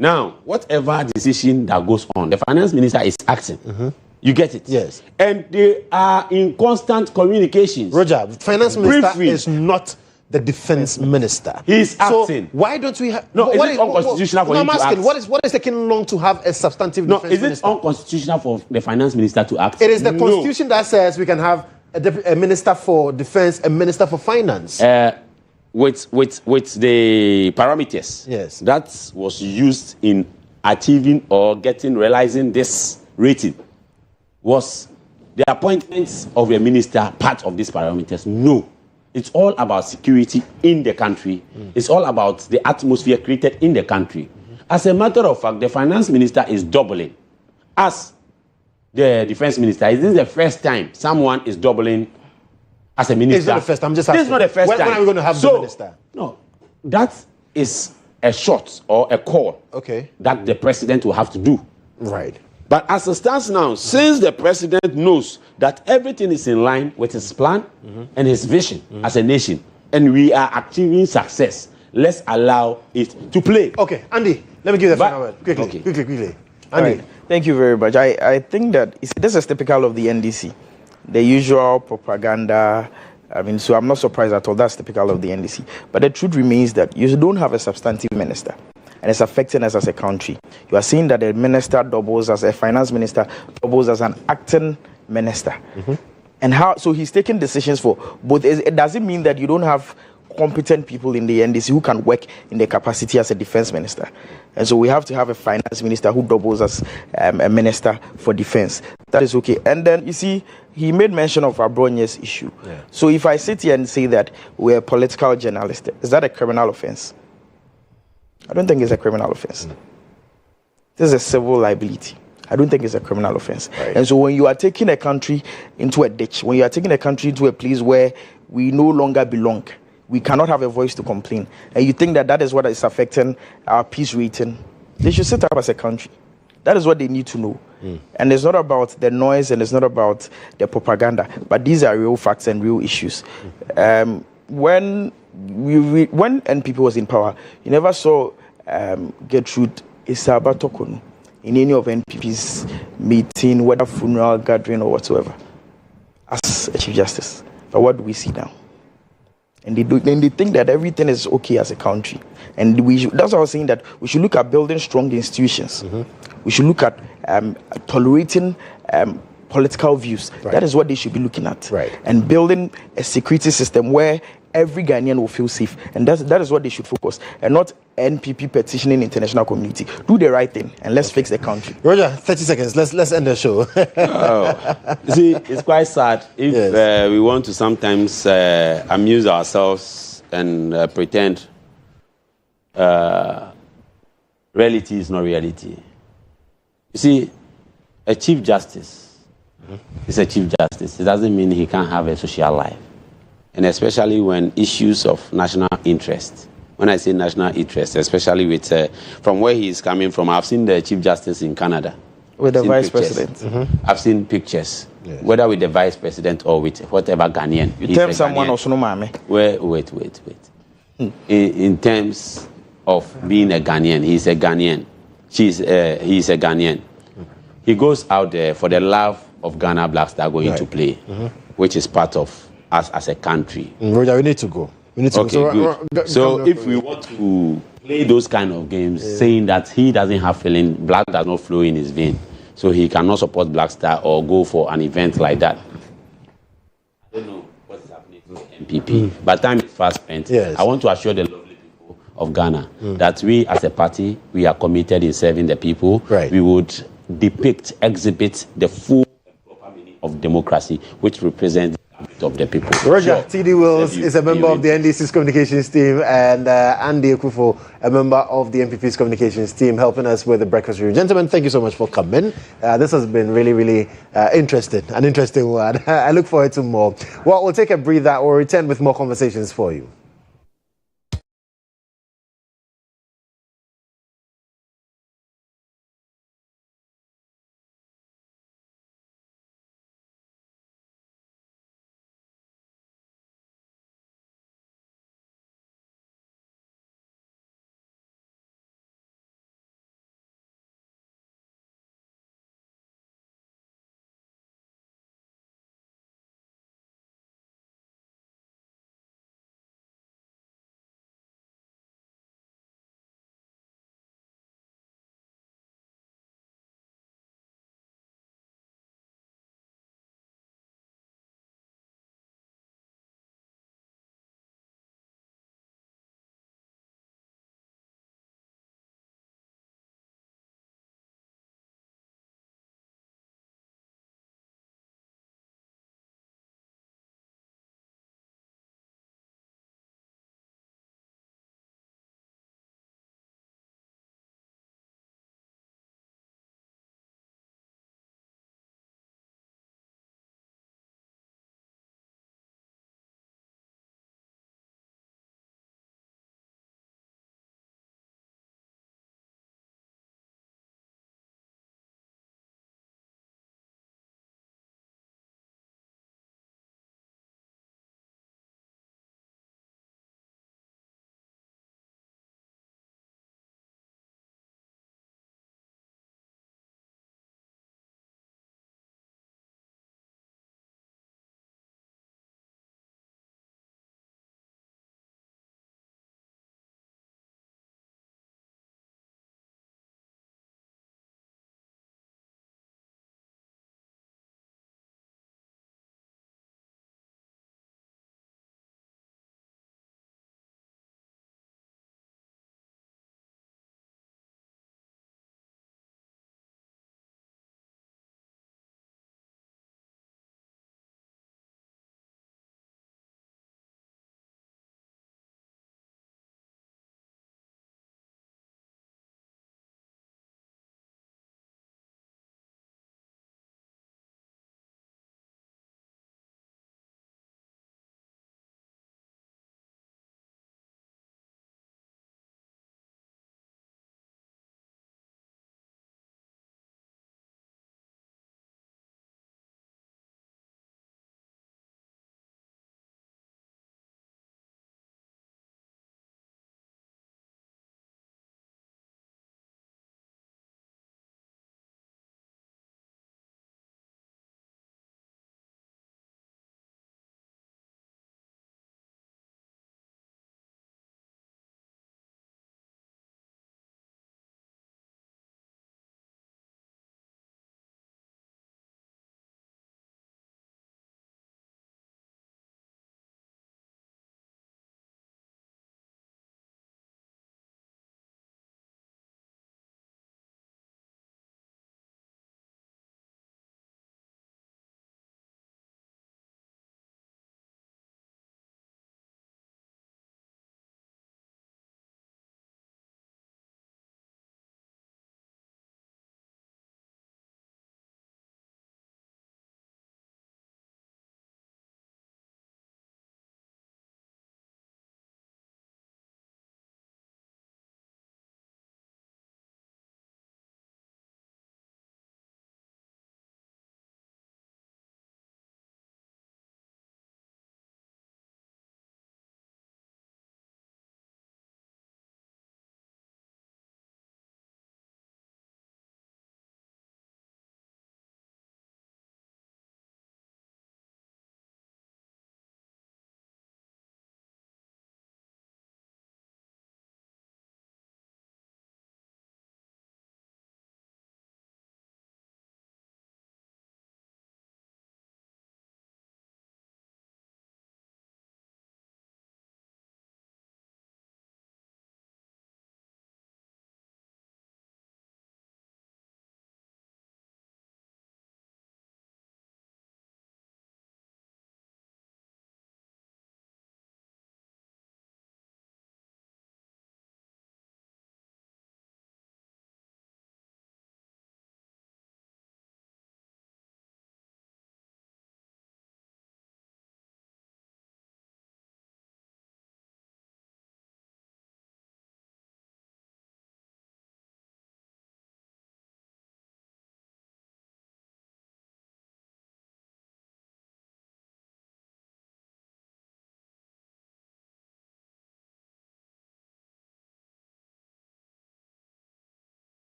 [SPEAKER 7] Now, whatever decision that goes on, the finance minister is acting. You get it?
[SPEAKER 4] Yes.
[SPEAKER 7] And they are in constant communications.
[SPEAKER 4] Roger, finance minister
[SPEAKER 7] Briefly.
[SPEAKER 4] is not the defense minister.
[SPEAKER 7] He's
[SPEAKER 4] so
[SPEAKER 7] acting.
[SPEAKER 4] Why don't we have?
[SPEAKER 7] No, is it unconstitutional for
[SPEAKER 4] no,
[SPEAKER 7] him
[SPEAKER 4] I'm
[SPEAKER 7] to
[SPEAKER 4] asking,
[SPEAKER 7] act?
[SPEAKER 4] what is taking long to have a substantive
[SPEAKER 7] No,
[SPEAKER 4] defense
[SPEAKER 7] is it
[SPEAKER 4] minister?
[SPEAKER 7] unconstitutional for the finance minister to act?
[SPEAKER 4] It is the
[SPEAKER 7] No.
[SPEAKER 4] constitution that says we can have a minister for defense, a minister for finance.
[SPEAKER 7] With the parameters.
[SPEAKER 4] Yes.
[SPEAKER 7] That was used in achieving or realizing this rating. Was the appointments of a minister part of these parameters? No. It's all about security in the country. It's all about the atmosphere created in the country. As a matter of fact, the finance minister is doubling as the defense minister. Is this the first time someone is doubling as a minister?
[SPEAKER 4] It's not the first time. I'm just asking.
[SPEAKER 7] This is not the first time.
[SPEAKER 4] When are we going to have the minister?
[SPEAKER 7] No, that is a shot or a call that the president will have to do.
[SPEAKER 4] Right.
[SPEAKER 7] But as it stands now, since the president knows that everything is in line with his plan and his vision as a nation, and we are achieving success, let's allow it to play.
[SPEAKER 4] Okay, Andy, let me give you the final word. Quickly. Andy.
[SPEAKER 6] Right. Thank you very much. I think that this is typical of the NDC. The usual propaganda. I mean, so I'm not surprised at all. That's typical of the NDC. But the truth remains that you don't have a substantive minister. And it's affecting us as a country. You are seeing that the minister doubles as a finance minister, doubles as an acting minister. And so he's taking decisions for both. It doesn't mean that you don't have competent people in the NDC who can work in their capacity as a defense minister. And so we have to have a finance minister who doubles as a minister for defense. That is okay. And then, you see, he made mention of Abronye's issue. Yeah. So if I sit here and say that we're a political journalist, is that a criminal offense? I don't think it's a criminal offense. This is a civil liability. I don't think it's a criminal offense. Right. And so when you are taking a country into a ditch, when you are taking a country into a place where we no longer belong, we cannot have a voice to complain, and you think that that is what is affecting our peace rating, they should sit up as a country. That is what they need to know. And it's not about the noise and it's not about the propaganda, but these are real facts and real issues. When NPP was in power, you never saw Gertrude Isaba Tokonu in any of NPP's meeting, whether funeral, gathering, or whatsoever, as a Chief Justice. But what do we see now? And they think that everything is okay as a country. And that's why I was saying that we should look at building strong institutions. We should look at tolerating political views. Right. That is what they should be looking at.
[SPEAKER 4] Right.
[SPEAKER 6] And building a security system where every Ghanaian will feel safe. And that is what they should focus. And not NPP petitioning international community. Do the right thing and let's fix the country.
[SPEAKER 4] Roger, 30 seconds. Let's end the show.
[SPEAKER 7] See, it's quite sad if we want to sometimes amuse ourselves and pretend reality is not reality. You see, a Chief Justice is a Chief Justice. It doesn't mean he can't have a social life. And especially when issues of national interest. When I say national interest, especially with from where he is coming from, I've seen the Chief Justice in Canada.
[SPEAKER 6] With the Vice President.
[SPEAKER 7] I've seen pictures, whether with the Vice President or with whatever Ghanaian.
[SPEAKER 6] You tell someone also no mame.
[SPEAKER 7] Wait. In terms of being a Ghanaian, he's a Ghanaian. He's a Ghanaian. He goes out there for the love of Ghana Black Star going to play, which is part of us as a country.
[SPEAKER 4] Roger, we need to go.
[SPEAKER 7] Good. So if we want to play those kind of games, saying that he doesn't have feeling, blood does not flow in his vein, so he cannot support Black Star or go for an event like that. I don't know what is happening to the MPP, but time is fast spent.
[SPEAKER 4] Yes.
[SPEAKER 7] I want to assure the lovely people of Ghana that we as a party, we are committed in serving the people.
[SPEAKER 4] Right.
[SPEAKER 7] We would exhibit the full and proper meaning of democracy, which represents of the people.
[SPEAKER 4] Roger T.D. Wills is a member of the NDC's communications team, and Andy Akufo, a member of the NPP's communications team, helping us with the breakfast review. Gentlemen, thank you so much for coming. This has been really, really interesting, an interesting one. I look forward to more. Well, we'll take a breather. We'll return with more conversations for you.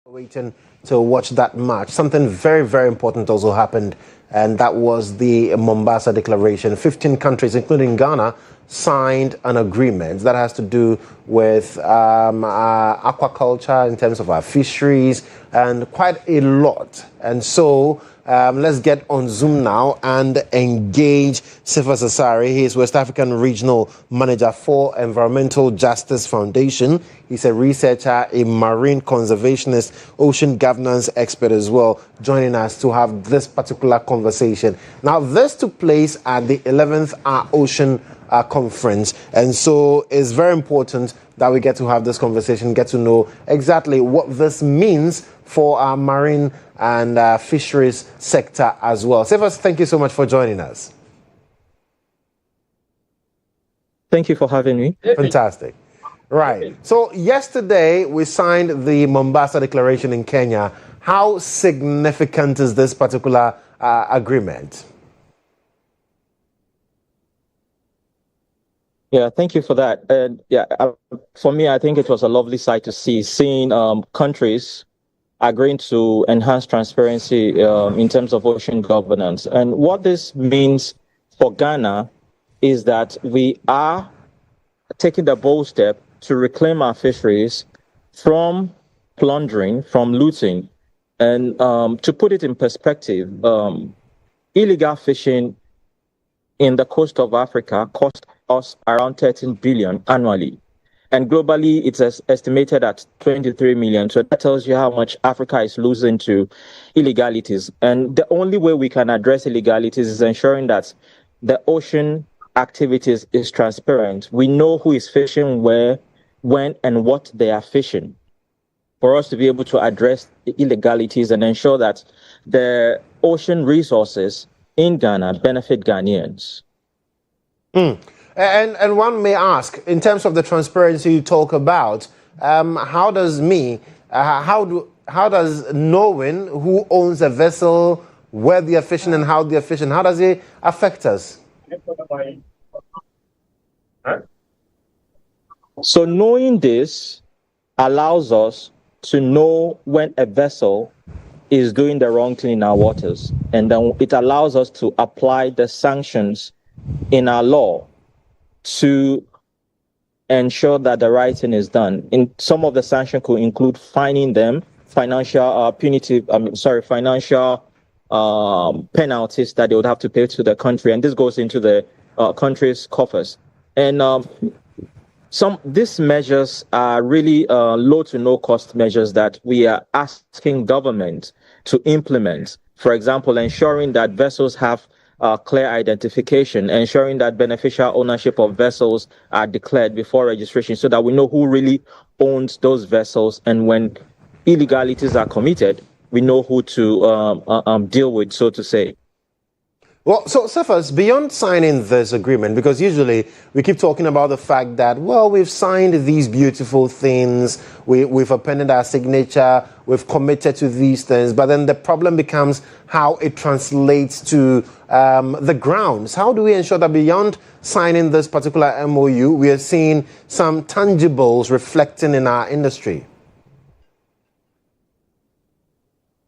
[SPEAKER 4] Waiting to watch that match. Something very, very important also happened, and that was the Mombasa Declaration. 15 countries, including Ghana, signed an agreement that has to do with aquaculture in terms of our fisheries and quite a lot. And so let's get on Zoom now and engage Sifa Sassari. He is West African Regional Manager for Environmental Justice Foundation. He's a researcher, a marine conservationist, ocean governance expert as well, joining us to have this particular conversation. Now, this took place at the 11th Ocean Conference, and so it's very important that we get to have this conversation, get to know exactly what this means for our marine and fisheries sector as well. Sefas, thank you so much for joining us.
[SPEAKER 8] Thank you for having me.
[SPEAKER 4] Fantastic. Right. So yesterday we signed the Mombasa Declaration in Kenya. How significant is this particular agreement?
[SPEAKER 8] Yeah, thank you for that. And for me, I think it was a lovely sight to see, seeing countries agreeing to enhance transparency in terms of ocean governance. And what this means for Ghana is that we are taking the bold step to reclaim our fisheries from plundering, from looting. And to put it in perspective, illegal fishing in the coast of Africa cost us around 13 billion annually. And globally, it's estimated at 23 million. So that tells you how much Africa is losing to illegalities. And the only way we can address illegalities is ensuring that the ocean activities is transparent. We know who is fishing where, when, and what they are fishing, for us to be able to address the illegalities and ensure that the ocean resources in Ghana benefit Ghanaians.
[SPEAKER 4] And one may ask, in terms of the transparency you talk about, how does knowing who owns a vessel, where they are fishing and how they are fishing, how does it affect us?
[SPEAKER 8] So knowing this allows us to know when a vessel is doing the wrong thing in our waters, and then it allows us to apply the sanctions in our law to ensure that the right thing is done. In some of the sanctions could include fining them, financial penalties that they would have to pay to the country, and this goes into the country's coffers. And these measures are really low to no cost measures that we are asking government to implement. For example, ensuring that vessels have clear identification, ensuring that beneficial ownership of vessels are declared before registration so that we know who really owns those vessels, and when illegalities are committed, we know who to deal with, so to say.
[SPEAKER 4] Well, so Cephas, beyond signing this agreement, because usually we keep talking about the fact that, well, we've signed these beautiful things, we've appended our signature, we've committed to these things, but then the problem becomes how it translates to the grounds. How do we ensure that beyond signing this particular MOU, we are seeing some tangibles reflecting in our industry?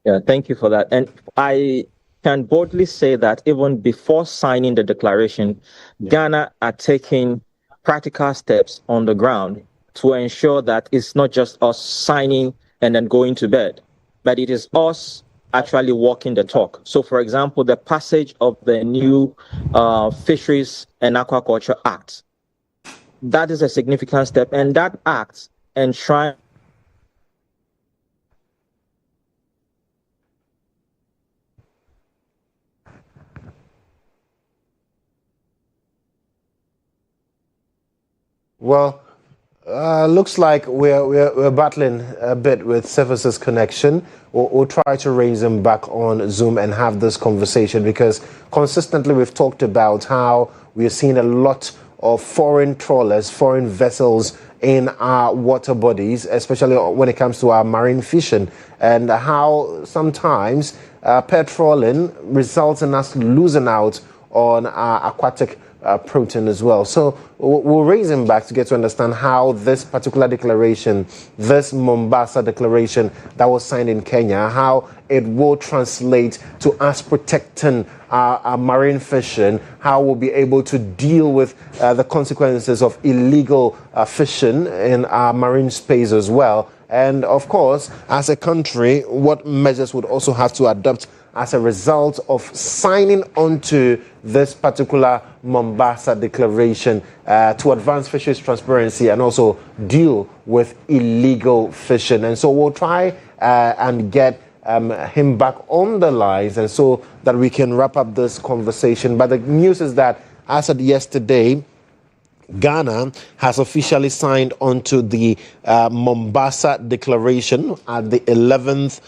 [SPEAKER 8] Yeah, thank you for that. And I can boldly say that even before signing the declaration, Ghana are taking practical steps on the ground to ensure that it's not just us signing and then going to bed, but it is us actually walking the talk. So, for example, the passage of the new Fisheries and Aquaculture Act, that is a significant step, and that act enshrines
[SPEAKER 4] Well, looks like we're battling a bit with Cephas's connection. We'll try to raise him back on Zoom and have this conversation, because consistently we've talked about how we're seeing a lot of foreign trawlers, foreign vessels in our water bodies, especially when it comes to our marine fishing, and how sometimes pet trawling results in us losing out on our aquatic protein as well. So we'll raise him back to get to understand how this particular declaration, this Mombasa declaration that was signed in Kenya, how it will translate to us protecting our marine fishing, how we'll be able to deal with the consequences of illegal fishing in our marine space as well. And of course, as a country, what measures would also have to adopt as a result of signing onto this particular Mombasa declaration to advance fisheries transparency and also deal with illegal fishing. And so we'll try and get him back on the lines, and so that we can wrap up this conversation. But the news is that, as of yesterday, Ghana has officially signed onto the Mombasa Declaration at the 11th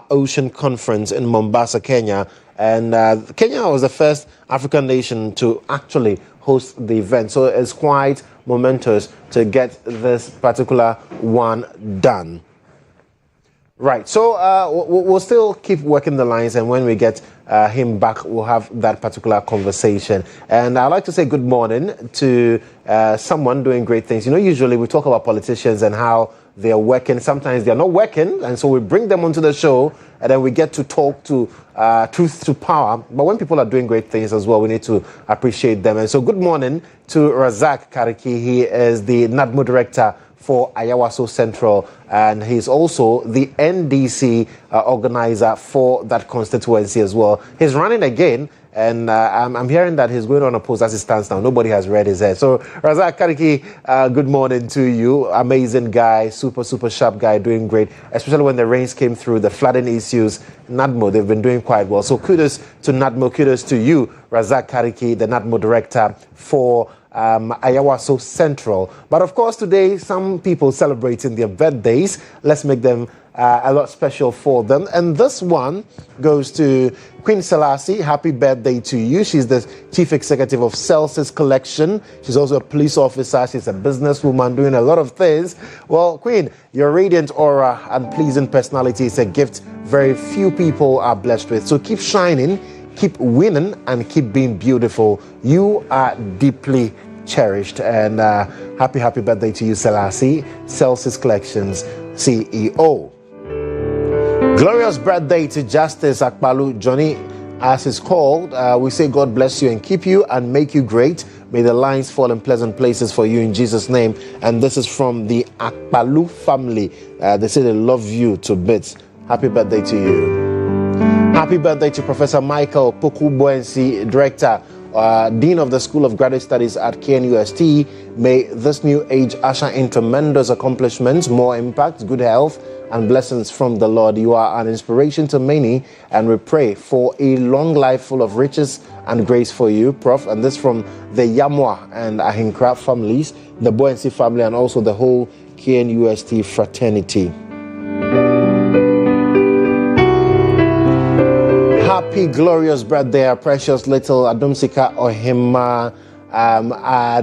[SPEAKER 4] Ocean Conference in Mombasa, Kenya. And Kenya was the first African nation to actually host the event. So it's quite momentous to get this particular one done. Right, so we'll still keep working the lines, and when we get him back, we'll have that particular conversation. And I'd like to say good morning to someone doing great things. You know, usually we talk about politicians and how they're working. Sometimes they're not working, and so we bring them onto the show, and then we get to talk to truth to power. But when people are doing great things as well, we need to appreciate them. And so good morning to Razak Kariki. He is the NADMO director for Ayawaso Central, and he's also the NDC organizer for that constituency as well. He's running again, And I'm hearing that he's going on a post as it stands now. Nobody has read his head. So, Razak Kariki, good morning to you. Amazing guy, super sharp guy, doing great, especially when the rains came through, the flooding issues. NADMO, they've been doing quite well. So, kudos to NADMO, kudos to you, Razak Kariki, the NADMO director for Ayawaso Central. But of course, today, some people celebrating their birthdays. Let's make them a lot special for them. And this one goes to Queen Selassie. Happy birthday to you. She's the chief executive of Celsius Collection. She's also a police officer. She's a businesswoman doing a lot of things. Well, Queen, your radiant aura and pleasing personality is a gift very few people are blessed with. So keep shining, keep winning, and keep being beautiful. You are deeply cherished. And happy birthday to you, Selassie, Celsius Collections CEO. Glorious birthday to Justice Akpalu Johnny, as is called. We say God bless you and keep you and make you great. May the lines fall in pleasant places for you in Jesus' name. And this is from the Akpalu family. They say they love you to bits. Happy birthday to you. Happy birthday to Professor Michael Poku-Boensi, Director, Dean of the School of Graduate Studies at KNUST. May this new age usher in tremendous accomplishments, more impact, good health, and blessings from the Lord. You are an inspiration to many, and we pray for a long life full of riches and grace for you, Prof. And this from the Yamwa and Ahinkra families, the Boensi family, and also the whole KNUST fraternity. Happy glorious birthday, our precious little Adumsika Ohima.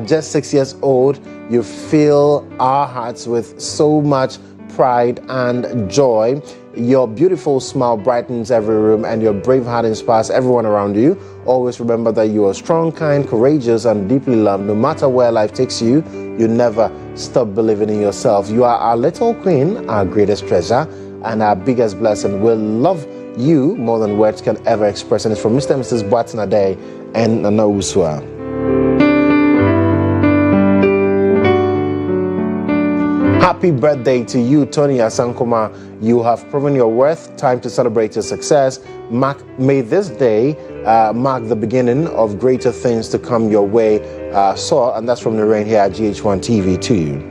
[SPEAKER 4] Just 6 years old, you fill our hearts with so much pride and joy. Your beautiful smile brightens every room, and your brave heart inspires everyone around you. Always remember that you are strong, kind, courageous, and deeply loved. No matter where life takes you, you never stop believing in yourself. You are our little queen, our greatest treasure, and our biggest blessing. We'll love you more than words can ever express. And it's from Mr. and Mrs. Boatinade and Nana Usua. Happy birthday to you, Tony Asankoma. You have proven your worth. Time to celebrate your success. May this day mark the beginning of greater things to come your way. And that's from Lorraine here at GH1 TV to you.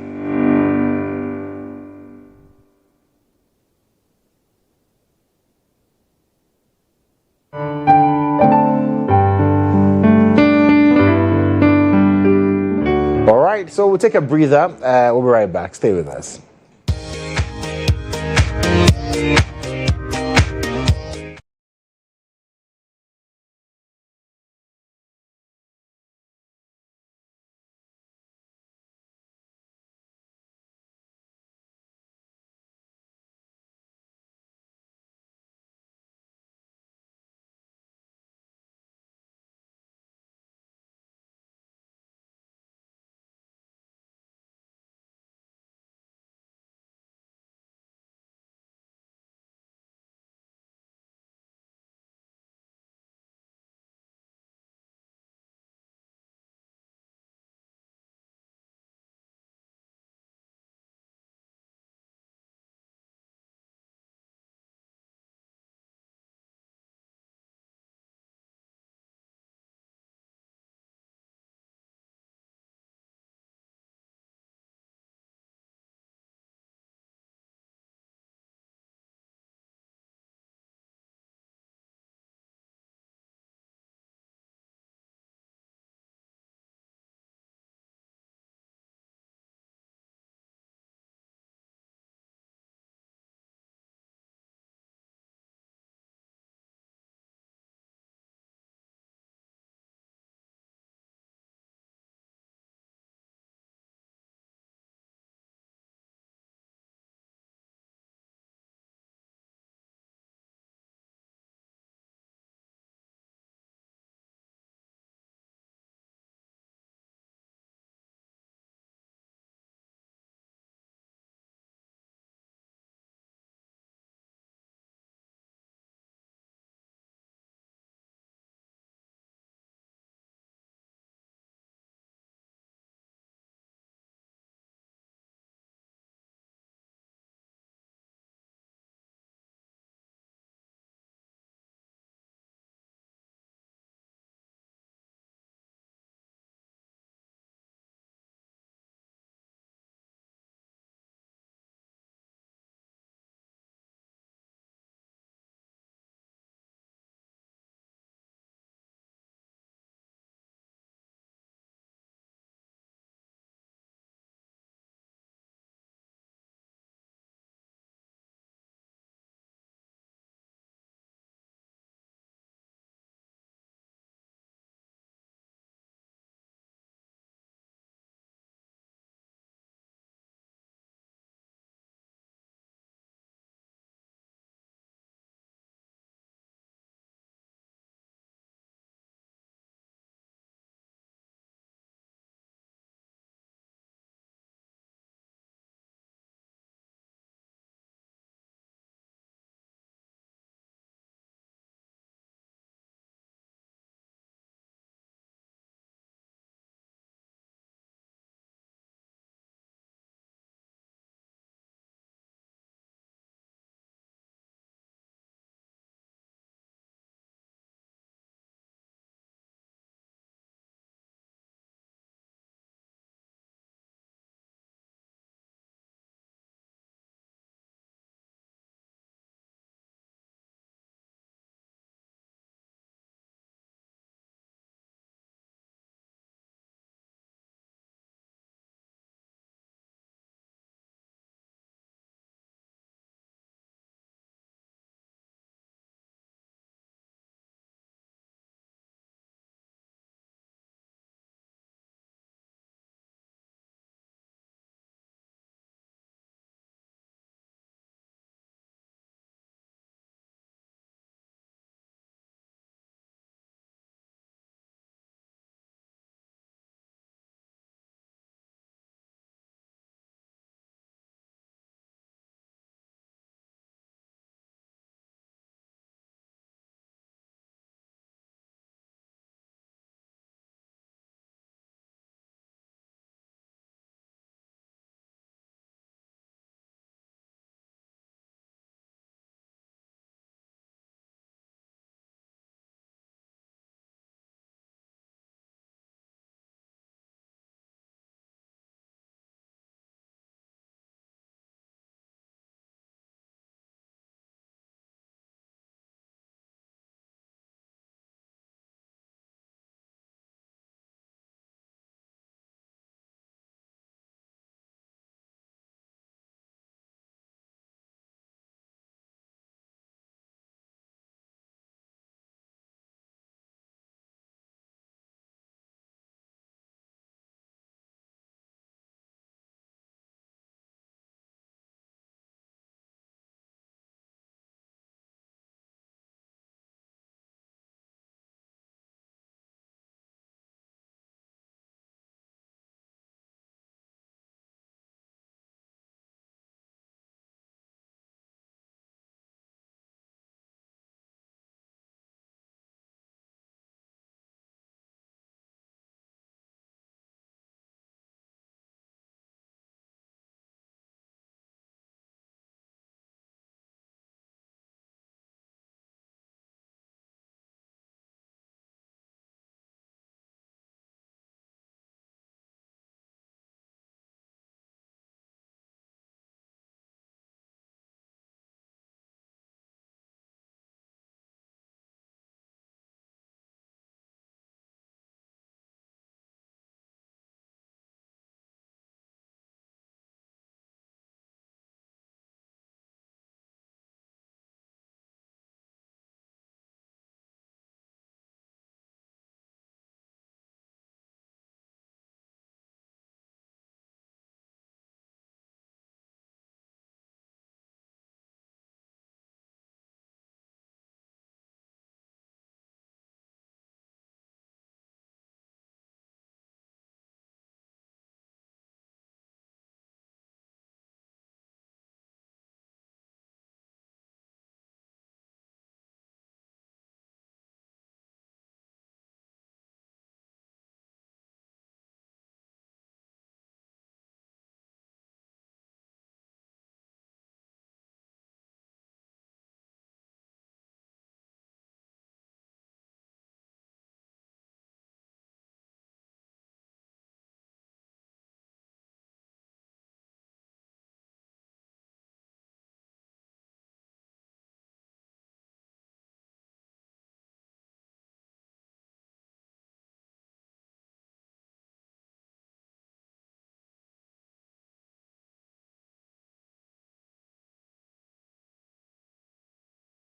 [SPEAKER 4] So we'll take a breather. We'll be right back. Stay with us.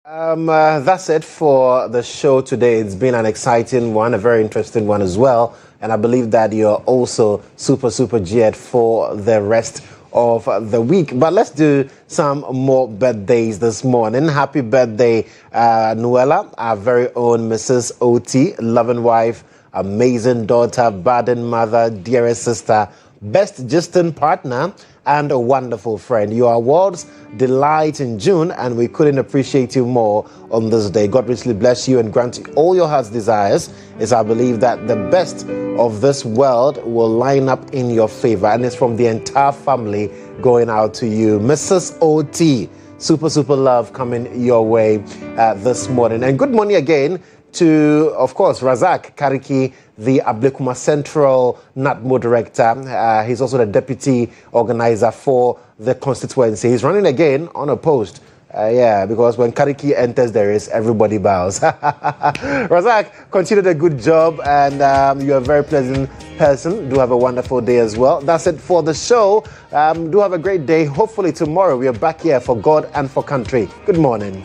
[SPEAKER 4] That's it for the show today. It's been an exciting one, a very interesting one as well. And I believe that you're also super geared for the rest of the week. But let's do some more birthdays this morning. Happy birthday, Nuella, our very own Mrs. O.T., loving wife, amazing daughter, budding mother, dearest sister, best gisting partner, and a wonderful friend. You are world's delight in June, and we couldn't appreciate you more on this day. God richly bless you and grant you all your heart's desires. As I believe that the best of this world will line up in your favor, and it's from the entire family going out to you. Mrs. O.T., super love coming your way this morning. And good morning again to, of course, Razak Kariki, the Ablekuma Central NATMO Director. He's also the Deputy Organizer for the constituency. He's running again unopposed. Because when Kariki enters, there is everybody bows. Razak, continue the good job, and you're a very pleasant person. Do have a wonderful day as well. That's it for the show. Do have a great day. Hopefully tomorrow we are back here for God and for country. Good morning.